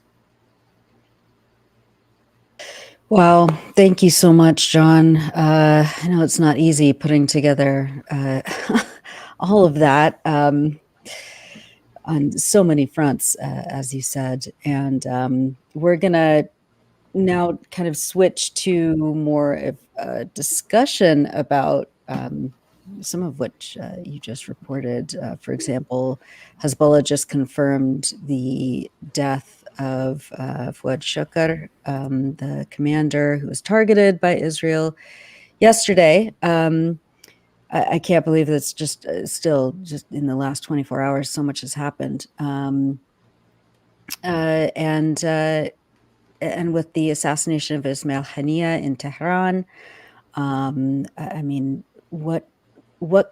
Wow. Thank you so much, Jon. I know it's not easy putting together all of that on so many fronts, as you said. And we're going to now kind of switch to more of a discussion about some of which you just reported. For example, Hezbollah just confirmed the death of 𝐓𝐡𝐞 𝐄𝐥𝐿, the commander who was targeted by Israel yesterday. I can't believe that's just still just in the last 24 hours, so much has happened. And with the assassination of Ismail Haniyeh in Tehran, I mean, what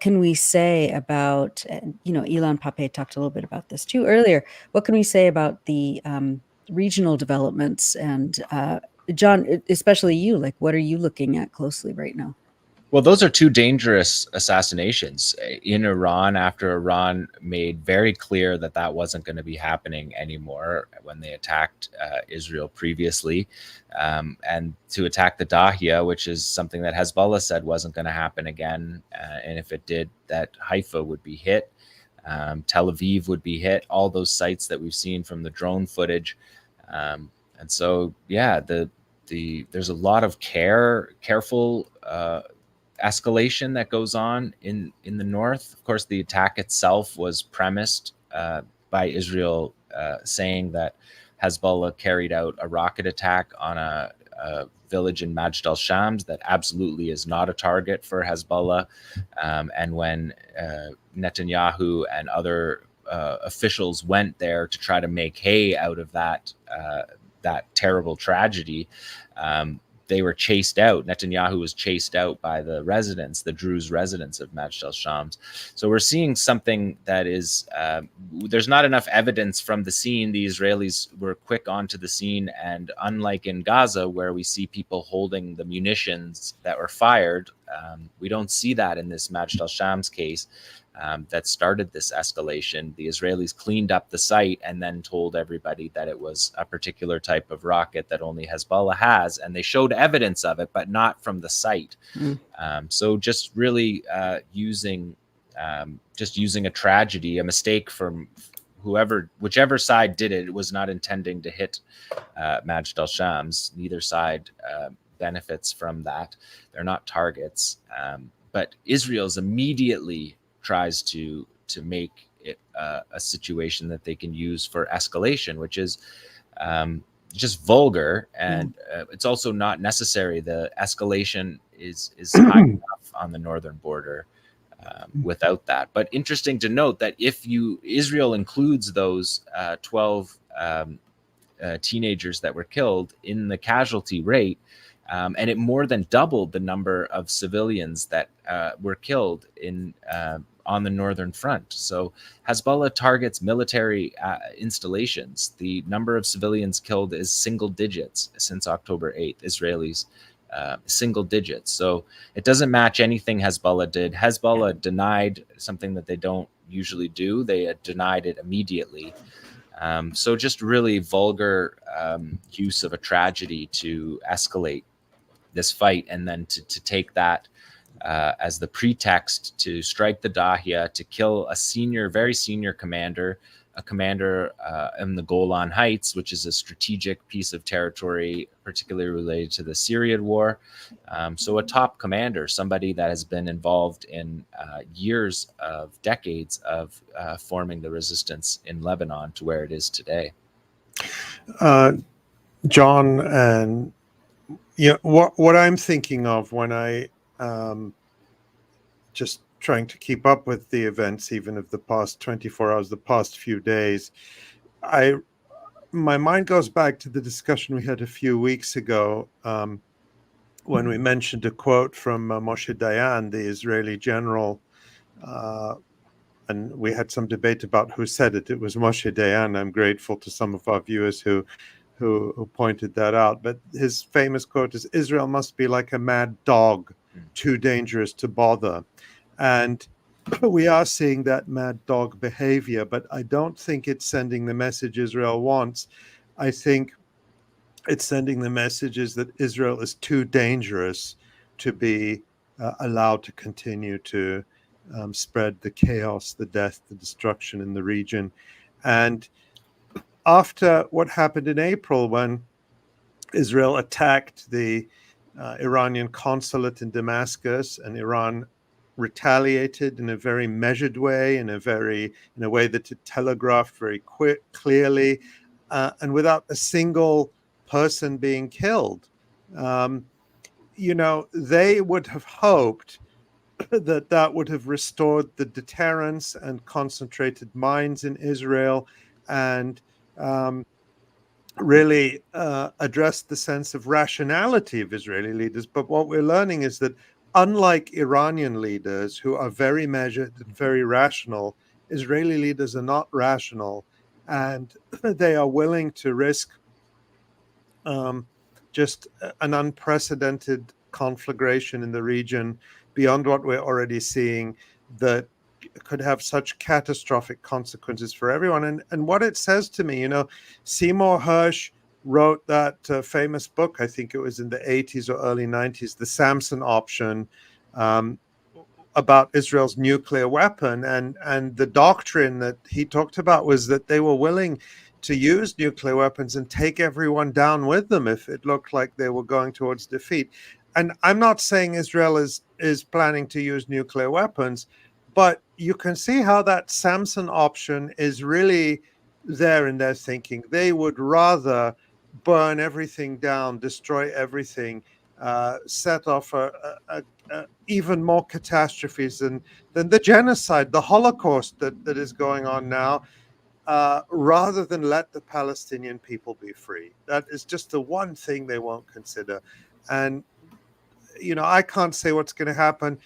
can we say about, Ilan Pappé talked a little bit about this too earlier. What can we say about the regional developments? And Jon, especially you, like, what are you looking at closely right now? Well, those are two dangerous assassinations in Iran, after Iran made very clear that that wasn't going to be happening anymore when they attacked Israel previously, and to attack the Dahia, which is something that Hezbollah said wasn't going to happen again. And if it did, that Haifa would be hit, Tel Aviv would be hit, all those sites that we've seen from the drone footage. And so, yeah, there's a lot of careful escalation that goes on in the north. Of course, the attack itself was premised by Israel saying that Hezbollah carried out a rocket attack on a village in Majd al-Shams that absolutely is not a target for Hezbollah. And when Netanyahu and other officials went there to try to make hay out of that terrible tragedy, they were chased out. Netanyahu was chased out by the Druze residents of Majd al-Shams. So we're seeing something that is, there's not enough evidence from the scene. The Israelis were quick onto the scene, and unlike in Gaza, where we see people holding the munitions that were fired, we don't see that in this Majd al-Shams case. That started this escalation. The Israelis cleaned up the site and then told everybody that it was a particular type of rocket that only Hezbollah has, and they showed evidence of it, but not from the site. So just really using a tragedy, a mistake from whichever side did it. It was not intending to hit Majd al-Shams. Neither side benefits from that. They're not targets. But Israel's immediately tries to make it a situation that they can use for escalation, which is just vulgar, and it's also not necessary. The escalation is high enough on the northern border without that. But interesting to note that if Israel includes those 12 teenagers that were killed in the casualty rate, and it more than doubled the number of civilians that were killed on the northern front. So Hezbollah targets military installations. The number of civilians killed is single digits since October 8th, Israelis. Single digits. So it doesn't match anything Hezbollah did. Hezbollah denied something that they don't usually do. They denied it immediately. So just really vulgar use of a tragedy to escalate this fight, and then to take that as the pretext to strike the Dahia, to kill a very senior commander, a commander in the Golan Heights, which is a strategic piece of territory, particularly related to the Syrian war. So a top commander, somebody that has been involved in decades of forming the resistance in Lebanon to where it is today. John, and what I'm thinking of when I just trying to keep up with the events, even of the past 24 hours, the past few days, my mind goes back to the discussion we had a few weeks ago when we mentioned a quote from Moshe Dayan, the Israeli general, and we had some debate about who said it. It was Moshe Dayan. I'm grateful to some of our viewers who pointed that out. But his famous quote is, "Israel must be like a mad dog, too dangerous to bother." And we are seeing that mad dog behavior, but I don't think it's sending the message Israel wants. I think it's sending the messages that Israel is too dangerous to be allowed to continue to spread the chaos, the death, the destruction in the region. And after what happened in April, when Israel attacked the Iranian consulate in Damascus, and Iran retaliated in a very measured way, in a way that it telegraphed very clearly, and without a single person being killed. They would have hoped that would have restored the deterrence and concentrated minds in Israel, and really addressed the sense of rationality of Israeli leaders. But what we're learning is that unlike Iranian leaders, who are very measured and very rational, Israeli leaders are not rational, and they are willing to risk just an unprecedented conflagration in the region beyond what we're already seeing, that could have such catastrophic consequences for everyone. And what it says to me, Seymour Hersh wrote that famous book, I think it was in the 80s or early 90s, The Samson Option, about Israel's nuclear weapon. And the doctrine that he talked about was that they were willing to use nuclear weapons and take everyone down with them if it looked like they were going towards defeat. And I'm not saying Israel is planning to use nuclear weapons, but you can see how that Samson option is really there in their thinking. They would rather burn everything down, destroy everything, set off even more catastrophes than the genocide, the Holocaust that is going on now, rather than let the Palestinian people be free. That is just the one thing they won't consider. And, I can't say what's going to happen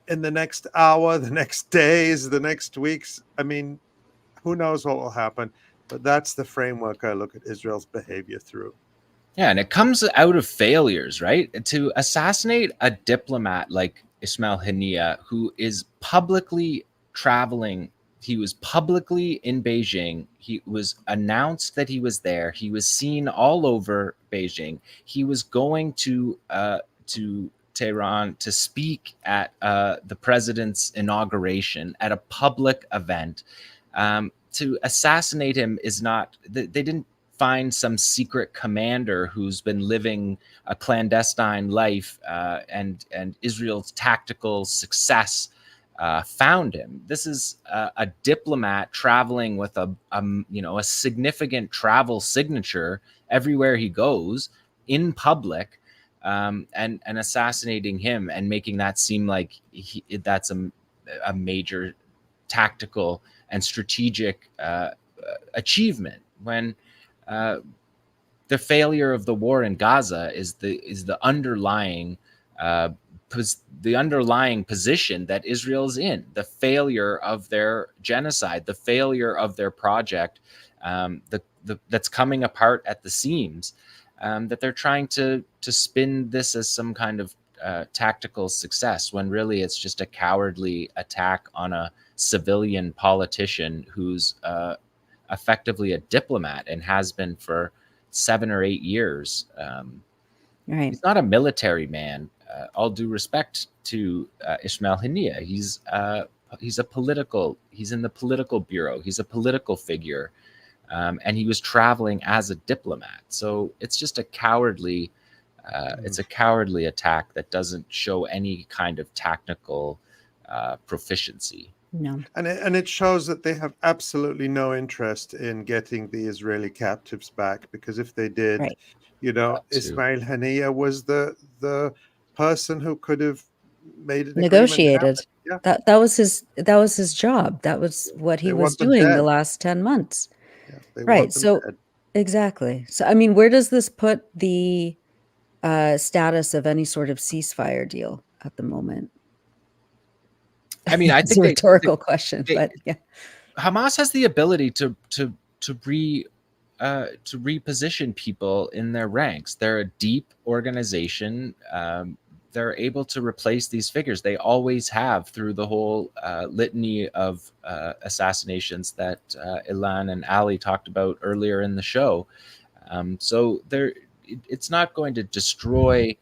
in the next hour, the next days, the next weeks. I mean, who knows what will happen? But that's the framework I look at Israel's behavior through. Yeah, and it comes out of failures, right? To assassinate a diplomat like Ismail Haniyeh, who is publicly traveling. He was publicly in Beijing. He was announced that he was there. He was seen all over Beijing. He was going to Tehran to speak at the president's inauguration at a public event. To assassinate him is not, they didn't find some secret commander who's been living a clandestine life, and Israel's tactical success found him. This is a diplomat traveling with a significant travel signature everywhere he goes in public, and assassinating him and making that seem like that's a major tactical and strategic achievement, when the failure of the war in Gaza is the underlying position that Israel's in, the failure of their genocide, the failure of their project, that's coming apart at the seams, that they're trying to spin this as some kind of tactical success, when really it's just a cowardly attack on a civilian politician who's effectively a diplomat and has been for 7 or 8 years. Right. He's not a military man. All due respect to Ismail Haniyeh, he's in the political bureau. He's a political figure, and he was traveling as a diplomat. So it's just a cowardly, attack that doesn't show any kind of tactical proficiency. No. And it shows that they have absolutely no interest in getting the Israeli captives back, because if they did, Right. Ismail Haniyeh was the person who could have made an Negotiated. Yeah. That was his job. That was what he They was want them doing dead. the last 10 months. Yeah, they Right. want them So dead. exactly. So I mean, where does this put the status of any sort of ceasefire deal at the moment? I mean, I It's think a rhetorical question, but yeah. Hamas has the ability to reposition people in their ranks. They're a deep organization. They're able to replace these figures. They always have, through the whole litany of assassinations that Ilan and Ali talked about earlier in the show. So it's not going to destroy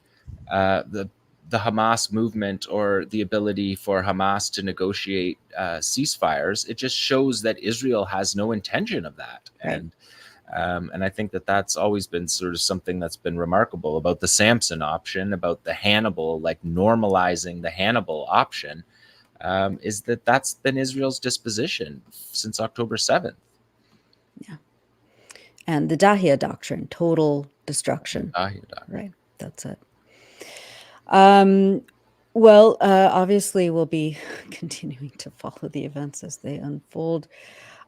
the Hamas movement or the ability for Hamas to negotiate ceasefires. It just shows that Israel has no intention of that. Right. And I think that that's always been sort of something that's been remarkable about the Samson option, about the Hannibal, like normalizing the Hannibal option, is that that's been Israel's disposition since October 7th. Yeah. And the Dahia doctrine, total destruction. Dahia doctrine. Right. That's it. Well, obviously we'll be continuing to follow the events as they unfold.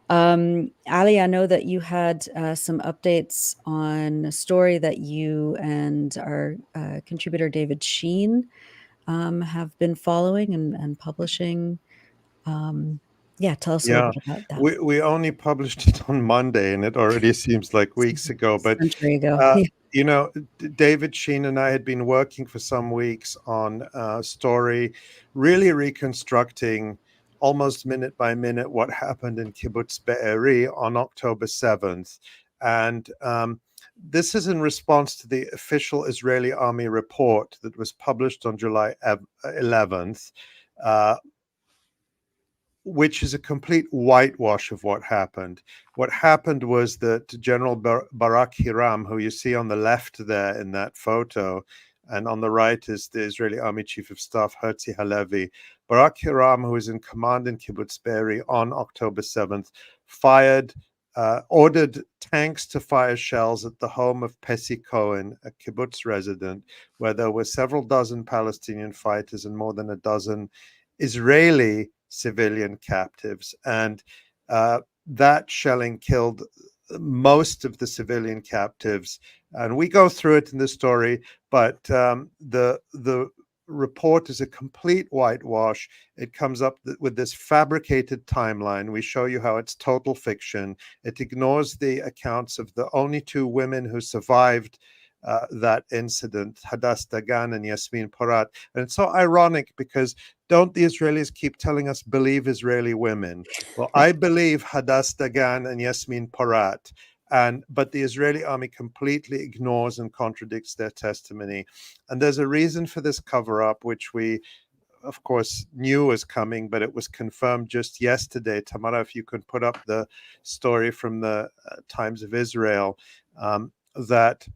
Ali, I know that you had some updates on a story that you and our contributor David Sheen have been following and publishing. Yeah, tell us a little bit about that. We only published it on Monday, and it already seems like weeks ago. But century ago. David Sheen and I had been working for some weeks on a story, really reconstructing almost minute by minute what happened in Kibbutz Be'eri on October 7th. And this is in response to the official Israeli army report that was published on July 11th, which is a complete whitewash of what happened. What happened was that General Barak Hiram, who you see on the left there in that photo, and on the right is the Israeli Army Chief of Staff, Herzi Halevi. Barak Hiram, who was in command in Kibbutz Be'eri on October 7th, ordered tanks to fire shells at the home of Pessi Cohen, a kibbutz resident, where there were several dozen Palestinian fighters and more than a dozen Israeli civilian captives. And that shelling killed most of the civilian captives. And we go through it in the story, but the report is a complete whitewash. It comes up with this fabricated timeline. We show you how it's total fiction. It ignores the accounts of the only two women who survived that incident, Hadass Dagan and Yasmin Porat. And it's so ironic because don't the Israelis keep telling us believe Israeli women? Well, I believe Hadass Dagan and Yasmin Porat, but the Israeli army completely ignores and contradicts their testimony. And there's a reason for this cover-up, which we, of course, knew was coming, but it was confirmed just yesterday. Tamara, if you could put up the story from the Times of Israel, that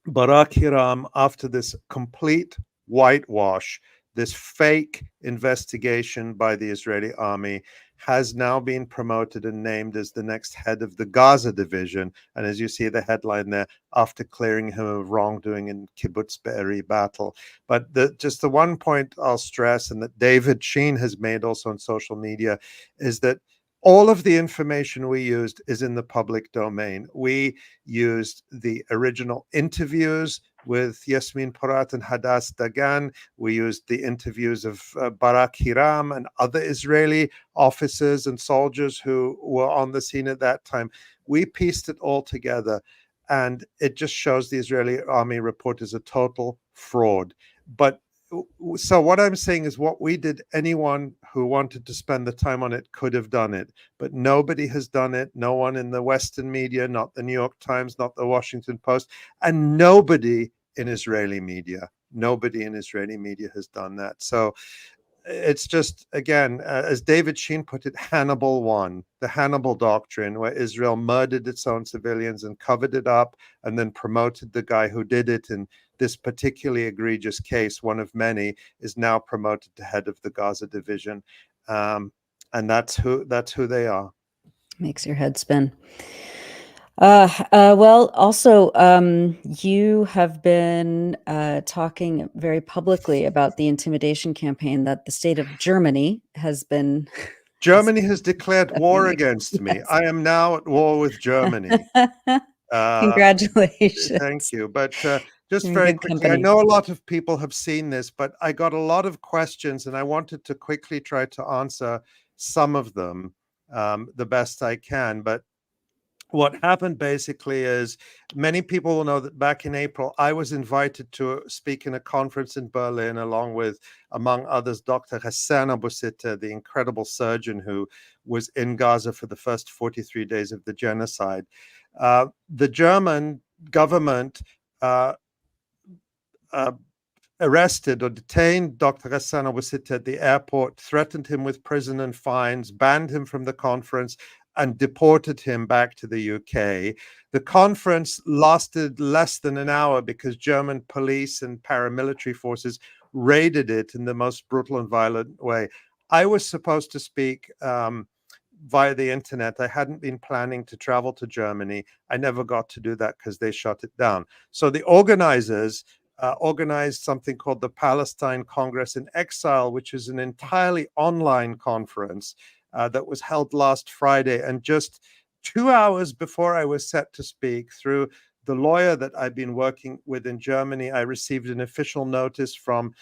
Barak Hiram, after this complete whitewash, this fake investigation by the Israeli army, has now been promoted and named as the next head of the Gaza division. And as you see the headline there, after clearing him of wrongdoing in Kibbutz Be'eri battle. But just the one point I'll stress, and that David Sheen has made also on social media, is that all of the information we used is in the public domain. We used the original interviews with Yasmin Porat and Hadass Dagan. We used the interviews of Barak Hiram and other Israeli officers and soldiers who were on the scene at that time. We pieced it all together, and it just shows the Israeli army report is a total fraud. But so what I'm saying is, what we did, anyone who wanted to spend the time on it could have done it, but nobody has done it. No one in the Western media, not the New York Times, not the Washington Post, and nobody in Israeli media. Nobody in Israeli media has done that. So it's just, again, as David Sheen put it, Hannibal won, the Hannibal doctrine, where Israel murdered its own civilians and covered it up and then promoted the guy who did it. And this particularly egregious case, one of many, is now promoted to head of the Gaza division. And that's who they are. Makes your head spin. Well, also, you have been talking very publicly about the intimidation campaign that the state of Germany has been. Germany has declared war against me. I am now at war with Germany. Congratulations. Thank you. But just You're in very good quickly, company. I know a lot of people have seen this, but I got a lot of questions, and I wanted to quickly try to answer some of them the best I can. But what happened basically is, many people will know that back in April, I was invited to speak in a conference in Berlin, along with, among others, Dr. Donya Abu Sitta, the incredible surgeon who was in Gaza for the first 43 days of the genocide. The German government arrested or detained Dr. Donya Abu Sitta at the airport, threatened him with prison and fines, banned him from the conference, and deported him back to the UK. The conference lasted less than an hour because German police and paramilitary forces raided it in the most brutal and violent way. I was supposed to speak via the internet. I hadn't been planning to travel to Germany. I never got to do that because they shut it down. So the organizers organized something called the Palestine Congress in Exile, which is an entirely online conference that was held last Friday. And just 2 hours before I was set to speak, through the lawyer that I've been working with in Germany, I received an official notice from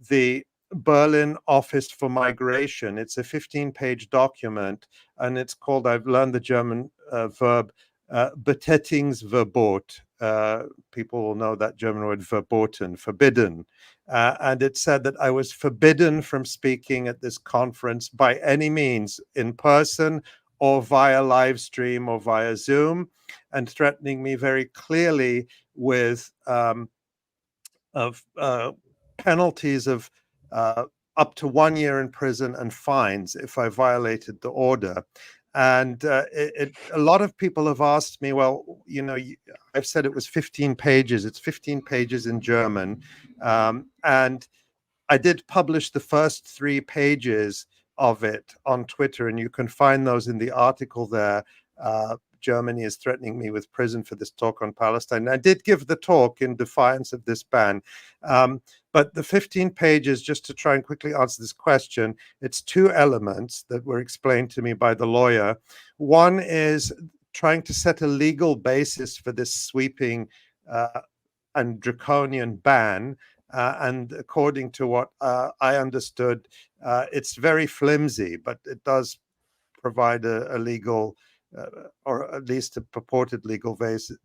the Berlin Office for Migration. It's a 15-page document, and it's called, I've learned the German verb, Betätigungsverbot. People will know that German word verboten, forbidden. And it said that I was forbidden from speaking at this conference by any means, in person or via live stream or via Zoom, and threatening me very clearly with penalties of up to 1 year in prison and fines if I violated the order. And a lot of people have asked me, well, you know, I've said it was 15 pages. It's 15 pages in German. And I did publish the first 3 pages of it on Twitter, and you can find those in the article there. Germany is threatening me with prison for this talk on Palestine. I did give the talk in defiance of this ban. But the 15 pages, just to try and quickly answer this question, it's 2 elements that were explained to me by the lawyer. One is trying to set a legal basis for this sweeping and draconian ban. And according to what I understood, it's very flimsy, but it does provide a legal or at least a purported legal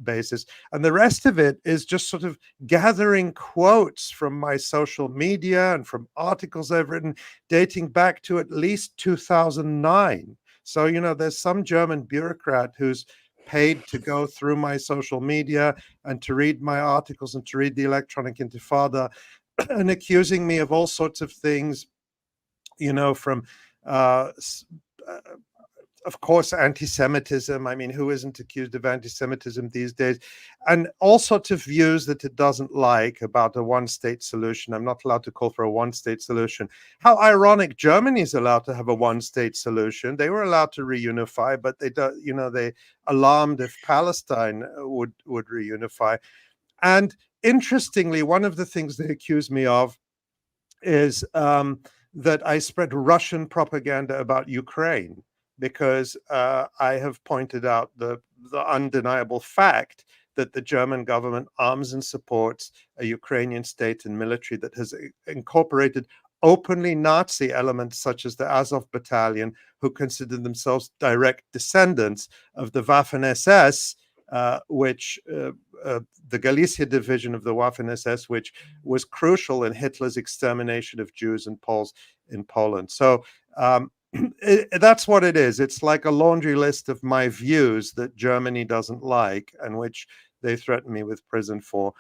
basis. And the rest of it is just sort of gathering quotes from my social media and from articles I've written dating back to at least 2009. So, you know, there's some German bureaucrat who's paid to go through my social media and to read my articles and to read the Electronic Intifada and accusing me of all sorts of things, you know, from of course, anti-Semitism. I mean, who isn't accused of anti-Semitism these days? And all sorts of views that it doesn't like about a one-state solution. I'm not allowed to call for a one-state solution. How ironic! Germany is allowed to have a one-state solution. They were allowed to reunify, but they alarmed if Palestine would reunify. And interestingly, one of the things they accuse me of is that I spread Russian propaganda about Ukraine, because I have pointed out the undeniable fact that the German government arms and supports a Ukrainian state and military that has incorporated openly Nazi elements such as the Azov battalion, who consider themselves direct descendants of the Waffen-SS, which the Galicia division of the Waffen-SS, which was crucial in Hitler's extermination of Jews and Poles in Poland. So that's what it is. It's like a laundry list of my views that Germany doesn't like and which they threaten me with prison for.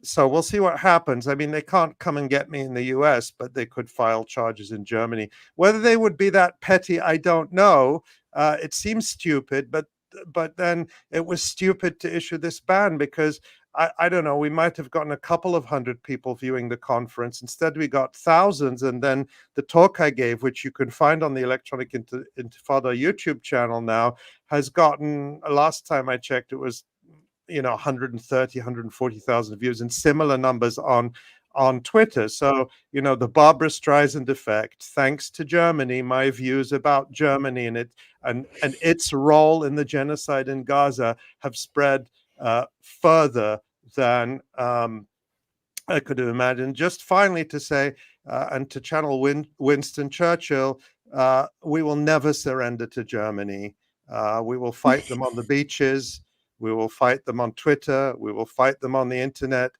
So we'll see what happens. I mean, they can't come and get me in the US, but they could file charges in Germany. Whether they would be that petty, I don't know. It seems stupid, but then it was stupid to issue this ban, because I don't know, we might have gotten a couple of hundred people viewing the conference. Instead, we got thousands. And then the talk I gave, which you can find on the Electronic Intifada YouTube channel now, has gotten, last time I checked, it was 130, 140,000 views, and similar numbers on Twitter. So, the Barbara Streisand effect. Thanks to Germany, my views about Germany and its role in the genocide in Gaza have spread further than I could have imagined. Just finally to say, and to channel Winston Churchill, we will never surrender to Germany. We will fight them on the beaches. We will fight them on Twitter. We will fight them on the internet.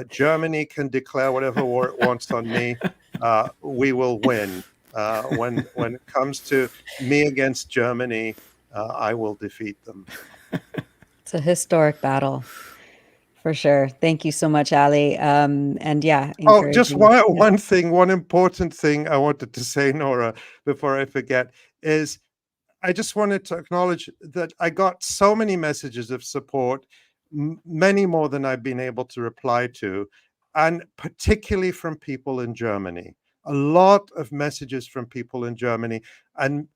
Germany can declare whatever war it wants on me. We will win. When it comes to me against Germany, I will defeat them. It's a historic battle, for sure. Thank you so much, Ali. And yeah. Oh, just one important thing I wanted to say, Nora, before I forget, is I just wanted to acknowledge that I got so many messages of support, many more than I've been able to reply to, and particularly from people in Germany. A lot of messages from people in Germany, and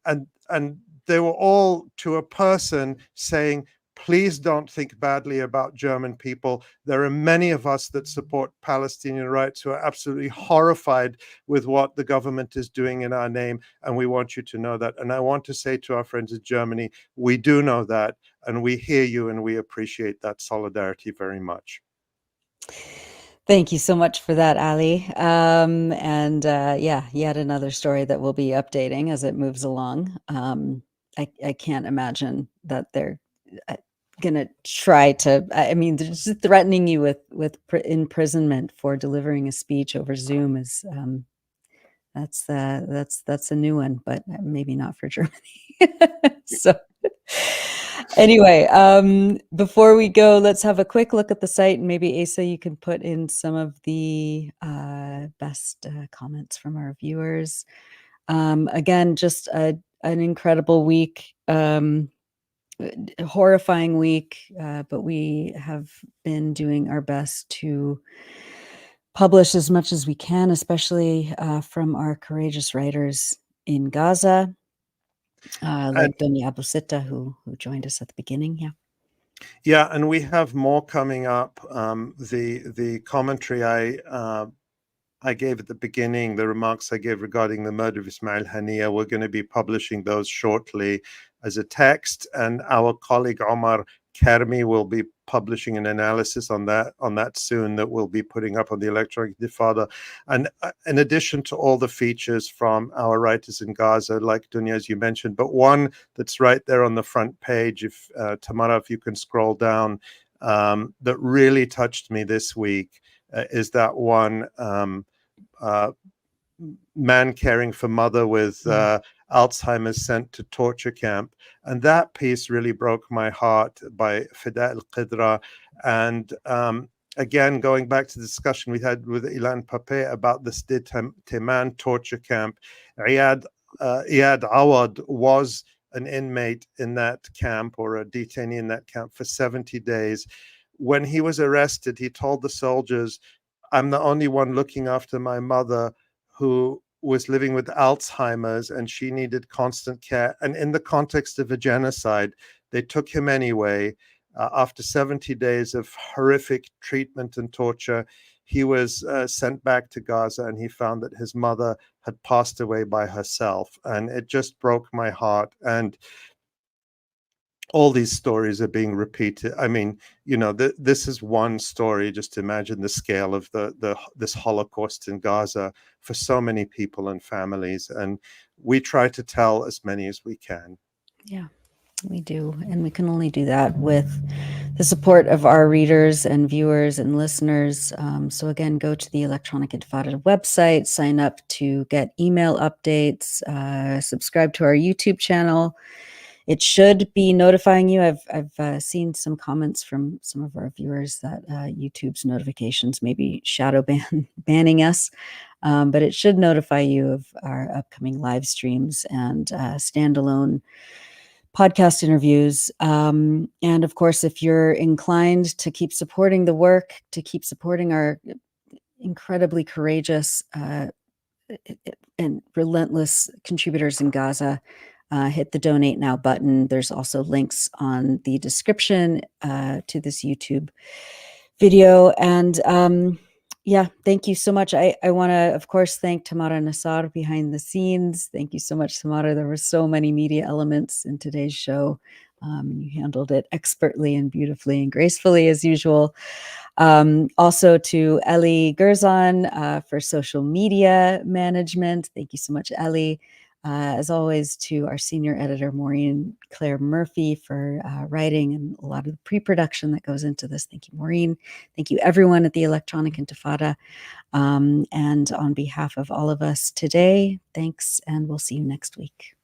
they were all to a person saying, please don't think badly about German people. There are many of us that support Palestinian rights who are absolutely horrified with what the government is doing in our name, and we want you to know that. And I want to say to our friends in Germany, we do know that, and we hear you, and we appreciate that solidarity very much. Thank you so much for that, Ali. Yet another story that we'll be updating as it moves along. I can't imagine that they're going to try to, they're just threatening you with imprisonment for delivering a speech over Zoom is, that's a new one, but maybe not for Germany. So anyway, before we go, let's have a quick look at the site, and maybe Asa, you can put in some of the best comments from our viewers. Again, just an incredible week. Horrifying week, but we have been doing our best to publish as much as we can, especially from our courageous writers in Gaza, like Donya Abu Sitta, who joined us at the beginning. Yeah, and we have more coming up. The commentary I gave at the beginning, the remarks I gave regarding the murder of Ismail Haniyeh, we're going to be publishing those shortly as a text, and our colleague Omar Kermi will be publishing an analysis on that soon, that we'll be putting up on the Electronic Intifada. And in addition to all the features from our writers in Gaza, like Donya, as you mentioned, but one that's right there on the front page, if Tamara, if you can scroll down, that really touched me this week, is that one man caring for mother with Alzheimer's sent to torture camp. And that piece really broke my heart, by Fida al-Qidra. And again, going back to the discussion we had with Ilan Pappé about the Sde Teman torture camp, Iyad Iyad Awad was an inmate in that camp, or a detainee in that camp, for 70 days. When he was arrested, he told the soldiers, "I'm the only one looking after my mother, who was living with Alzheimer's, and she needed constant care." And in the context of a genocide, they took him anyway. After 70 days of horrific treatment and torture, he was sent back to Gaza, and he found that his mother had passed away by herself. And it just broke my heart. And all these stories are being repeated. I mean, this is one story. Just imagine the scale of this Holocaust in Gaza for so many people and families. And we try to tell as many as we can. Yeah, we do. And we can only do that with the support of our readers and viewers and listeners. So again, go to the Electronic Intifada website, sign up to get email updates, subscribe to our YouTube channel. It should be notifying you. I've seen some comments from some of our viewers that YouTube's notifications may be shadow banning us, but it should notify you of our upcoming live streams and standalone podcast interviews. And of course, if you're inclined to keep supporting the work, to keep supporting our incredibly courageous and relentless contributors in Gaza, hit the donate now button. There's also links on the description to this YouTube video. And thank you so much. I want to, of course, thank Tamara Nassar behind the scenes. Thank you so much, Tamara. There were so many media elements in today's show. You handled it expertly and beautifully and gracefully as usual. Also to Ellie Gerzon for social media management. Thank you so much, Ellie. As always, to our senior editor, Maureen Claire Murphy, for writing and a lot of the pre-production that goes into this. Thank you, Maureen. Thank you, everyone at the Electronic Intifada. And on behalf of all of us today, thanks, and we'll see you next week.